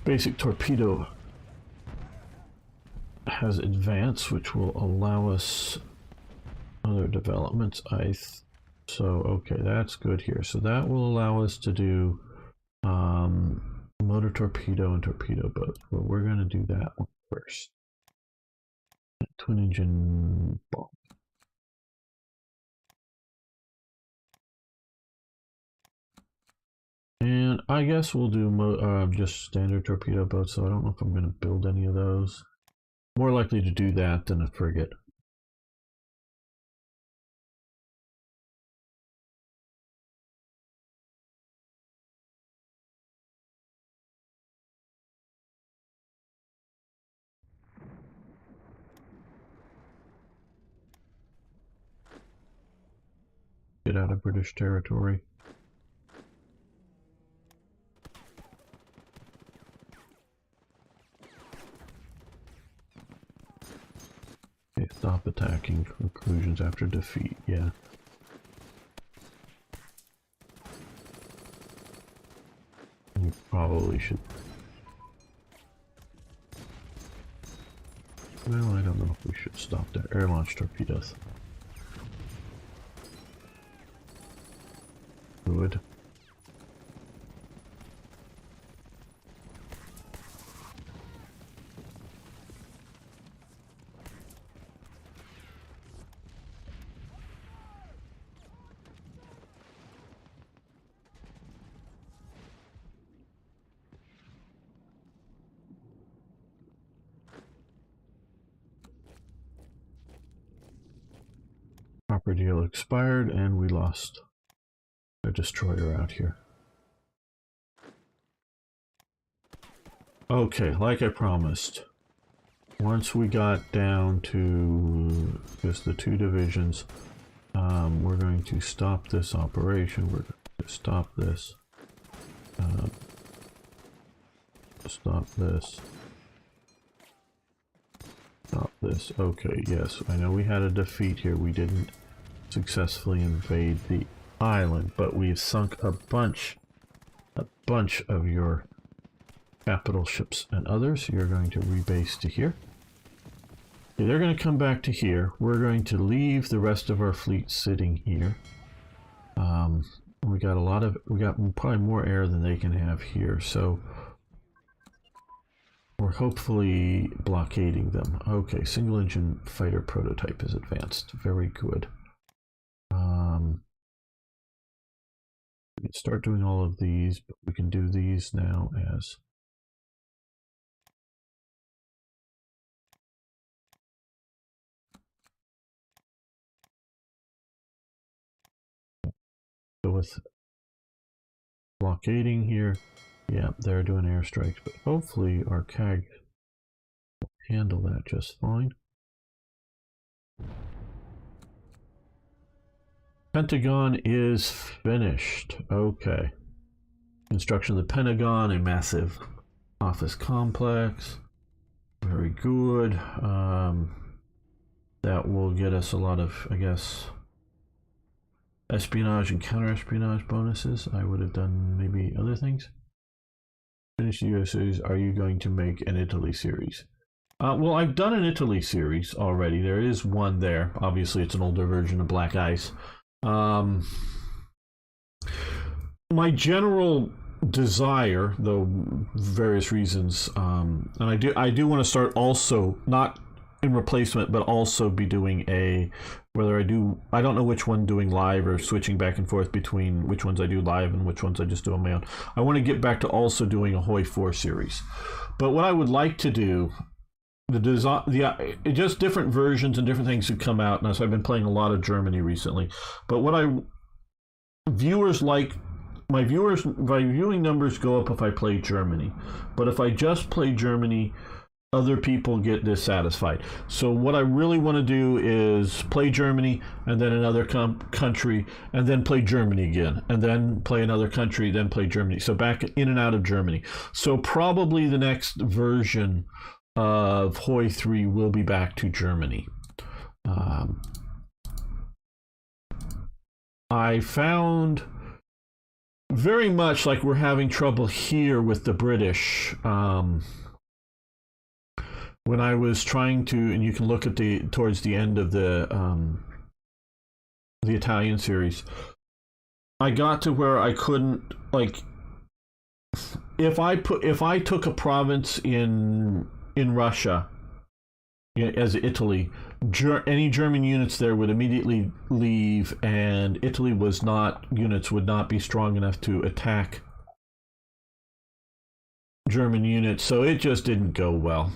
Basic torpedo has advance, which will allow us other developments. So okay, that's good here. So that will allow us to do motor torpedo and torpedo boat. Well, we're going to do that one first. Twin engine bomb. And I guess we'll do just standard torpedo boats. So I don't know if I'm going to build any of those. More likely to do that than a frigate. Get out of British territory. Okay, stop attacking. Conclusions after defeat. Yeah. We probably should. Well, I don't know if we should stop there. Air launch torpedoes. Good. Our deal expired and we lost a destroyer out here. Okay, like I promised, once we got down to just the 2 divisions, we're going to stop this operation. We're going to stop this. Stop this. Stop this. Okay, yes, I know we had a defeat here. We didn't successfully invade the island, but we've sunk a bunch of your capital ships and others. You're going to rebase to here. Okay, they're going to come back to here. We're going to leave the rest of our fleet sitting here. We got probably more air than they can have here, so we're hopefully blockading them. Okay, single engine fighter prototype is advanced. Very good. We can start doing all of these, but we can do these now as so with blockading here. Yeah, they're doing airstrikes, but hopefully our CAG will handle that just fine. Pentagon is finished. Okay. Construction of the Pentagon, a massive office complex. Very good. That will get us a lot of, I guess, espionage and counter-espionage bonuses. I would have done maybe other things. Finish the U.S.A.'s. Are you going to make an Italy series? Well, I've done an Italy series already. There is one there. Obviously, it's an older version of Black Ice. My general desire, though various reasons, and I do want to start also not in replacement, but also be doing I don't know which one doing live or switching back and forth between which ones I do live and which ones I just do on my own. I want to get back to also doing a Hoi 4 series. But what I would like to do, just different versions and different things have come out, and so I've been playing a lot of Germany recently. But what viewers like, my viewing numbers go up if I play Germany, but if I just play Germany, other people get dissatisfied. So what I really want to do is play Germany and then another country and then play Germany again and then play another country, then play Germany. So back in and out of Germany. So probably the next version of Hoi 3 will be back to Germany. I found very much like we're having trouble here with the British. When I was trying to, and you can look at towards the end of the Italian series, I got to where I couldn't, like, if I took a province in Russia, as Italy, any German units there would immediately leave, and units would not be strong enough to attack German units, so it just didn't go well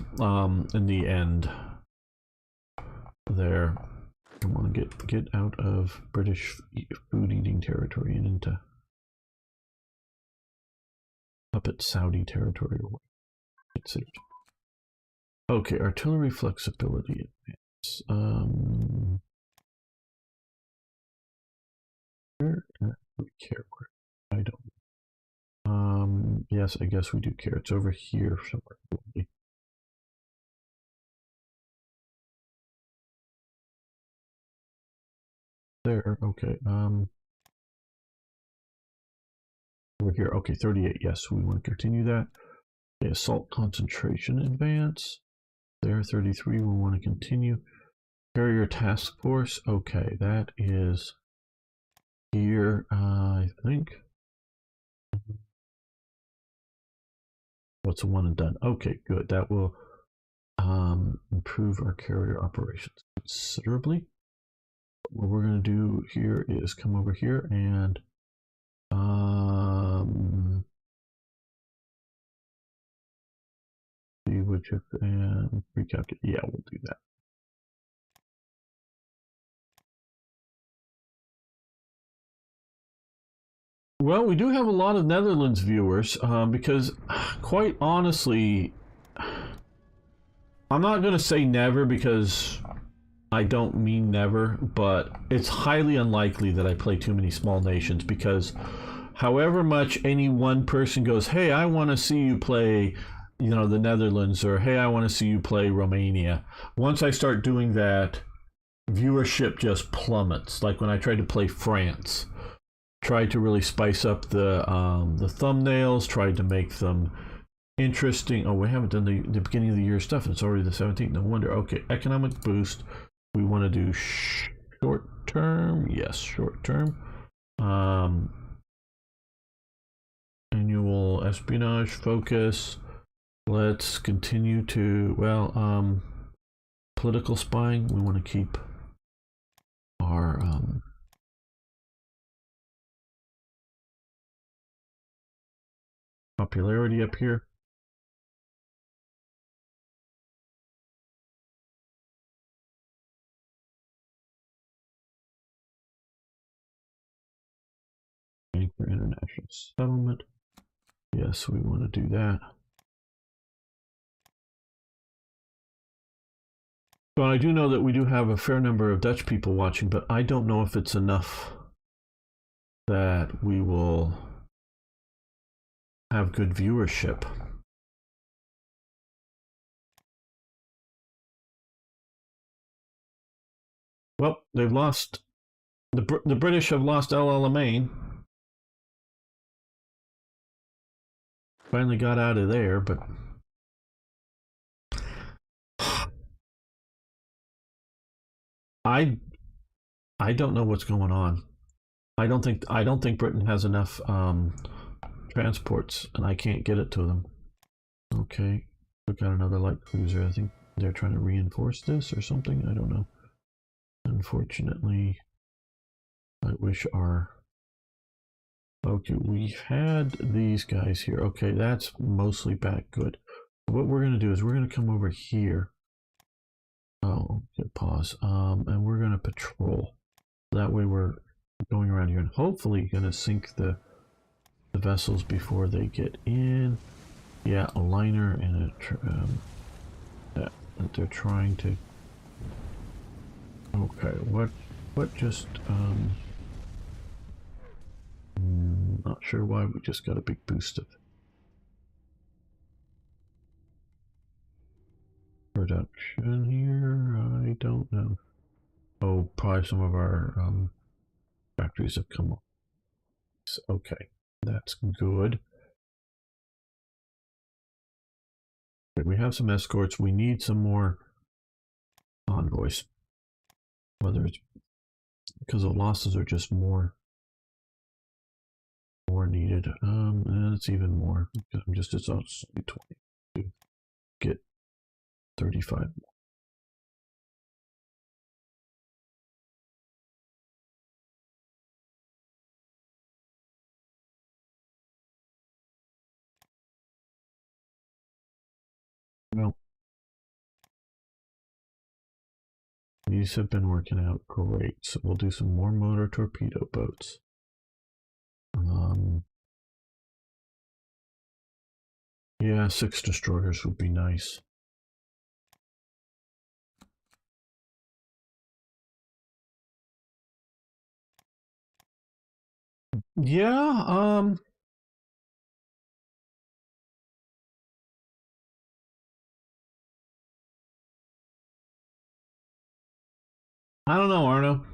in the end there. I want to get out of British food eating territory and into puppet Saudi territory, or what considered. Okay, artillery flexibility advance. Where do we care? Where I don't. Yes, I guess we do care. It's over here somewhere. Probably. There, okay. Over here, okay, 38. Yes, we want to continue that. Okay, assault concentration advance. There, 33. We want to continue. Carrier task force. Okay, that is here, I think. What's a one and done? Okay, good. That will improve our carrier operations considerably. What we're going to do here is come over here and see which of and recalculate. Yeah, we'll do that. Well, we do have a lot of Netherlands viewers because, quite honestly, I'm not going to say never because I don't mean never, but it's highly unlikely that I play too many small nations because however much any one person goes, hey, I want to see you play, the Netherlands, or hey, I want to see you play Romania. Once I start doing that, viewership just plummets. Like when I tried to play France. Tried to really spice up the thumbnails, tried to make them interesting. Oh, we haven't done the beginning of the year stuff. It's already the 17th. No wonder. Okay, economic boost. We want to do short term. Yes, short term. Annual espionage focus. Let's continue to, political spying. We want to keep our popularity up here. For international settlement. Yes, we want to do that. So I do know that we do have a fair number of Dutch people watching, but I don't know if it's enough that we will have good viewership. Well, they've lost. The British have lost El Alamein. Finally got out of there, but I don't know what's going on. I don't think Britain has enough transports, and I can't get it to them. Okay, we got another light cruiser. I think they're trying to reinforce this or something. I don't know. Unfortunately, I wish our... Okay, we've had these guys here. Okay, that's mostly back good. What we're going to do is we're going to come over here. Oh, okay, pause. And we're going to patrol. That way we're going around here and hopefully going to sink the vessels before they get in. Yeah, a liner and that they're trying to... Okay, what just... not sure why we just got a big boost of production here. I don't know. Oh, probably some of our factories have come up. Okay, that's good. Okay, we have some escorts. We need some more envoys. Whether it's because the losses are just more needed. And it's even more. I'm just it's only 20 to get 35. Well, these have been working out great. So we'll do some more motor torpedo boats. Yeah, 6 destroyers would be nice. Yeah, I don't know, Arno.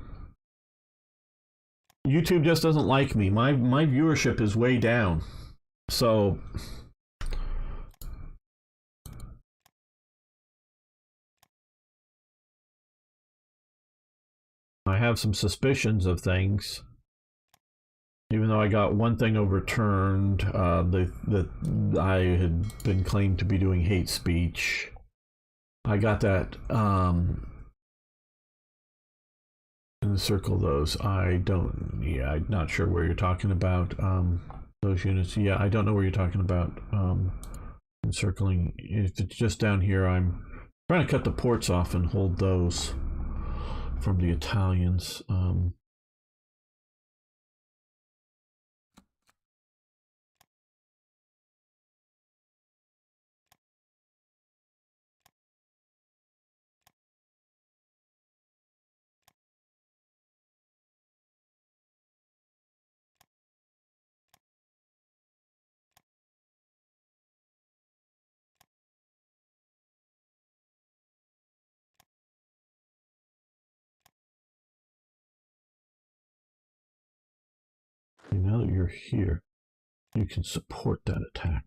YouTube just doesn't like me. My viewership is way down. So I have some suspicions of things. Even though I got one thing overturned, that I had been claimed to be doing hate speech. I got that encircle those. I'm not sure where you're talking about those units. Yeah, I don't know where you're talking about encircling. If it's just down here, I'm trying to cut the ports off and hold those from the Italians. now that you're here, you can support that attack.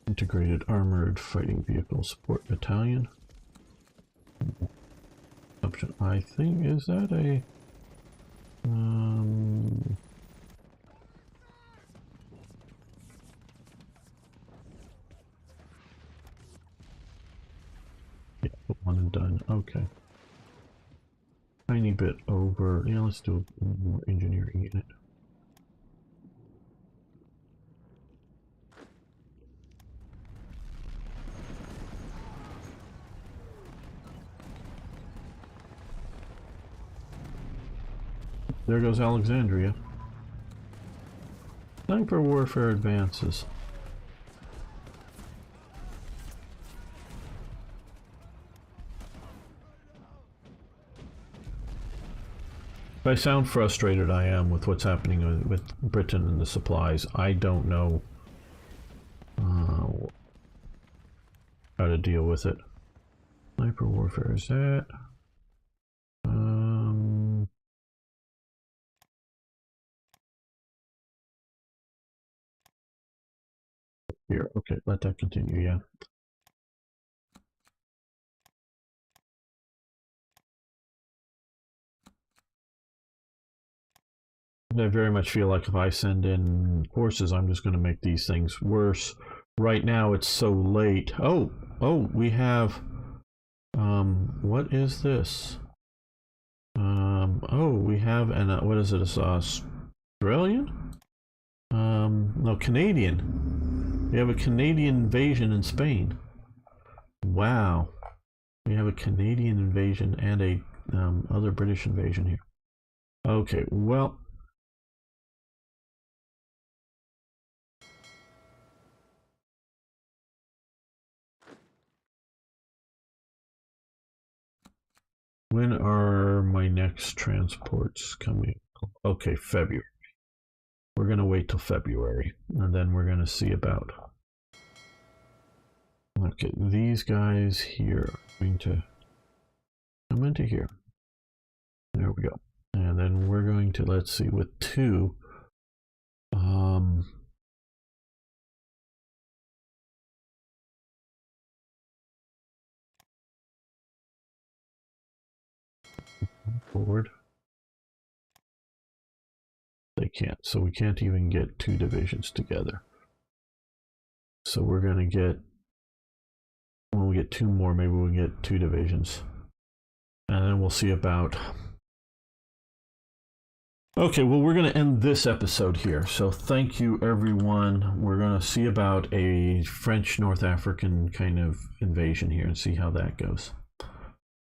Integrated Armored Fighting Vehicle Support Battalion. Option, I think, is that a... yeah, one and done. Okay. Tiny bit over. Yeah, let's do more engineering in it. There goes Alexandria. Sniper warfare advances. If I sound frustrated, I am with what's happening with Britain and the supplies. I don't know how to deal with it. Sniper warfare is that. Here, okay, let that continue, yeah. I very much feel like if I send in forces, I'm just going to make these things worse. Right now, it's so late. Oh, we have... what is this? Oh, we have an... what is it? It's Australian? No, Canadian. We have a Canadian invasion in Spain. Wow. We have a Canadian invasion and a other British invasion here. Okay, well... when are my next transports coming? Okay, February. We're going to wait till February, and then we're going to see about... okay, these guys here are going to come into here. There we go. And then we're going to, let's see, with 2... forward. They can't, so we can't even get 2 divisions together. So we're going to get, when we get 2 more, maybe we'll get 2 divisions. And then we'll see about... okay, well, we're going to end this episode here. So thank you, everyone. We're going to see about a French North African kind of invasion here and see how that goes.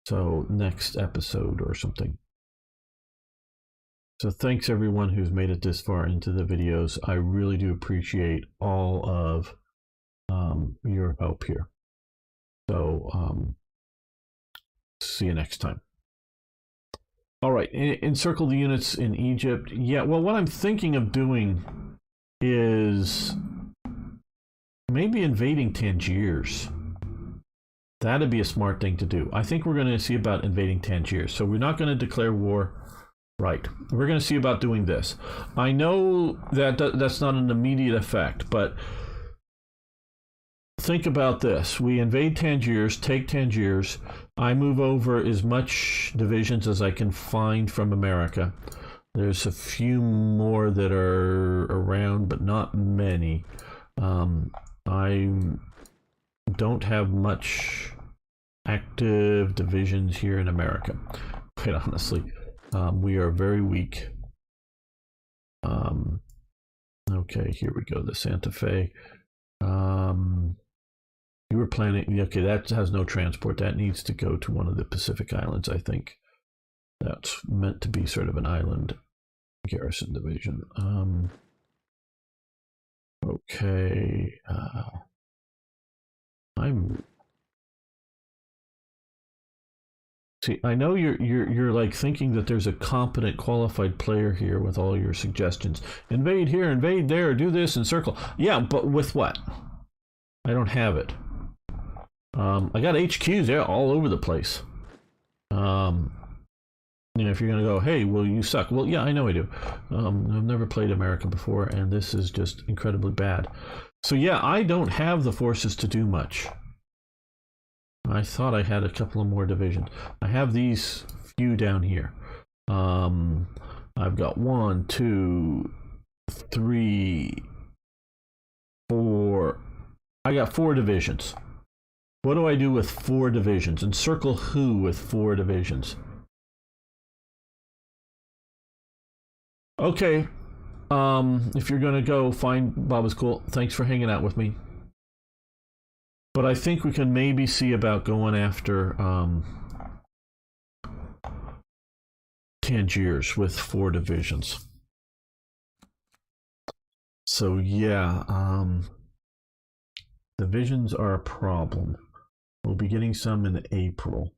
So next episode or something. So thanks everyone who's made it this far into the videos. I really do appreciate all of your help here. So see you next time. All right, encircle the units in Egypt. Yeah, well, what I'm thinking of doing is maybe invading Tangiers. That'd be a smart thing to do. I think we're going to see about invading Tangiers. So we're not going to declare war. Right. We're going to see about doing this. I know that that's not an immediate effect, but think about this. We invade Tangiers, take Tangiers. I move over as much divisions as I can find from America. There's a few more that are around, but not many. I don't have much active divisions here in America, quite honestly. We are very weak. Okay, here we go, the Santa Fe. You were planning, okay, that has no transport. That needs to go to one of the Pacific Islands, I think. That's meant to be sort of an island garrison division. Okay, see, I know you're like thinking that there's a competent, qualified player here with all your suggestions. Invade here, invade there, do this, encircle. Yeah, but with what? I don't have it. I got HQs there all over the place. You know, if you're going to go, hey, well, you suck. Well, yeah, I know I do. I've never played America before, and this is just incredibly bad. So yeah, I don't have the forces to do much. I thought I had a couple of more divisions. I have these few down here. I've got 1, 2, 3, 4. I got 4 divisions. What do I do with 4 divisions? Encircle who with 4 divisions? Okay. If you're gonna go, fine. Bob is cool. Thanks for hanging out with me. But I think we can maybe see about going after Tangiers with 4 divisions. So yeah, divisions are a problem. We'll be getting some in April.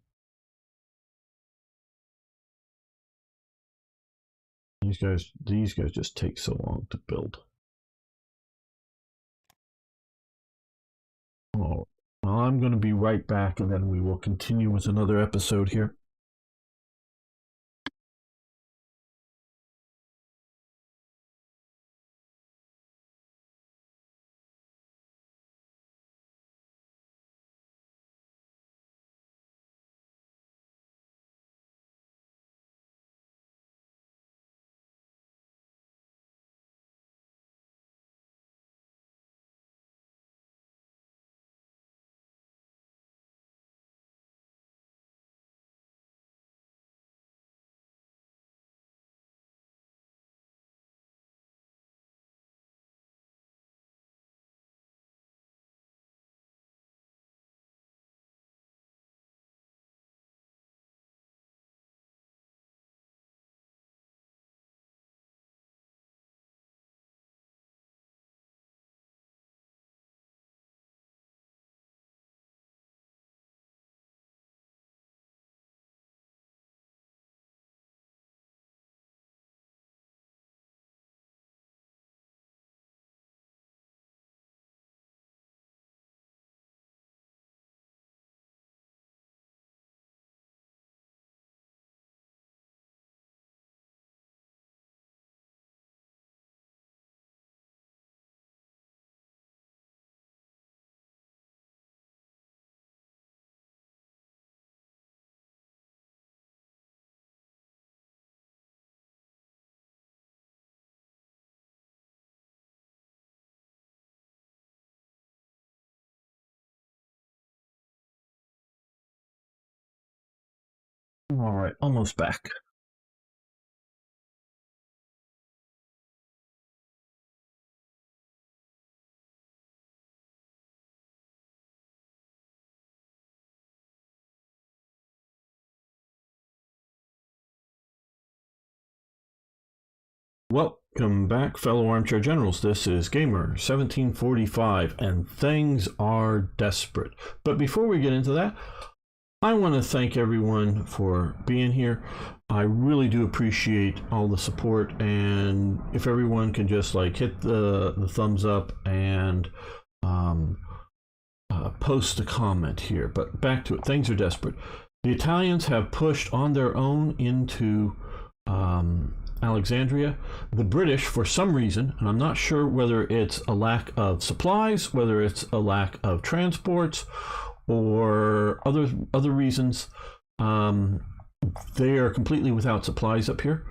These guys just take so long to build. Oh, well, I'm going to be right back, and then we will continue with another episode here. All right, almost back. Welcome back, fellow armchair generals. This is Gamer 1745, and things are desperate. But before we get into that, I want to thank everyone for being here. I really do appreciate all the support, and if everyone can just like hit the thumbs up and post a comment here. But back to it, things are desperate. The Italians have pushed on their own into Alexandria. The British, for some reason, and I'm not sure whether it's a lack of supplies, whether it's a lack of transports, or other reasons, they are completely without supplies up here.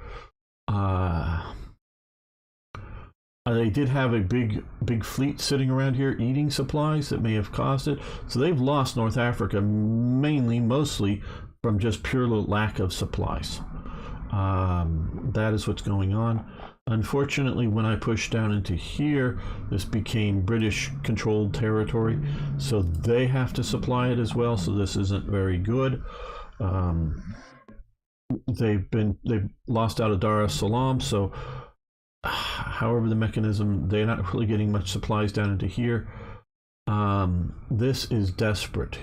They did have a big fleet sitting around here eating supplies that may have caused it. So they've lost North Africa mostly from just pure lack of supplies. That is what's going on. Unfortunately, when I pushed down into here, this became British controlled territory, so they have to supply it as well, so this isn't very good. They've lost out of Dar es Salaam, so however the mechanism, they're not really getting much supplies down into here. This is desperate.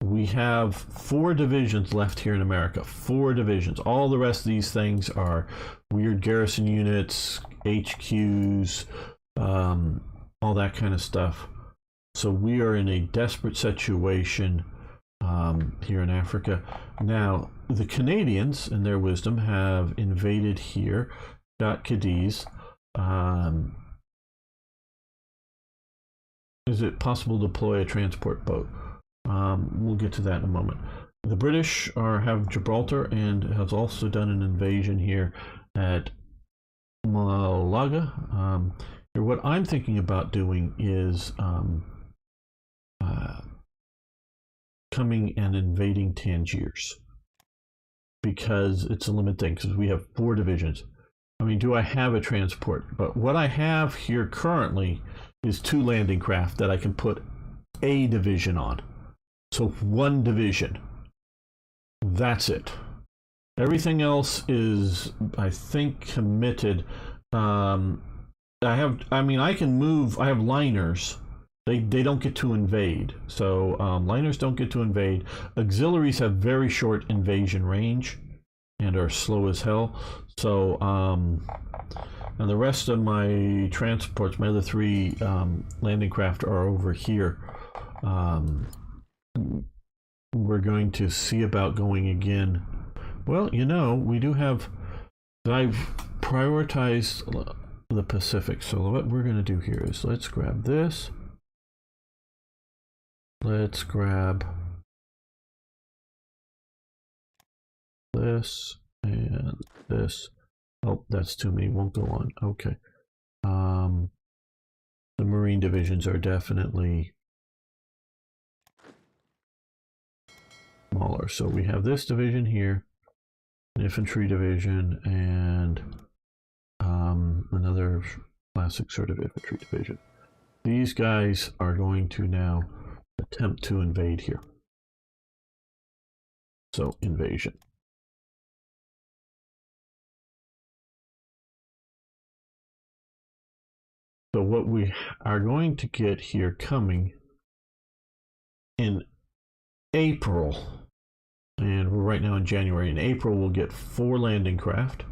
We have 4 divisions left here in America. 4 divisions. All the rest of these things are weird garrison units, HQs, all that kind of stuff. So we are in a desperate situation here in Africa. Now, the Canadians, in their wisdom, have invaded here, got Cadiz. Is it possible to deploy a transport boat? We'll get to that in a moment. The British have Gibraltar and has also done an invasion here at Malaga. What I'm thinking about doing is coming and invading Tangiers, because it's a limited thing, because we have 4 divisions. I mean, do I have a transport? But what I have here currently is 2 landing craft that I can put a division on. So 1 division. That's it. Everything else is, I think, committed. I can move. I have liners. They don't get to invade. So liners don't get to invade. Auxiliaries have very short invasion range and are slow as hell. So and the rest of my transports, my other 3 landing craft, are over here. We're going to see about going again. Well, we do have. I've prioritized the Pacific. So what we're going to do here is let's grab this. Let's grab this and this. Oh, that's too many. Won't go on. Okay. The Marine divisions are definitely smaller. So we have this division here, an infantry division, and another classic sort of infantry division. These guys are going to now attempt to invade here. So invasion. So what we are going to get here coming in April, and we're right now in January. In April, we'll get 4 landing craft.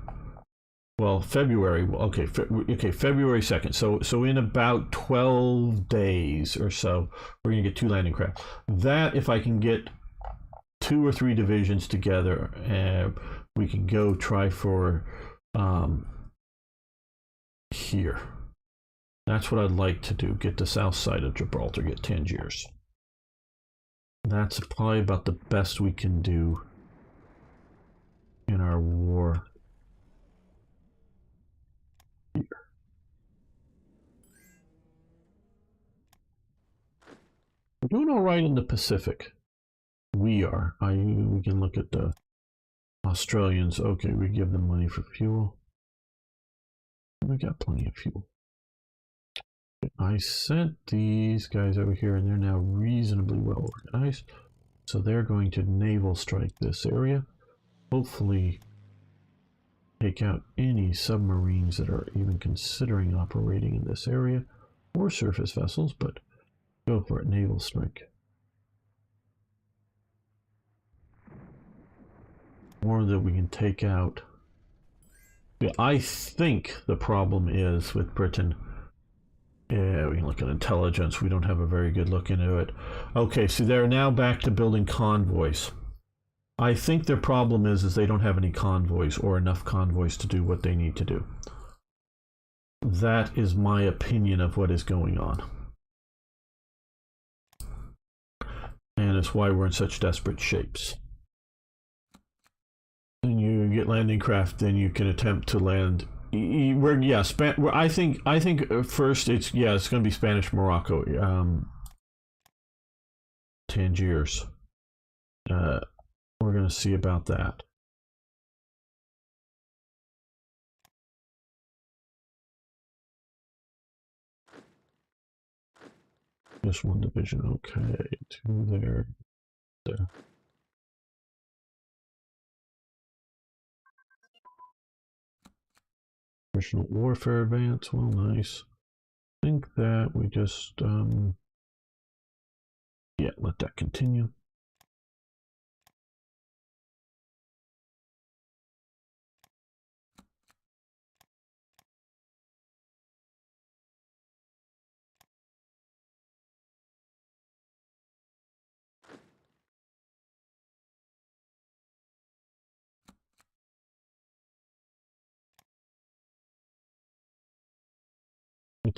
Well, February. Okay, February 2nd. So in about 12 days or so, we're gonna get 2 landing craft. That, if I can get 2 or 3 divisions together, we can go try for here. That's what I'd like to do. Get the south side of Gibraltar, get Tangiers. That's probably about the best we can do in our war here. We're doing all right in the Pacific. We are. We can look at the Australians. Okay, we give them money for fuel. We got plenty of fuel. I sent these guys over here, and they're now reasonably well organized. So they're going to naval strike this area. Hopefully take out any submarines that are even considering operating in this area, or surface vessels, but go for it, naval strike. More that we can take out. Yeah, I think the problem is with Britain. Yeah, we can look at intelligence. We don't have a very good look into it. Okay, so they're now back to building convoys. I think their problem is they don't have any convoys or enough convoys to do what they need to do. That is my opinion of what is going on. And it's why we're in such desperate shapes. And you get landing craft, then you can attempt to land. I think first it's going to be Spanish Morocco, Tangiers. We're going to see about that. Just 1 division, okay. 2 there. Traditional warfare advance, well, nice. I think that we just, yeah, let that continue.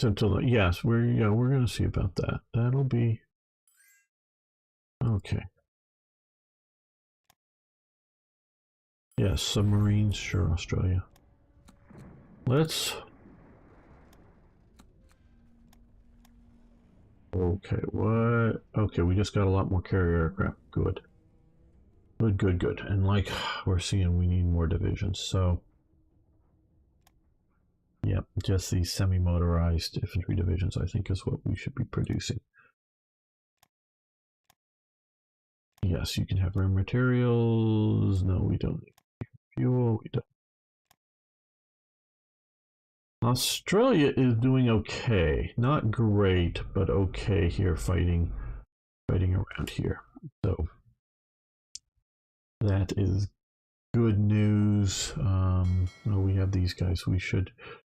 until yes, we're gonna see about that. That'll be okay. Yes, submarines, sure, Australia. Let's. Okay, what? Okay, we just got a lot more carrier aircraft. Good. Good, good, good. And like we're seeing, we need more divisions. So, yep, just these semi-motorized infantry divisions, I think, is what we should be producing. Yes, you can have rare materials. No, we don't need fuel. We don't. Australia is doing okay. Not great, but okay here, fighting around here. So that is good news. Oh, we have these guys. We should.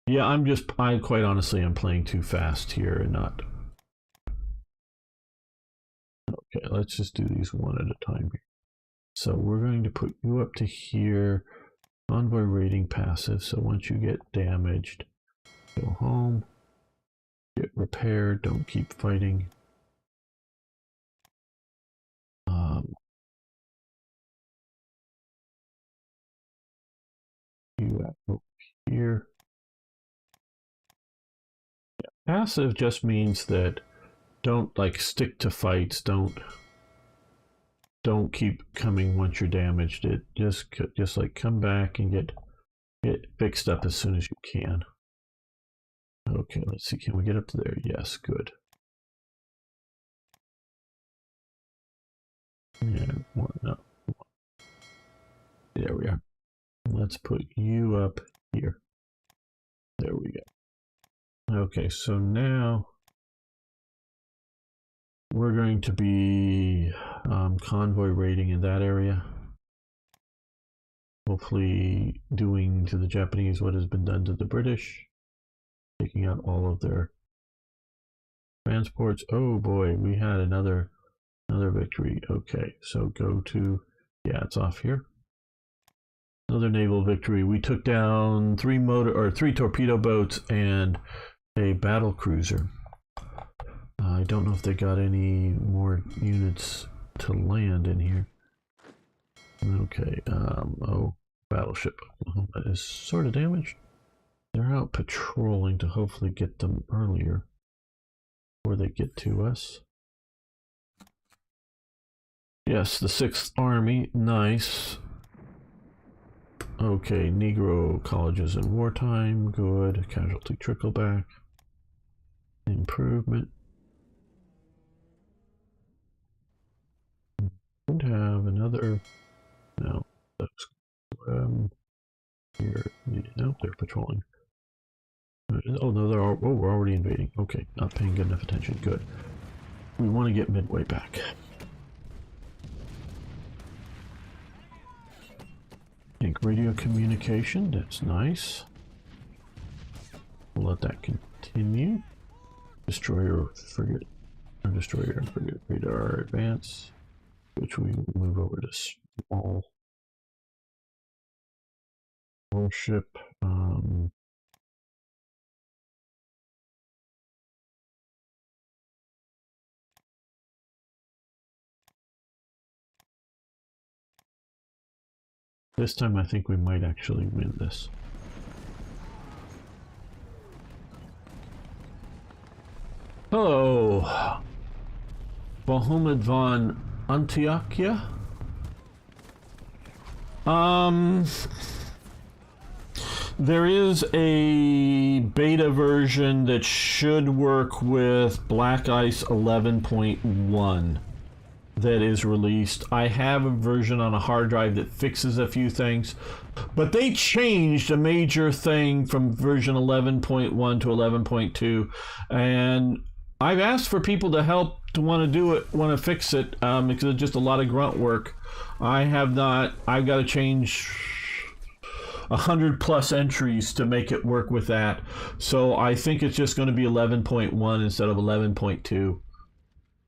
Yeah, I quite honestly, I'm playing too fast here and not. Okay, let's just do these one at a time here. So we're going to put you up to here. Convoy rating passive. So once you get damaged, go home. Get repaired. Don't keep fighting. You over here. Yeah. Passive just means that don't like stick to fights. Don't keep coming once you're damaged. It just like come back and get fixed up as soon as you can. Okay, let's see. Can we get up to there? Yes, good. Yeah, no. There we are. Let's put you up here. There we go. Okay, so now we're going to be convoy raiding in that area. Hopefully doing to the Japanese what has been done to the British. Taking out all of their transports. Oh boy, we had another victory. Okay, so go to, yeah, it's off here. Another naval victory. We took down three torpedo boats and a battle cruiser. I don't know if they got any more units to land in here. Okay, oh, battleship Oklahoma is sort of damaged. They're out patrolling to hopefully get them earlier before they get to us. Yes, the 6th Army, nice. Okay, Negro colleges in wartime, good. Casualty trickleback. Improvement. Don't have another. No. Here. No, they're patrolling. Oh no, they're all. Oh, we're already invading. Okay, not paying good enough attention. Good. We want to get Midway back. Think radio communication. That's nice. We'll let that continue. Destroyer frigate, or destroyer and frigate radar advance, which we will move over to small warship. This time I think we might actually win this. Hello, Mohammed von Antiochia. There is a beta version that should work with Black Ice 11.1 that is released. I have a version on a hard drive that fixes a few things, but they changed a major thing from version 11.1 to 11.2, and I've asked for people to help to want to do it, want to fix it, because it's just a lot of grunt work. I have not. I've got to change 100+ entries to make it work with that. So I think it's just going to be 11.1 instead of 11.2.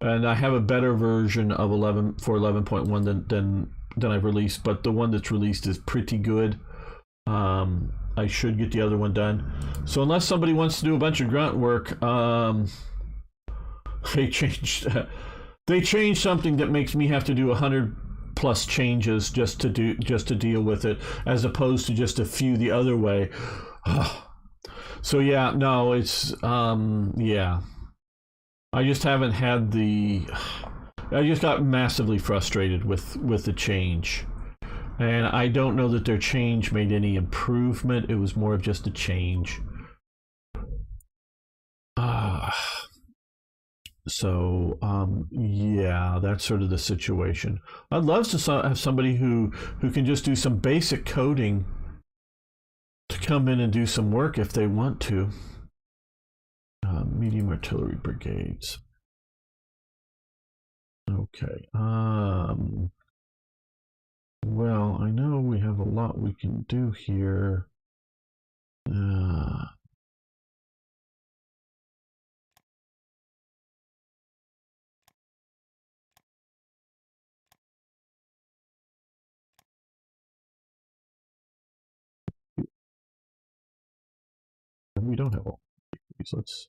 And I have a better version of 11.1 than I've released, but the one that's released is pretty good. I should get the other one done. So unless somebody wants to do a bunch of grunt work, they changed they changed something that makes me have to do 100+ changes just to deal with it, as opposed to just a few the other way. So yeah, no, it's yeah. I just haven't had the. I just got massively frustrated with the change, and I don't know that their change made any improvement. It was more of just a change. So yeah, that's sort of the situation. I'd love to have somebody who can just do some basic coding to come in and do some work if they want to. Medium artillery brigades. Okay. Well, I know we have a lot we can do here. We don't have all these. Let's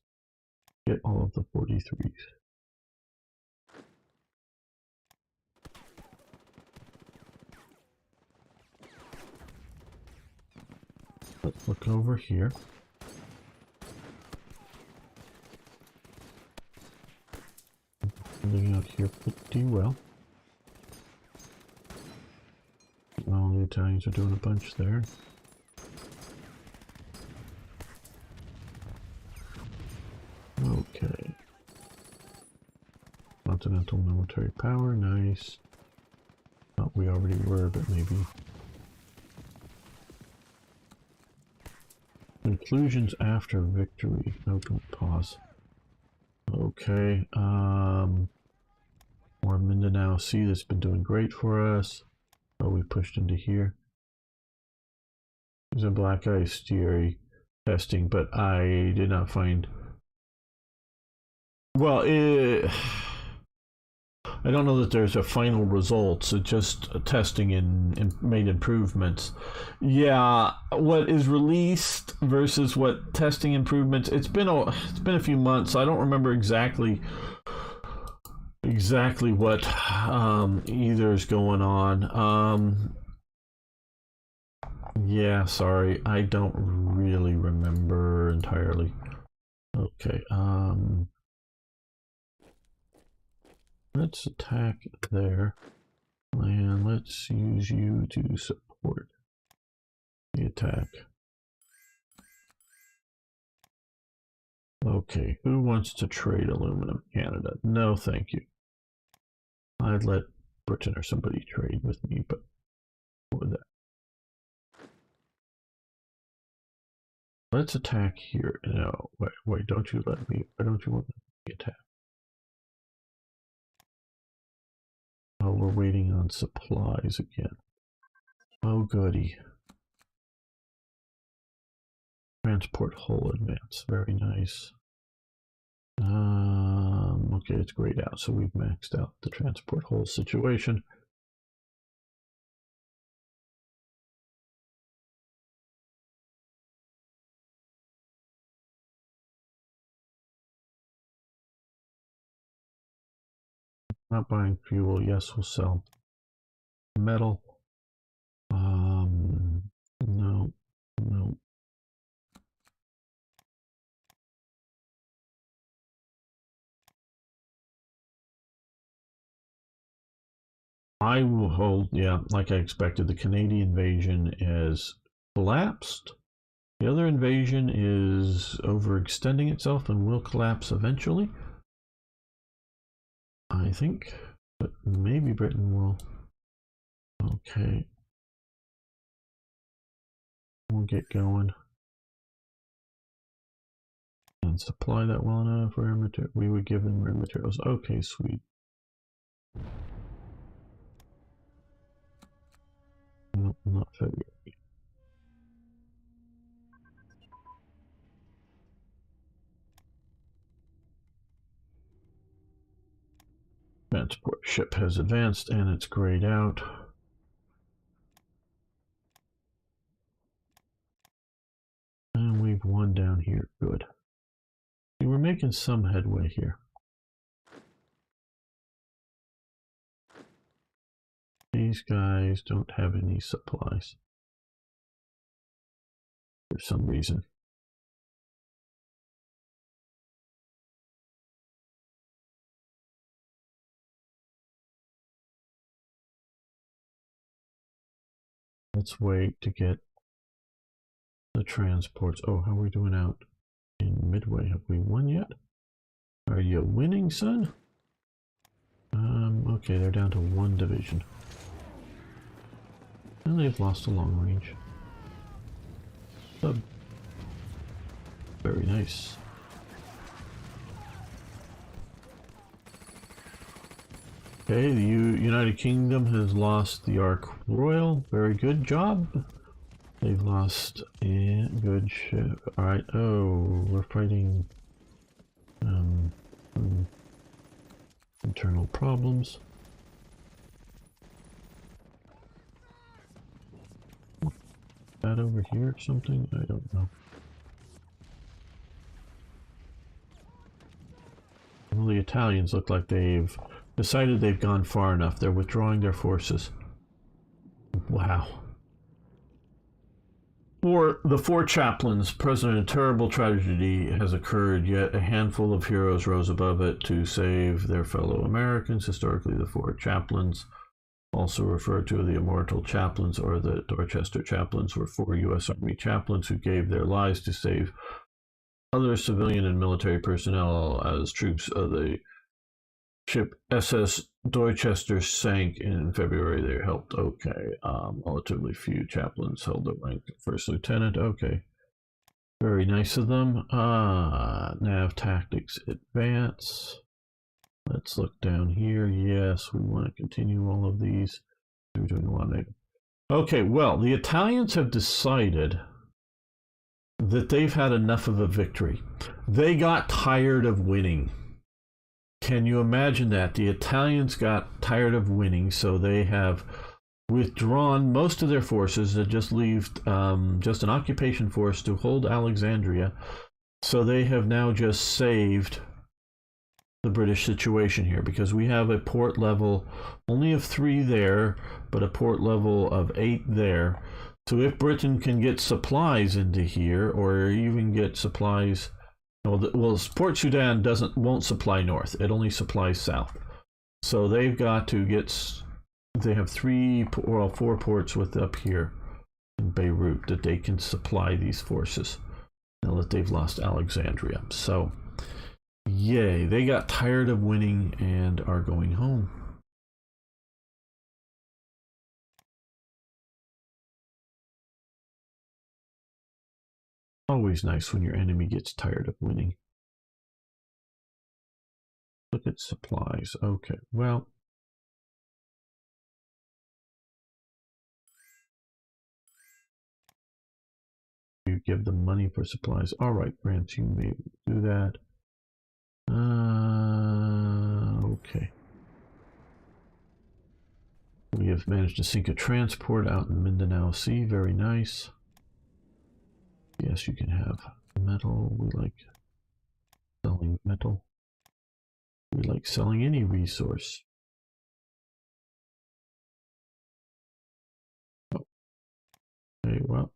get all of the 43s. Let's look over here. Living out here pretty well. All the Italians are doing a bunch there. Okay. Continental military power, nice. Oh, we already were, but maybe. Conclusions after victory. Open pause. Okay. More Mindanao Sea that's been doing great for us. Oh, we pushed into here. There's a black ice theory testing, but I did not find. Well, I don't know that there's a final results. It's just testing and made improvements. Yeah, what is released versus what testing improvements. It's been a few months. So I don't remember exactly what either is going on. Yeah, sorry, I don't really remember entirely. Okay, let's attack there, and let's use you to support the attack. Okay, who wants to trade aluminum? Canada. No, thank you. I'd let Britain or somebody trade with me, but what would that? Let's attack here. No, wait, don't you let me. Why don't you want me to attack? Oh, we're waiting on supplies again. Oh, goody. Transport hull advance. Very nice. Okay, it's grayed out, so we've maxed out the transport hull situation. Not buying fuel. Yes, we'll sell metal. No, no. I will hold. Yeah, like I expected, the Canadian invasion has collapsed. The other invasion is overextending itself and will collapse eventually. I think, but maybe Britain will. Okay. We'll get going. And supply that well enough for material. We would give them rare materials. Okay, sweet. No, not February. Transport ship has advanced and it's grayed out. some headway here. These guys don't have any supplies for some reason. Let's wait to get the transports. Oh, how are we doing out in Midway? Have we won yet? Are you winning, son? Okay, they're down to 1 division. And they've lost a long range. Very nice. Okay, the United Kingdom has lost the Ark Royal. Very good job. They've lost a good ship. Alright, oh, we're fighting internal problems. That over here or something? I don't know. Well, the Italians look like they've decided they've gone far enough. They're withdrawing their forces. Wow. For the Four Chaplains, President, a terrible tragedy has occurred, yet a handful of heroes rose above it to save their fellow Americans. Historically, the Four Chaplains, also referred to the Immortal Chaplains or the Dorchester Chaplains, were 4 U.S. Army chaplains who gave their lives to save other civilian and military personnel as troops of the ship SS Dorchester sank in February. They helped. Okay. Relatively few chaplains held the rank of first lieutenant. Okay. Very nice of them. Nav tactics advance. Let's look down here. Yes, we want to continue all of these. We're doing a lot of. Okay, well, the Italians have decided that they've had enough of a victory. They got tired of winning. Can you imagine that? The Italians got tired of winning, so they have withdrawn most of their forces that just leave just an occupation force to hold Alexandria. So they have now just saved the British situation here, because we have a port level only of 3 there, but a port level of 8 there. So if Britain can get supplies into here, or even get supplies, well, Port Sudan won't supply north. It only supplies south. So they've got to get. They have 4 ports with up here in Beirut that they can supply these forces. Now that they've lost Alexandria, so yay! They got tired of winning and are going home. Always nice when your enemy gets tired of winning. Look at supplies. Okay, well. You give them money for supplies. Alright, France, you may do that. Okay. We have managed to sink a transport out in Mindanao Sea. Very nice. Yes, you can have metal. We like selling metal. We like selling any resource. Oh. Okay, well.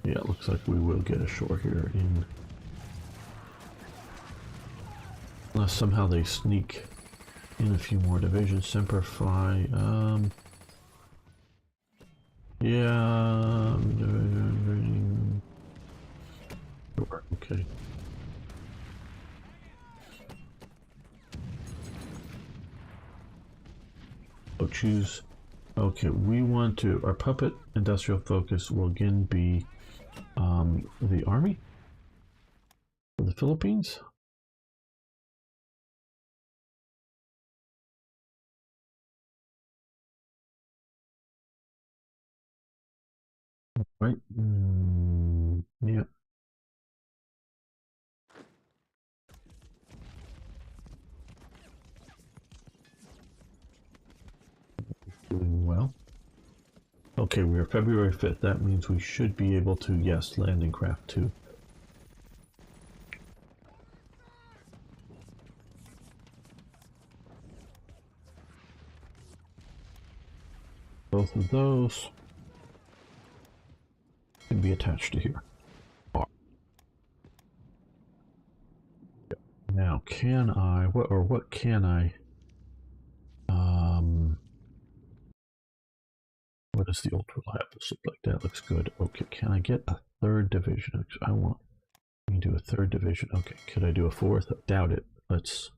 Yeah, it looks like we will get ashore here in... Unless somehow they sneak in a few more divisions. Semper Fi. Yeah. Sure, okay. So choose. Okay, we want to. Our puppet industrial focus will again be the army for the Philippines. Right. Yeah. Doing well. Okay, we are February 5th. That means we should be able to, yes, landing craft 2. Both of those can be attached to here. Now, can I, what can I, what does the old reliables look like? That looks good. Okay, can I get a third division? I want, we do a third division. Okay, could I do a fourth? I doubt it. Let's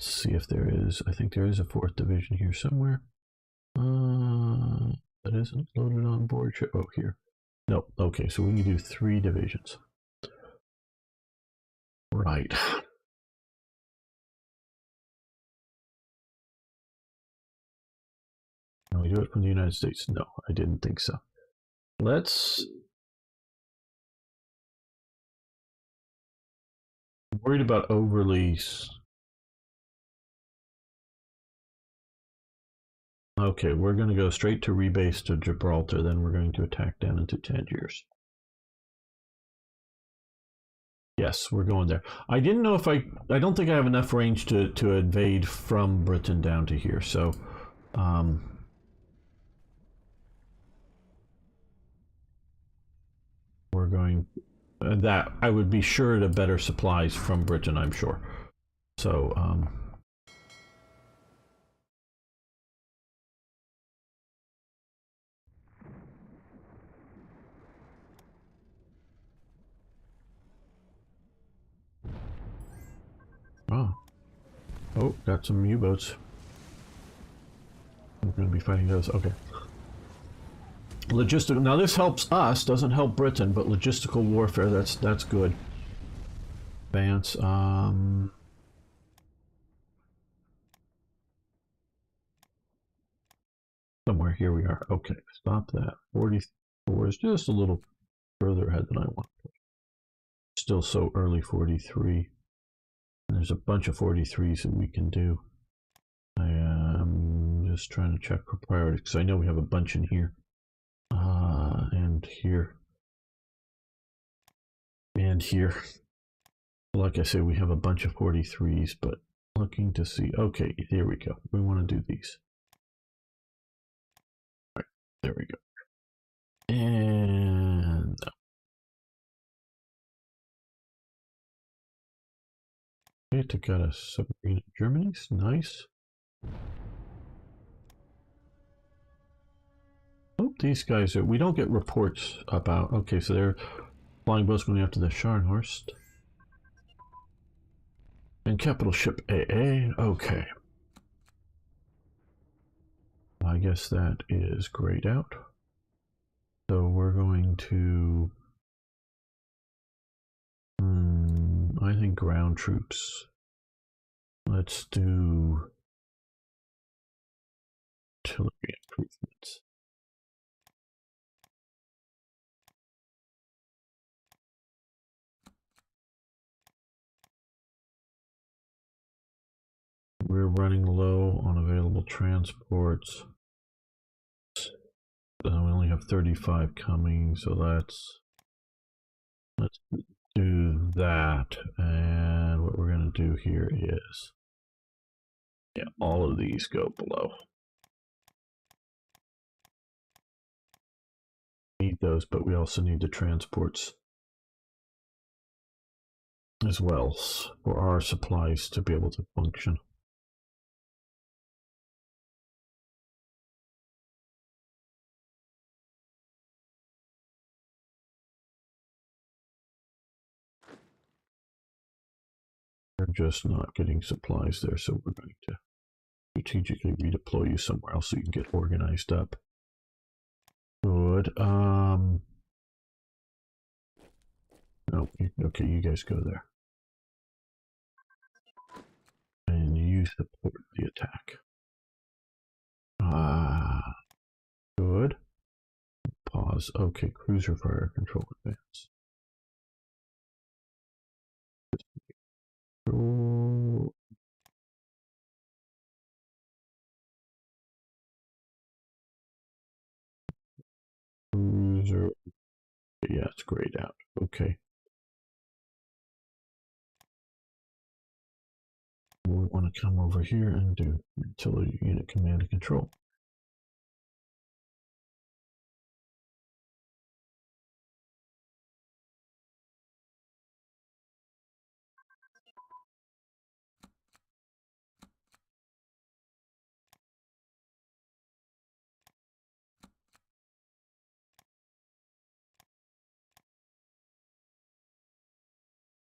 see if there is, I think there is a fourth division here somewhere. That isn't loaded on board. Oh, here. Nope. Okay, so we can do 3 divisions. Right. Can we do it from the United States? No, I didn't think so. Let's... I'm worried about overly... Okay, we're going to go straight to rebase to Gibraltar, then we're going to attack down into Tangiers. Yes, we're going there. I didn't know if I don't think I have enough range to invade from Britain down to here, so... we're going... that, I would be sure to better supplies from Britain, I'm sure. So, oh. Oh, got some U-boats. We're going to be fighting those. Okay. Logistical. Now this helps us, doesn't help Britain, but logistical warfare, that's good. Advance. Somewhere here we are. Okay, stop that. 44 is just a little further ahead than I want. Still so early 43. And there's a bunch of 43s that we can do. I am just trying to check for priority because I know we have a bunch in here. And here. And here. Like I said, we have a bunch of 43s, but looking to see. Okay, here we go. We want to do these. All right, there we go. And okay, took out a submarine in Germany. Nice. Oh, these guys are. We don't get reports about. Okay, so they're flying boats going after the Scharnhorst. And capital ship AA. Okay. I guess that is grayed out. So we're going to. I think ground troops. Let's do artillery improvements. We're running low on available transports. We only have 35 coming, so let's do that. And what we're going to do here is, yeah, all of these go below. Need those, but we also need the transports as well for our supplies to be able to function. We're just not getting supplies there, so we're going to strategically redeploy you somewhere else so you can get organized up. Good. No, okay, you guys go there. And you support the attack. Good. Pause. Okay, cruiser fire control advance. Oh. cruiser. Yeah, it's grayed out. Okay. We want to come over here and do utility unit command and control.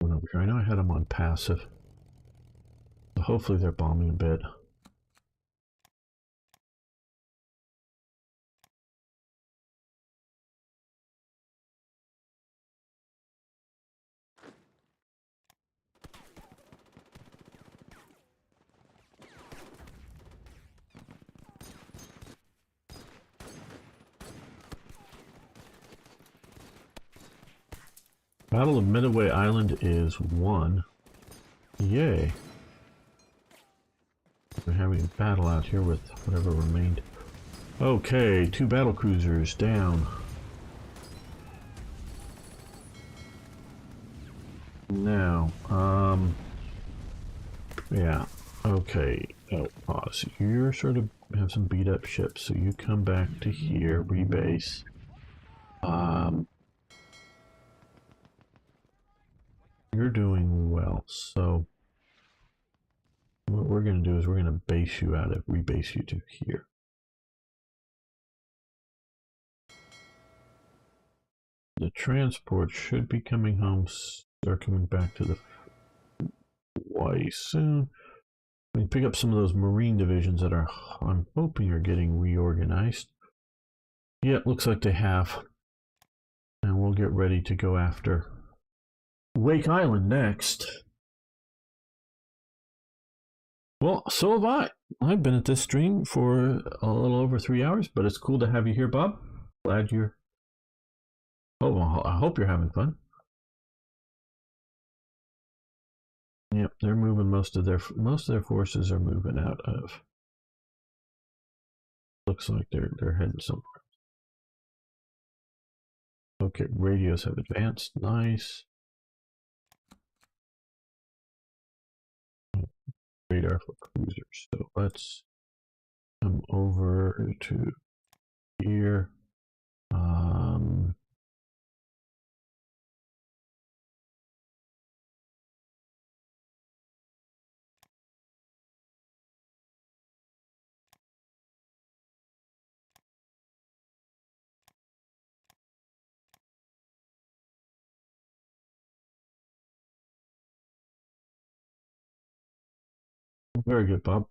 Over here. I know I had them on passive. So hopefully they're bombing a bit. Battle of Midway Island is won. Yay. We're having a battle out here with whatever remained. Okay, 2 battle cruisers down. Now, yeah, okay. Oh, pause. You're sort of have some beat up ships, so you come back to here, rebase. You're doing well, so what we're going to do is we're going to base you out of, rebase you to here. The transport should be coming home, they're coming back to the Hawaii soon. We pick up some of those marine divisions that are, I'm hoping, are getting reorganized. Yeah, it looks like they have. And we'll get ready to go after Wake Island next. Well, so have I. I've been at this stream for a little over 3 hours, but it's cool to have you here, Bob. Glad you're... Oh, well, I hope you're having fun. Yep, they're moving most of their forces are moving out of. Looks like they're heading somewhere. Okay, radios have advanced. Nice. Radar for cruisers. So let's come over to here. Very good, Bob.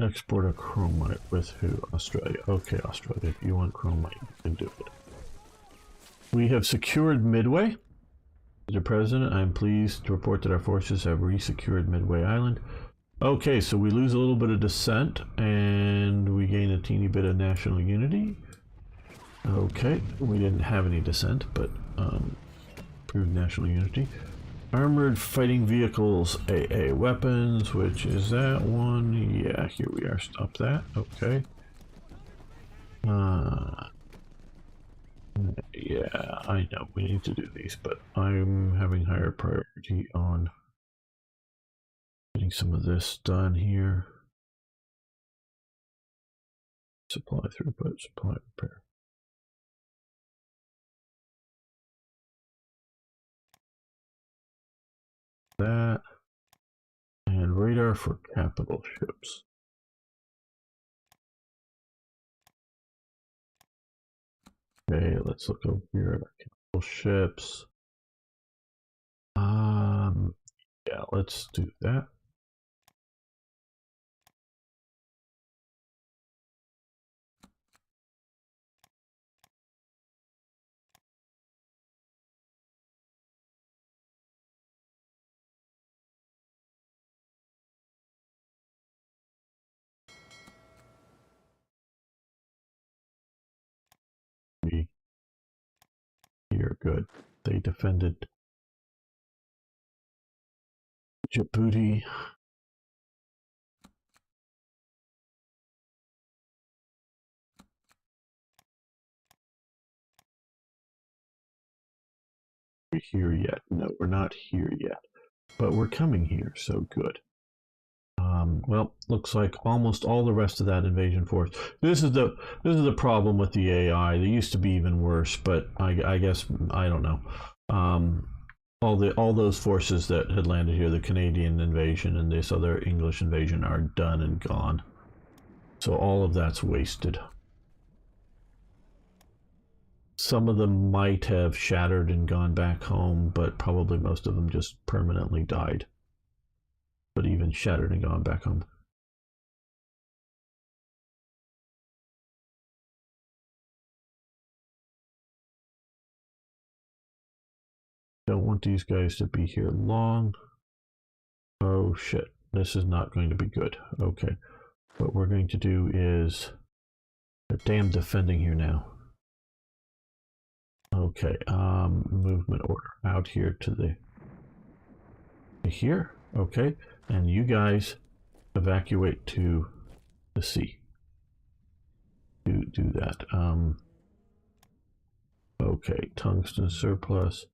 Export a chromite with who? Australia. Okay, Australia, if you want chromite, you can do it. We have secured Midway. Mr. President, I am pleased to report that our forces have re-secured Midway Island. Okay, so we lose a little bit of dissent, and we gain a teeny bit of national unity. Okay, we didn't have any dissent, but improved national unity. Armored fighting vehicles, AA weapons, which is that one. Yeah, here we are. Stop that. Okay. Yeah, I know we need to do these, but I'm having higher priority on getting some of this done here. Supply throughput, supply repair. That. And radar for capital ships. Okay, let's look over here at our capital ships. Yeah, let's do that. You're good. They defended Djibouti. we here yet? No, we're not here yet. But we're coming here, so good. Well, looks like almost all the rest of that invasion force. This is the problem with the AI. They used to be even worse, but I guess I don't know. All those forces that had landed here, the Canadian invasion and this other English invasion, are done and gone. So all of that's wasted. Some of them might have shattered and gone back home, but probably most of them just permanently died. But even shattered and gone back home. Don't want these guys to be here long. Oh shit, this is not going to be good. Okay, what we're going to do is... They're damn defending here now. Okay, movement order out here to the... Here, okay, and you guys evacuate to the sea. Do that. Okay, tungsten surplus.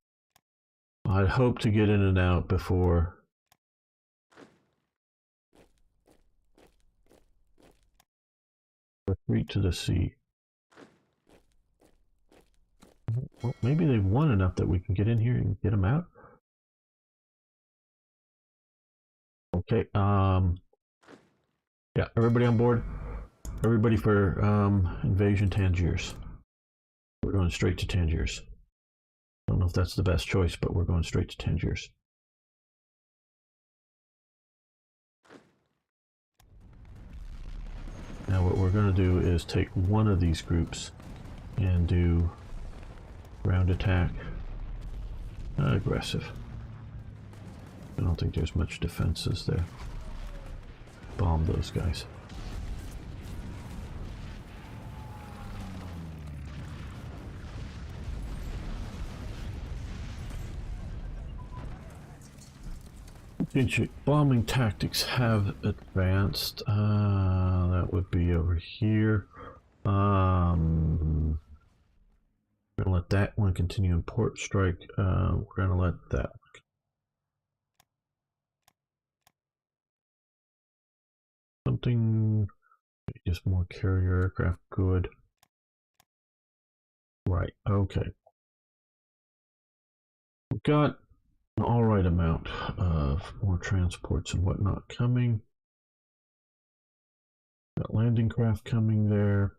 I'd hope to get in and out before... Retreat to the sea. Well, maybe they've won enough that we can get in here and get them out. Okay, yeah, everybody on board. Everybody for invasion Tangiers. We're going straight to Tangiers. I don't know if that's the best choice, but we're going straight to Tangiers. Now what we're going to do is take one of these groups and do ground attack. Aggressive. I don't think there's much defenses there. Bomb those guys. Bombing tactics have advanced. That would be over here. We're gonna let that one continue in port strike. We're gonna let that something, just more carrier aircraft. Good. Right. Okay. We've got an all right amount of more transports and whatnot coming. Got landing craft coming there.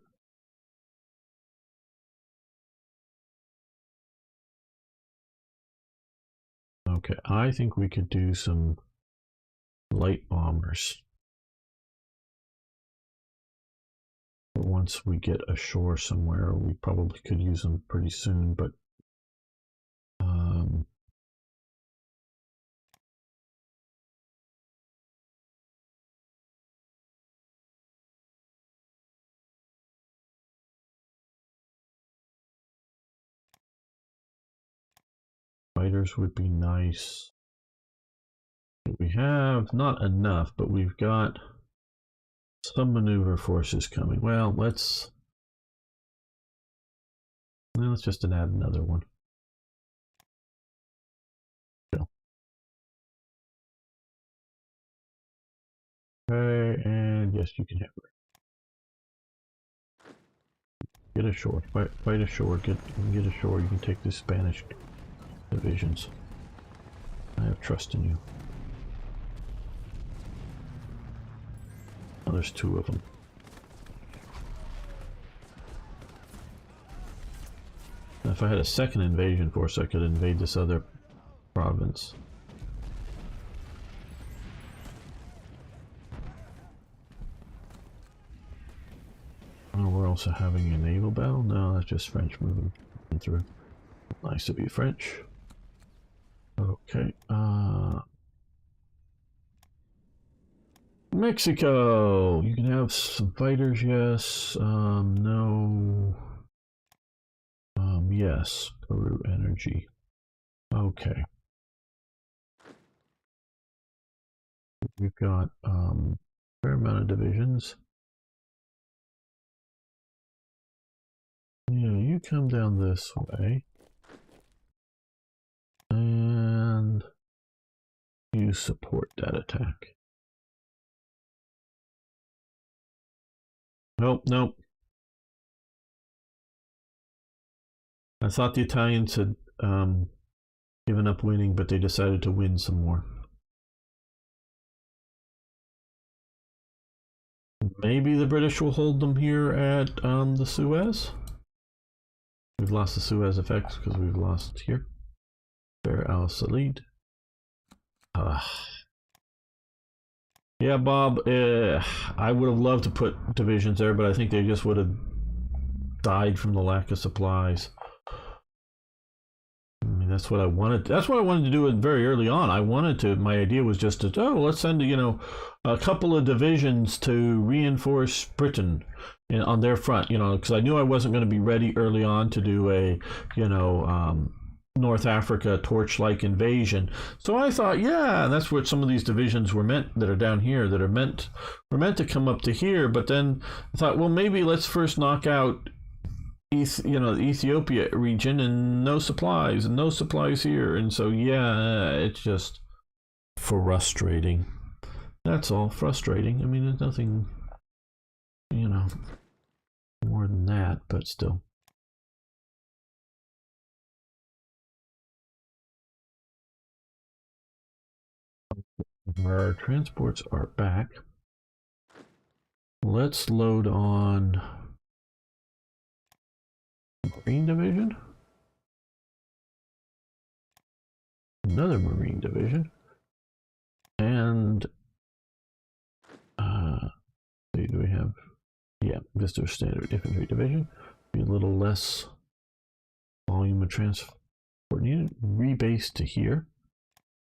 Okay, I think we could do some light bombers. But once we get ashore somewhere, we probably could use them pretty soon, but fighters would be nice. We have not enough, but we've got some maneuver forces coming. Well, let's just add another one. Go. Okay, and yes, you can have her. Get ashore. Fight ashore. Get ashore. You can take the Spanish divisions. I have trust in you. Oh, there's two of them. Now, if I had a second invasion force, I could invade this other province. Oh, we're also having a naval battle? No, that's just French moving through. Nice to be French. Okay, Mexico! You can have some fighters, yes. No. Yes. Peru energy. Okay. We've got a fair amount of divisions. Yeah, you come down this way. to support that attack. Nope, nope. I thought the Italians had given up winning, but they decided to win some more. Maybe the British will hold them here at the Suez. We've lost the Suez effects because we've lost here. Bear al Salid. Yeah, Bob, I would have loved to put divisions there, but I think they just would have died from the lack of supplies. I mean, that's what I wanted. That's what I wanted to do very early on. I wanted to. My idea was just to, let's send a couple of divisions to reinforce Britain on their front. Because I knew I wasn't going to be ready early on to do a North Africa torch-like invasion. So I thought, yeah, that's what some of these divisions were meant, that are down here, that were meant to come up to here. But then I thought, well, maybe let's first knock out the Ethiopia region, and no supplies here. And so, yeah, it's just frustrating. That's all, frustrating. I mean, there's nothing, more than that, but still. Our transports are back. Let's load on Marine Division. Another Marine Division. And do we have, yeah, just our standard infantry division. Be a little less volume of transport needed. Rebase to here,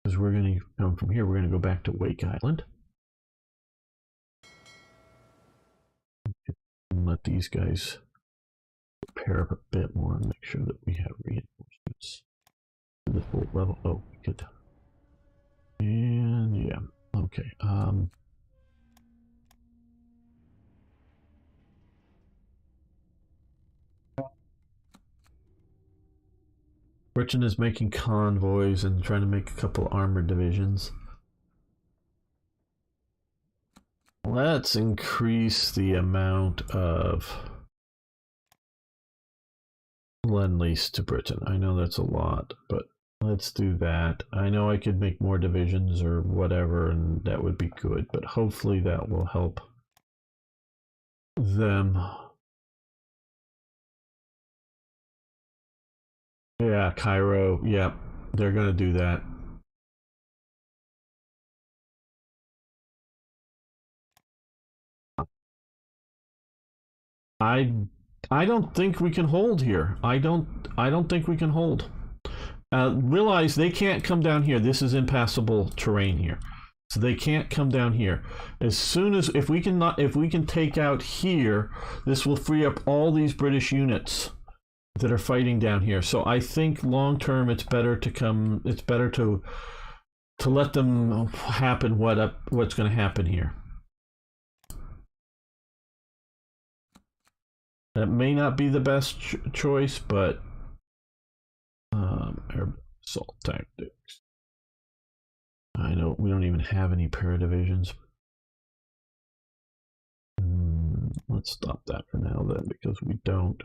because we're going to come from here. We're going to go back to Wake Island. And let these guys prepare up a bit more and make sure that we have reinforcements to the full level. Oh, good. And yeah, okay. Britain is making convoys and trying to make a couple armored divisions. Let's increase the amount of lend-lease to Britain. I know that's a lot, but let's do that. I know I could make more divisions or whatever, and that would be good, but hopefully that will help them. Yeah, Cairo. Yeah, they're going to do that. I don't think we can hold here. I don't think we can hold. Realize they can't come down here. This is impassable terrain here, so they can't come down here. As soon as if we can take out here, this will free up all these British units that are fighting down here. So I think long term, it's better to let them happen. What's going to happen here? That may not be the best choice, but air assault tactics. I know we don't even have any para-divisions. Let's stop that for now then, because we don't.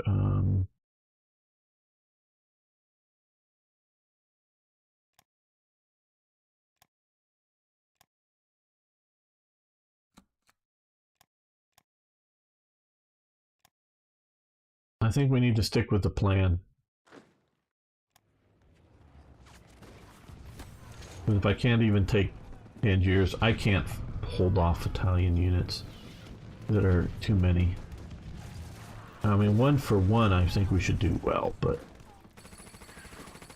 I think we need to stick with the plan. Because if I can't even take Tangiers, I can't hold off Italian units that are too many. I mean, 1 for 1, I think we should do well, but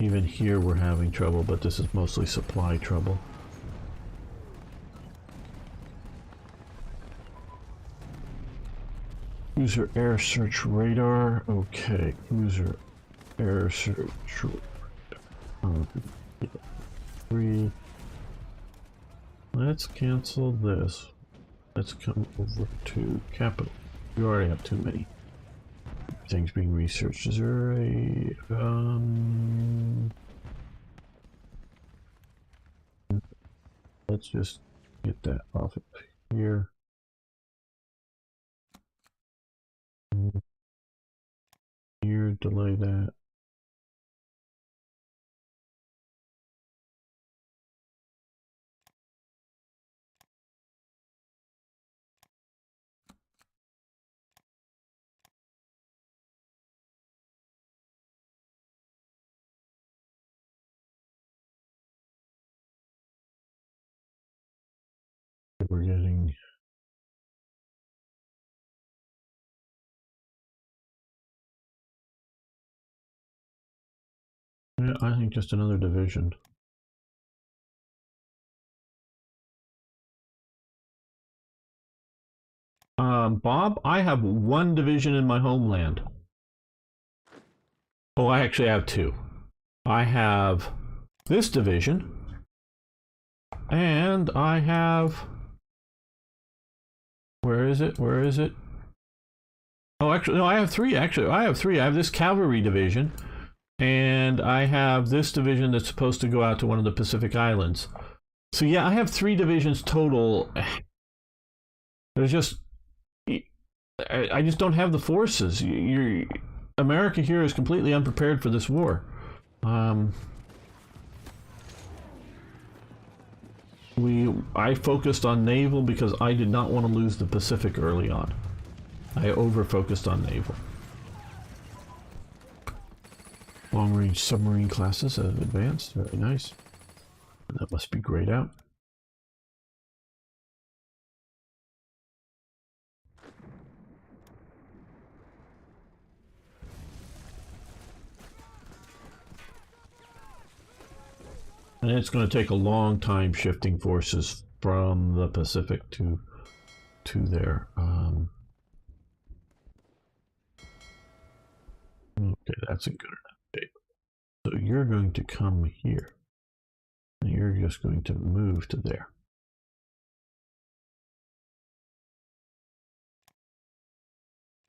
even here we're having trouble, but this is mostly supply trouble. Cruiser air search radar. Okay, cruiser air search radar. 3. Let's cancel this. Let's come over to capital. We already have too many things being researched. Is there a let's just get that off of here. Here, delay that. We're getting yeah, I think just another division. Bob, I have one division in my homeland. Oh, I actually have two. I have this division, and I have... Where is it? Where is it? Oh, actually, no, I have three. Actually, I have three. I have this cavalry division, and I have this division that's supposed to go out to one of the Pacific Islands. So yeah, I have three divisions total. There's just... I just don't have the forces. America here is completely unprepared for this war. I focused on naval because I did not want to lose the Pacific early on. I over-focused on naval. Long-range submarine classes have advanced. Very nice. That must be grayed out. And it's going to take a long time shifting forces from the Pacific to there. Okay, that's a good enough shape. So you're going to come here. And you're just going to move to there.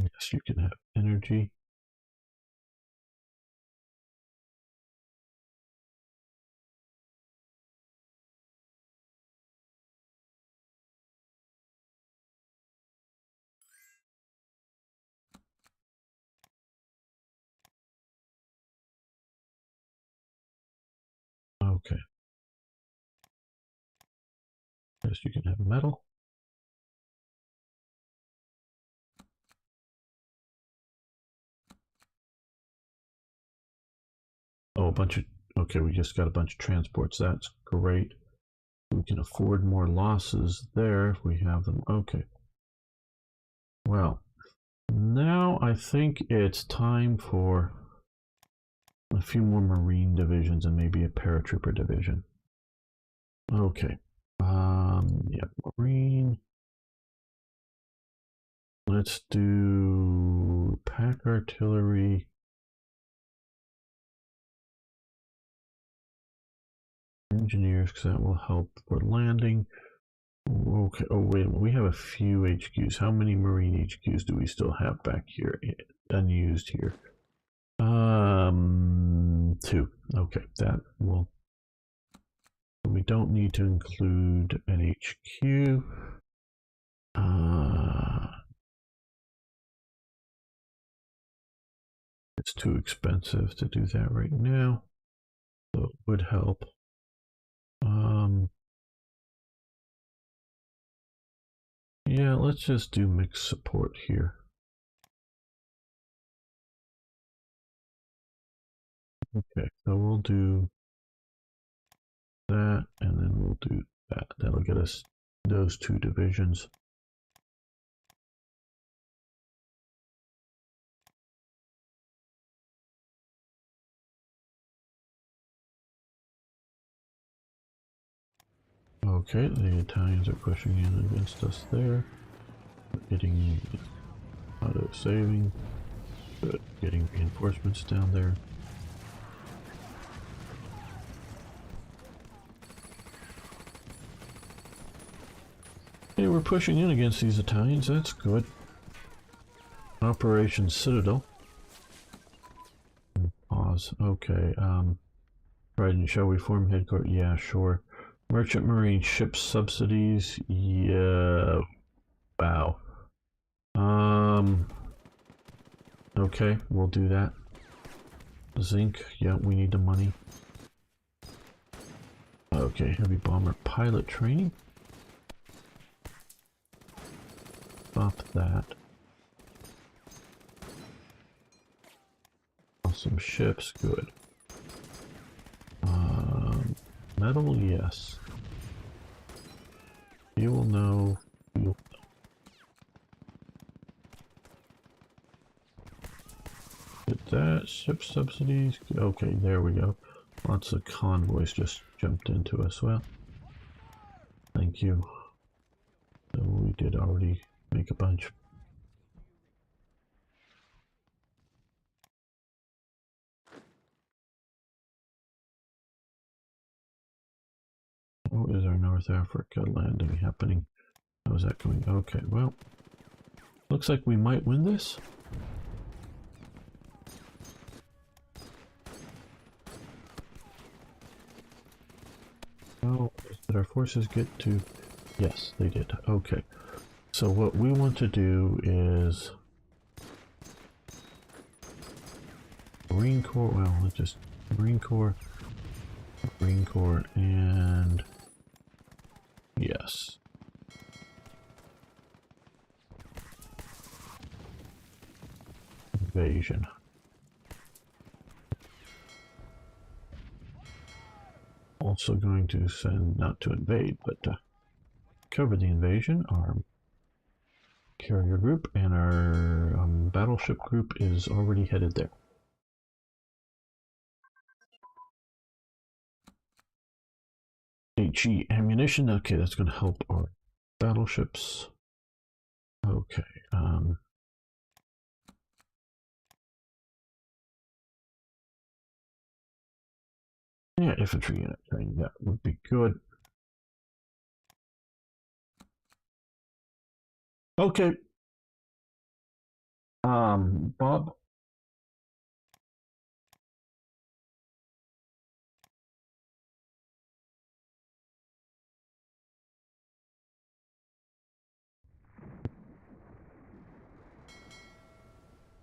Yes, you can have energy. Okay. Yes, you can have metal. Oh, a bunch of... Okay, we just got a bunch of transports. That's great. We can afford more losses there if we have them. Okay. Well, now I think it's time for a few more Marine divisions and maybe a paratrooper division. Okay. Yeah, Marine. Let's do pack artillery. Engineers, because that will help for landing. Okay. Oh, wait a minute. We have a few HQs. How many Marine HQs do we still have back here? Unused here. 2. Okay, that will... We don't need to include an HQ. It's too expensive to do that right now, so it would help. Yeah, let's just do mixed support here. Okay, so we'll do that, and then we'll do that. That'll get us those 2 divisions. Okay, the Italians are pushing in against us there. Getting auto saving. Good. Getting reinforcements down there. Hey, we're pushing in against these Italians. That's good. Operation Citadel. Pause. Okay. Right, and shall we form headquarters? Yeah, sure. Merchant marine ship subsidies. Yeah. Wow. Okay, we'll do that. Zinc. Yeah, we need the money. Okay, heavy bomber pilot training. Stop that. Awesome ships, good. Metal, yes. You will know. You'll... Get that. Ship subsidies. Okay, there we go. Lots of convoys just jumped into us. Well, thank you. So we did already make a bunch. Oh, is our North Africa landing happening? How is that going? Okay, well, looks like we might win this. Oh, did our forces get to... Yes, they did. Okay. So what we want to do is... Marine Corps, well, let's just... Marine Corps, and... Yes. Invasion. Also going to send, not to invade, but to cover the invasion, our carrier group, and our battleship group is already headed there. HE ammunition, okay, that's going to help our battleships. Okay, yeah, infantry unit training, that would be good. Okay. Bob.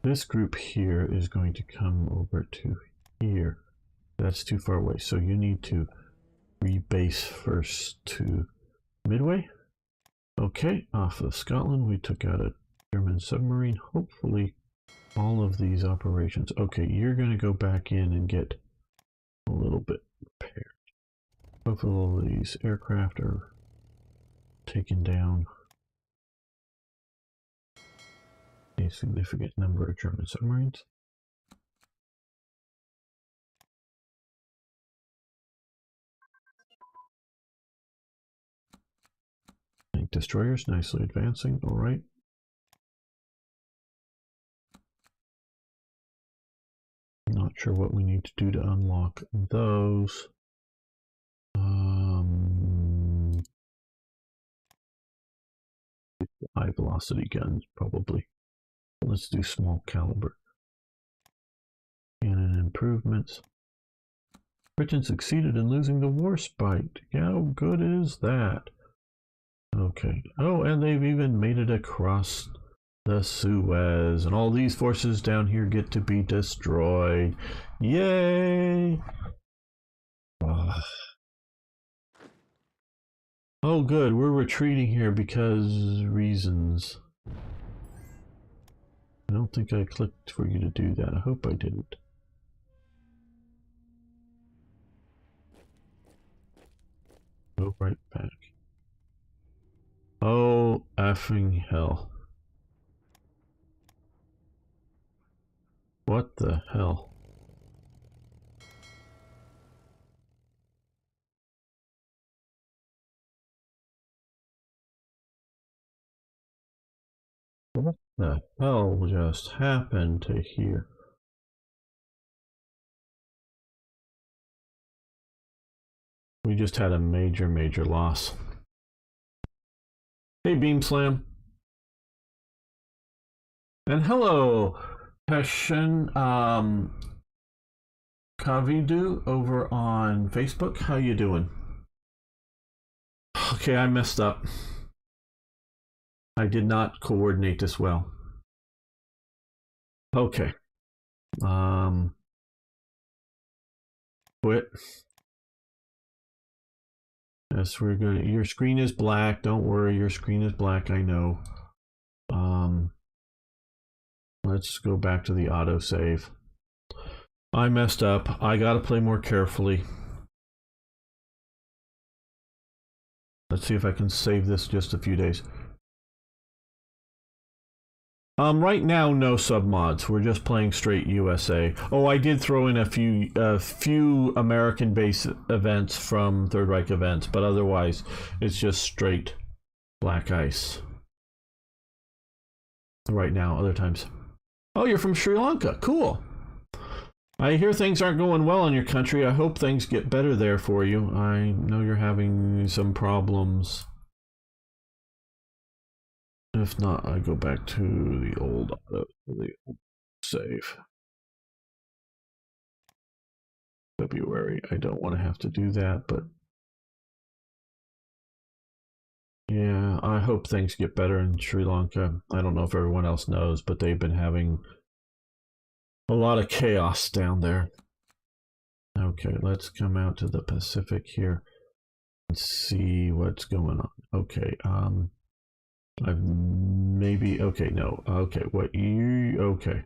This group here is going to come over to here. That's too far away, so you need to rebase first to Midway. Okay, off of Scotland, we took out a German submarine. Hopefully, all of these operations. Okay, you're going to go back in and get a little bit repaired. Hopefully, all of these aircraft are taken down. A significant number of German submarines. Tank destroyers nicely advancing. All right. Not sure what we need to do to unlock those. High velocity guns, probably. Let's do small caliber. Cannon improvements. Britain succeeded in losing the war spite. How good is that? Okay. Oh, and they've even made it across the Suez. And all these forces down here get to be destroyed. Yay! Oh, good. We're retreating here because reasons. I don't think I clicked for you to do that. I hope I didn't. Go right back. Oh, effing hell. What the hell? What the hell just happened to here? We just had a major loss. Hey, Beam Slam. And hello, Peshin Kavidu over on Facebook. How you doing? Okay, I messed up. I did not coordinate this well. Okay. Quit. Yes, we're gonna. Your screen is black. Don't worry, your screen is black. I know. Um, let's go back to the autosave. I messed up. I gotta play more carefully. Let's see if I can save this just a few days. Right now, no submods. We're just playing straight U.S.A. Oh, I did throw in a few American-based events from Third Reich events, but otherwise, it's just straight Black Ice. Right now, other times. Oh, you're from Sri Lanka. Cool. I hear things aren't going well in your country. I hope things get better there for you. I know you're having some problems. If not, I go back to the old save. February. I don't want to have to do that, but yeah, I hope things get better in Sri Lanka. I don't know if everyone else knows, but they've been having a lot of chaos down there. Okay, let's come out to the Pacific here and see what's going on. Okay, I've maybe okay, no, okay, what you okay.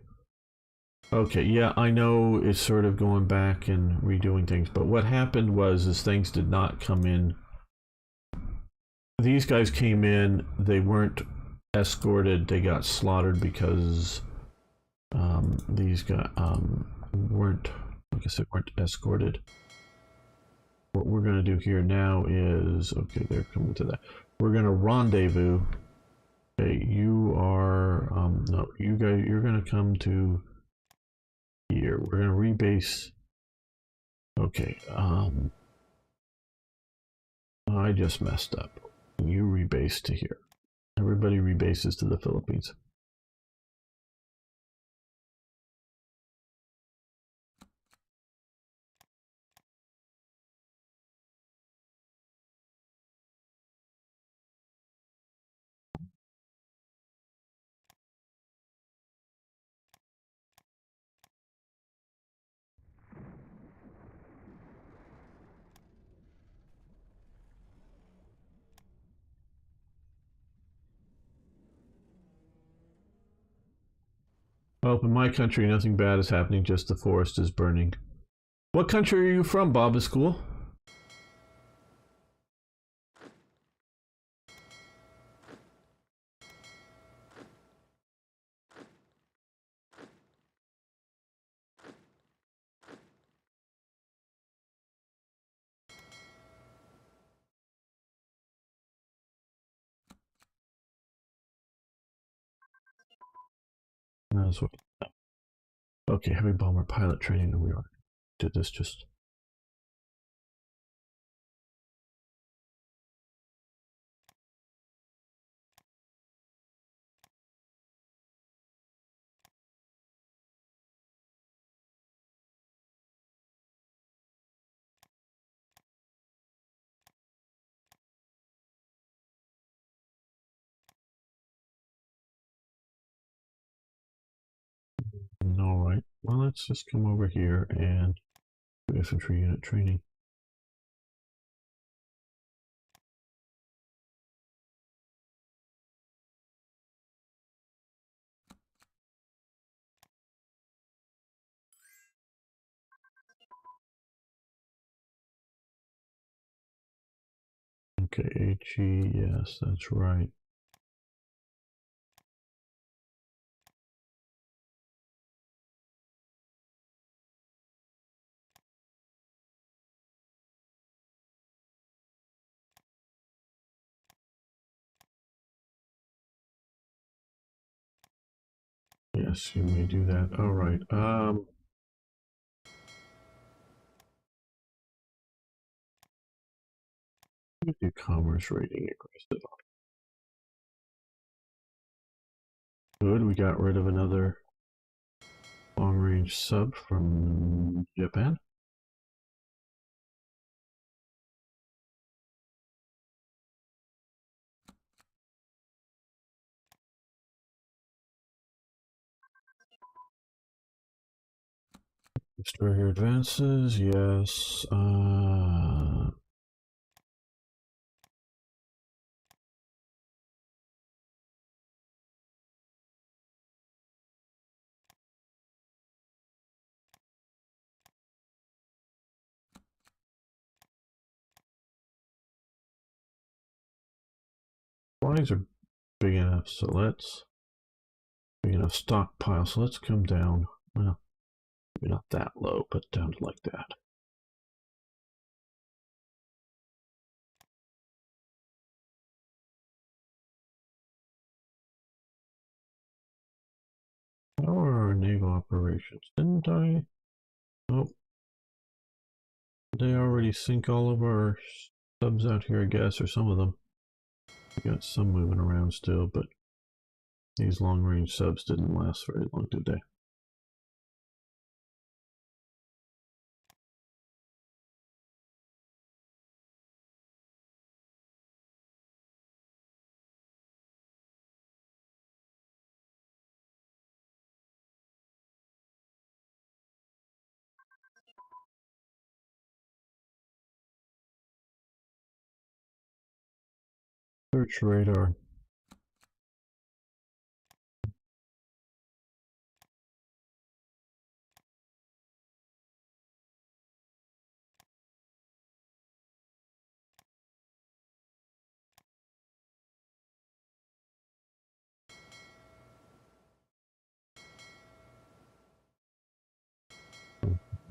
Okay, yeah, I know it's sort of going back and redoing things, but what happened was is things did not come in. These guys came in, they weren't escorted, they got slaughtered because these guys weren't, like I said, weren't escorted. What we're going to do here now is, okay, they're coming to that. We're going to rendezvous. Okay, you are, no, you guys, you're going to come to here. We're going to rebase. Okay, I just messed up. You rebase to here. Everybody rebases to the Philippines. Well, in my country, nothing bad is happening, just the forest is burning. What country are you from, Bob? Is cool? That's what. Okay, heavy bomber pilot training, and we are. Did this just. All right. Well, let's just come over here and do infantry unit training. Okay, HE, yes, that's right. Yes, you may do that. All right. Do commerce rating aggressive. Good. We got rid of another long-range sub from Japan. Destroyer advances, yes. Flies are big enough, so let's big enough stockpile. So let's come down. Well, maybe not that low, but down to like that. How are our naval operations? Didn't I? Oh, they already sink all of our subs out here, I guess, or some of them. We got some moving around still, but these long-range subs didn't last very long, did they? Search radar.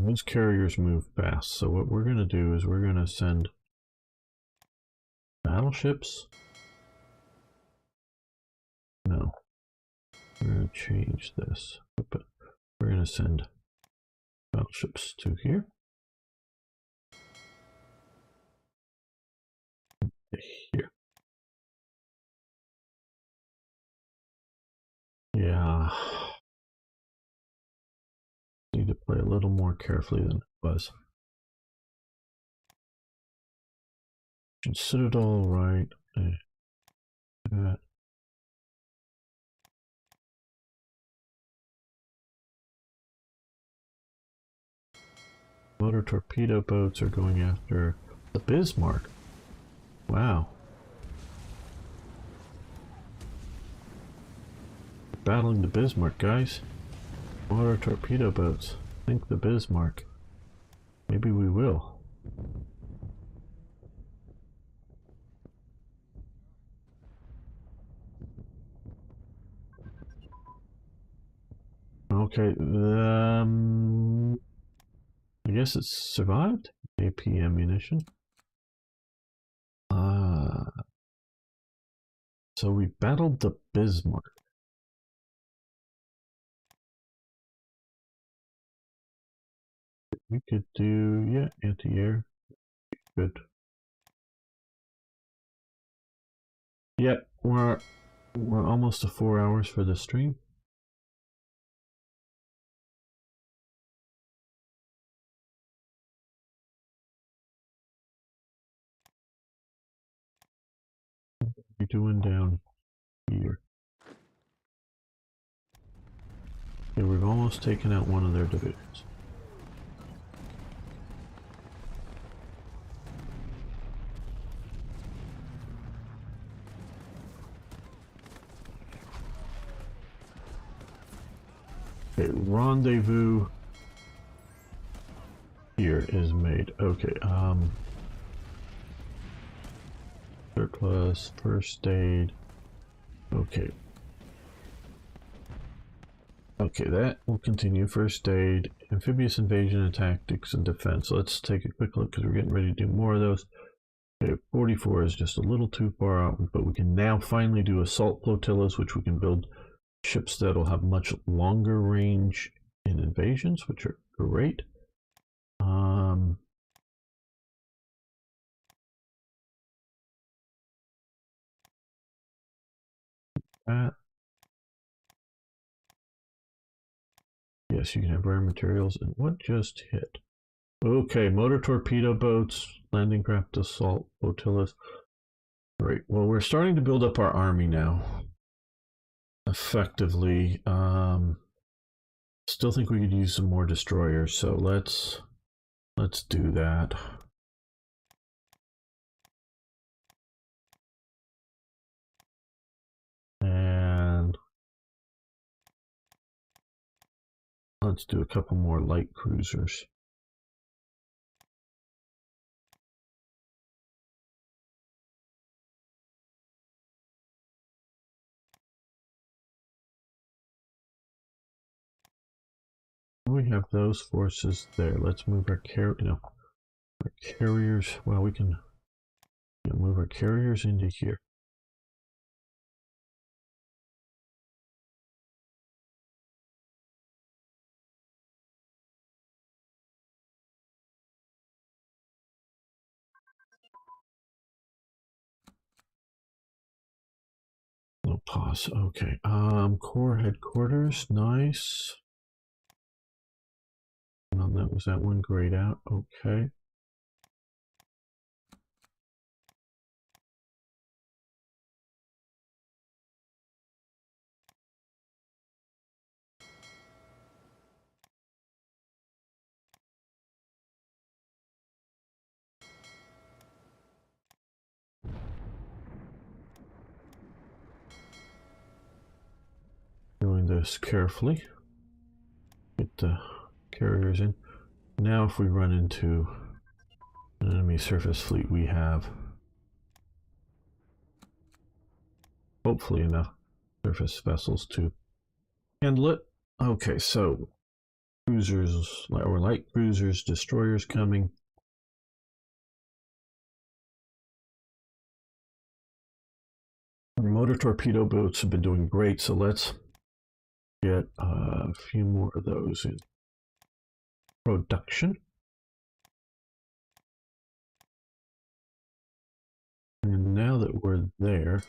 Those carriers move fast, so what we're going to do is we're going to send battleships. No, we're going to change this. But we're going to send battleships to here. Here. Yeah. Need to play a little more carefully than it was. Citadel, right. That. Motor torpedo boats are going after the Bismarck. Wow. Battling the Bismarck, guys. Motor torpedo boats. Think the Bismarck. Maybe we will. Okay, I guess it's survived. AP ammunition. So we battled the Bismarck. We could do, yeah, anti-air. Good. Yeah, we're almost to 4 hours for the stream. We're doing down here. Okay, we've almost taken out one of their divisions. Okay, rendezvous here is made. Okay, surplus, first aid. Okay. Okay, that will continue. First aid, amphibious invasion and tactics and defense. Let's take a quick look because we're getting ready to do more of those. Okay, 44 is just a little too far out, but we can now finally do assault flotillas, which we can build ships that'll have much longer range in invasions, which are great. That. Yes, you can have rare materials. And what just hit? Okay, motor torpedo boats, landing craft assault flotillas. Great. Well, we're starting to build up our army now. Effectively. Still think we could use some more destroyers, so let's do that. And let's do a couple more light cruisers. We have those forces there. Let's move our carriers. Well, we can move our carriers into here. We'll pause. Okay. Core headquarters. Nice. Well, that was that one grayed out. Okay. Doing this carefully. Get the carriers in. Now if we run into an enemy surface fleet, we have hopefully enough surface vessels to handle it. Okay, so cruisers or light cruisers, destroyers coming. Our motor torpedo boats have been doing great, so let's get a few more of those in production. And now that we're there,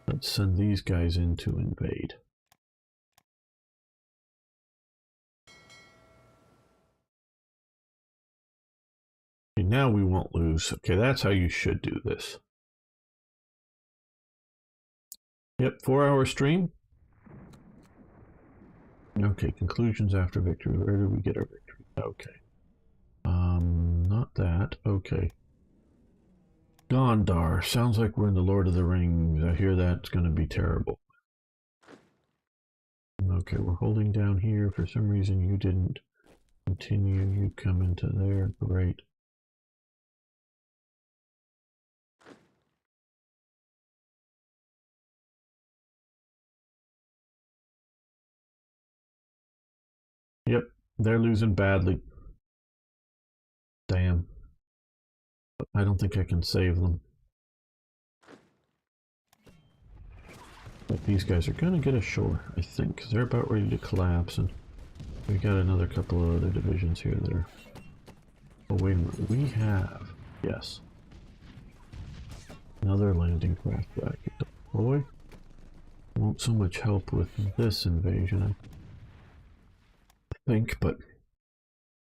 let's send these guys in to invade. Okay, now we won't lose. Okay, that's how you should do this. Yep, 4-hour stream. Okay, conclusions after victory. Where did we get our victory? Okay. Not that. Okay. Gondar. Sounds like we're in the Lord of the Rings. I hear that's going to be terrible. Okay, we're holding down here. For some reason you didn't continue. You come into there. Great. Yep, they're losing badly. Damn. But I don't think I can save them. But these guys are going to get ashore, I think, because they're about ready to collapse. And we got another couple of other divisions here that are... Oh, wait a minute. We have... Yes. Another landing craft back at deploy. Won't so much help with this invasion, I think, but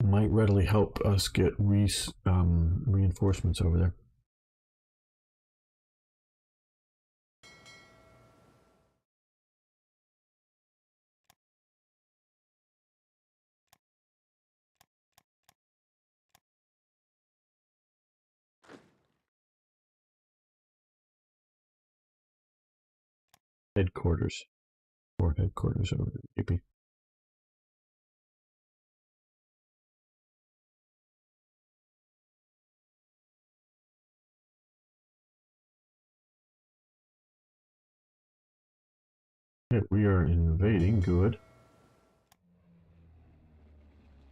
might readily help us get reinforcements over there. Headquarters. Or headquarters over there, maybe. Yeah, we are invading. Good.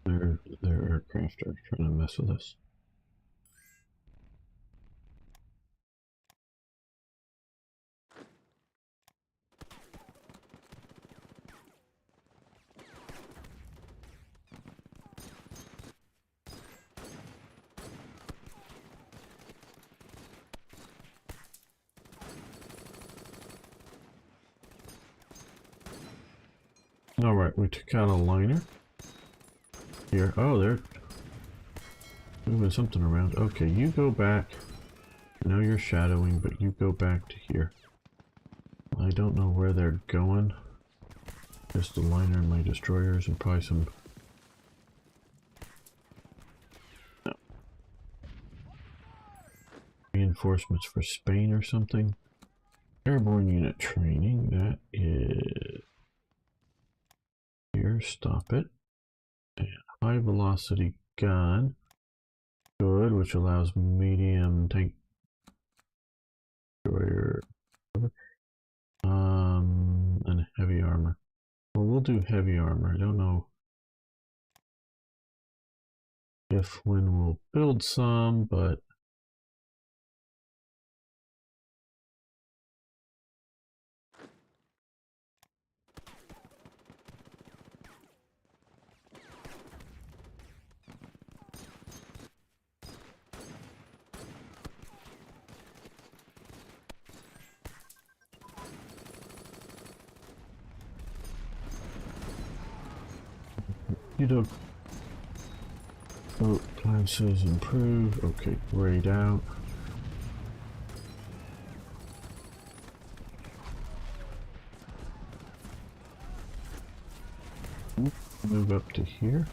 Their aircraft are trying to mess with us. Alright, we took out a liner. Here. Oh, they're moving something around. Okay, you go back. I know you're shadowing, but you go back to here. I don't know where they're going. Just a liner and my destroyers and probably some... No. Reinforcements for Spain or something. Airborne unit training, that is... Here, stop it. And high velocity gun. Good, which allows medium tank destroyer. And heavy armor. Well, we'll do heavy armor. I don't know if when we'll build some, but you don't. Oh, time says improve. Okay, grayed out. Move up to here.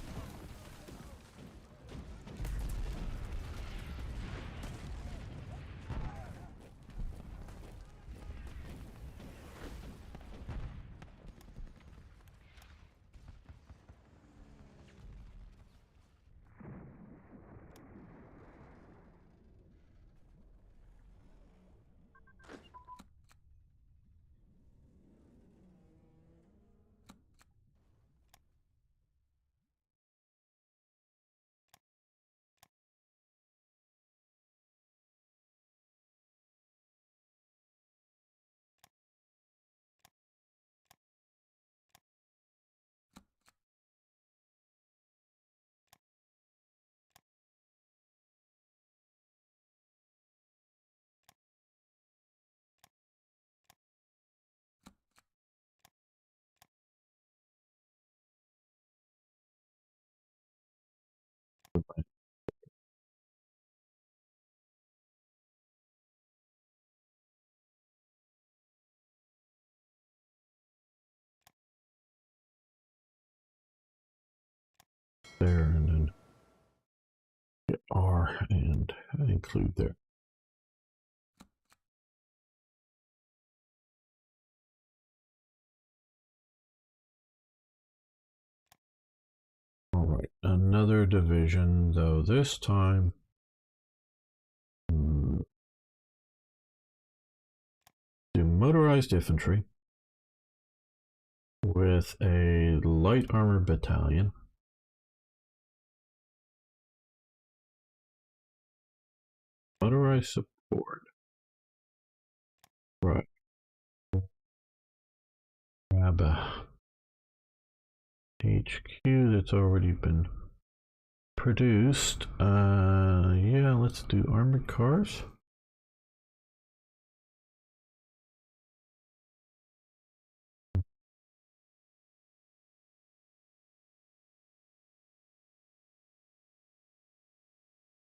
There, and then get R and include there. All right, another division, though this time do motorized infantry with a light armor battalion. Motorized support. Right. Grab a HQ that's already been produced. Yeah, let's do armored cars.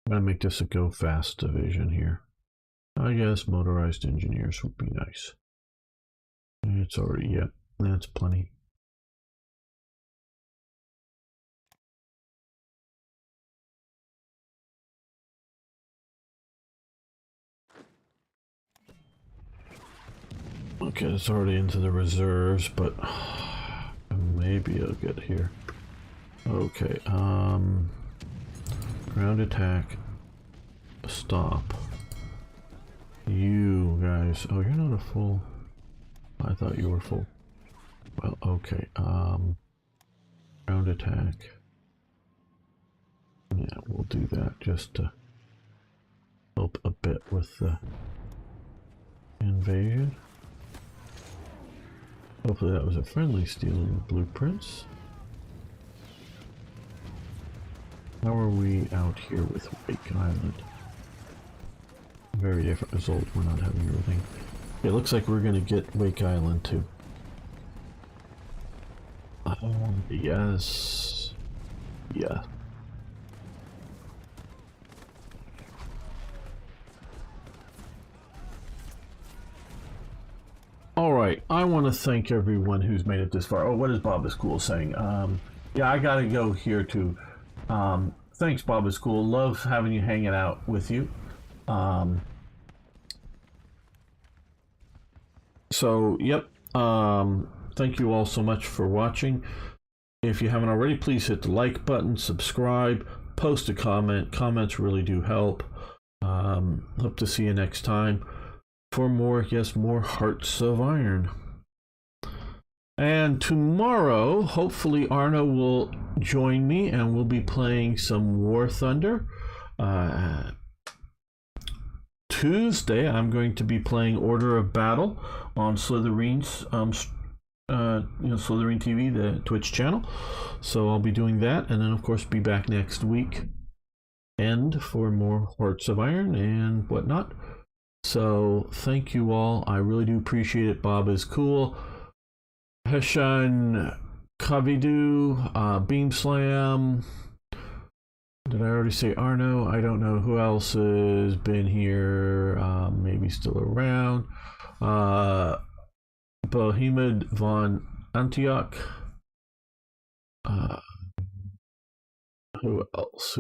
I'm gonna make this a go fast division here. I guess motorized engineers would be nice. It's already, yeah, that's plenty. Okay, it's already into the reserves, but maybe I'll get here. Okay, ground attack, stop. You guys, oh, you're not a full. I thought you were full. Well, okay, ground attack. Yeah, we'll do that just to help a bit with the invasion. Hopefully that was a friendly stealing blueprints. How are we out here with Wake Island? Very different result. We're not having everything. It looks like we're going to get Wake Island too. Yes. Yeah. All right. I want to thank everyone who's made it this far. Oh, what is Bob is Cool saying? Yeah, I got to go here too. Thanks, Bob is Cool. Love having you hanging out with you. So, yep. Thank you all so much for watching. If you haven't already, please hit the like button, subscribe, post a comment. Comments really do help. Hope to see you next time for more, yes, more Hearts of Iron. And tomorrow, hopefully, Arno will join me and we'll be playing some War Thunder. Tuesday, I'm going to be playing Order of Battle on Slytherin's, Slytherin TV, the Twitch channel. So I'll be doing that, and then of course be back next week, and for more Hearts of Iron and whatnot. So thank you all. I really do appreciate it. Bob is Cool. Heshan, Kavidu, Beam Slam. Did I already say Arno? I don't know who else has been here. Maybe still around. Bohemond von Antioch. Who else?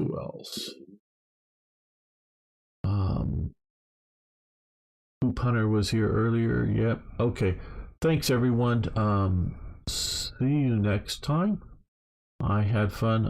Hoop Hunter was here earlier. Yep. Okay. Thanks, everyone. See you next time. I had fun.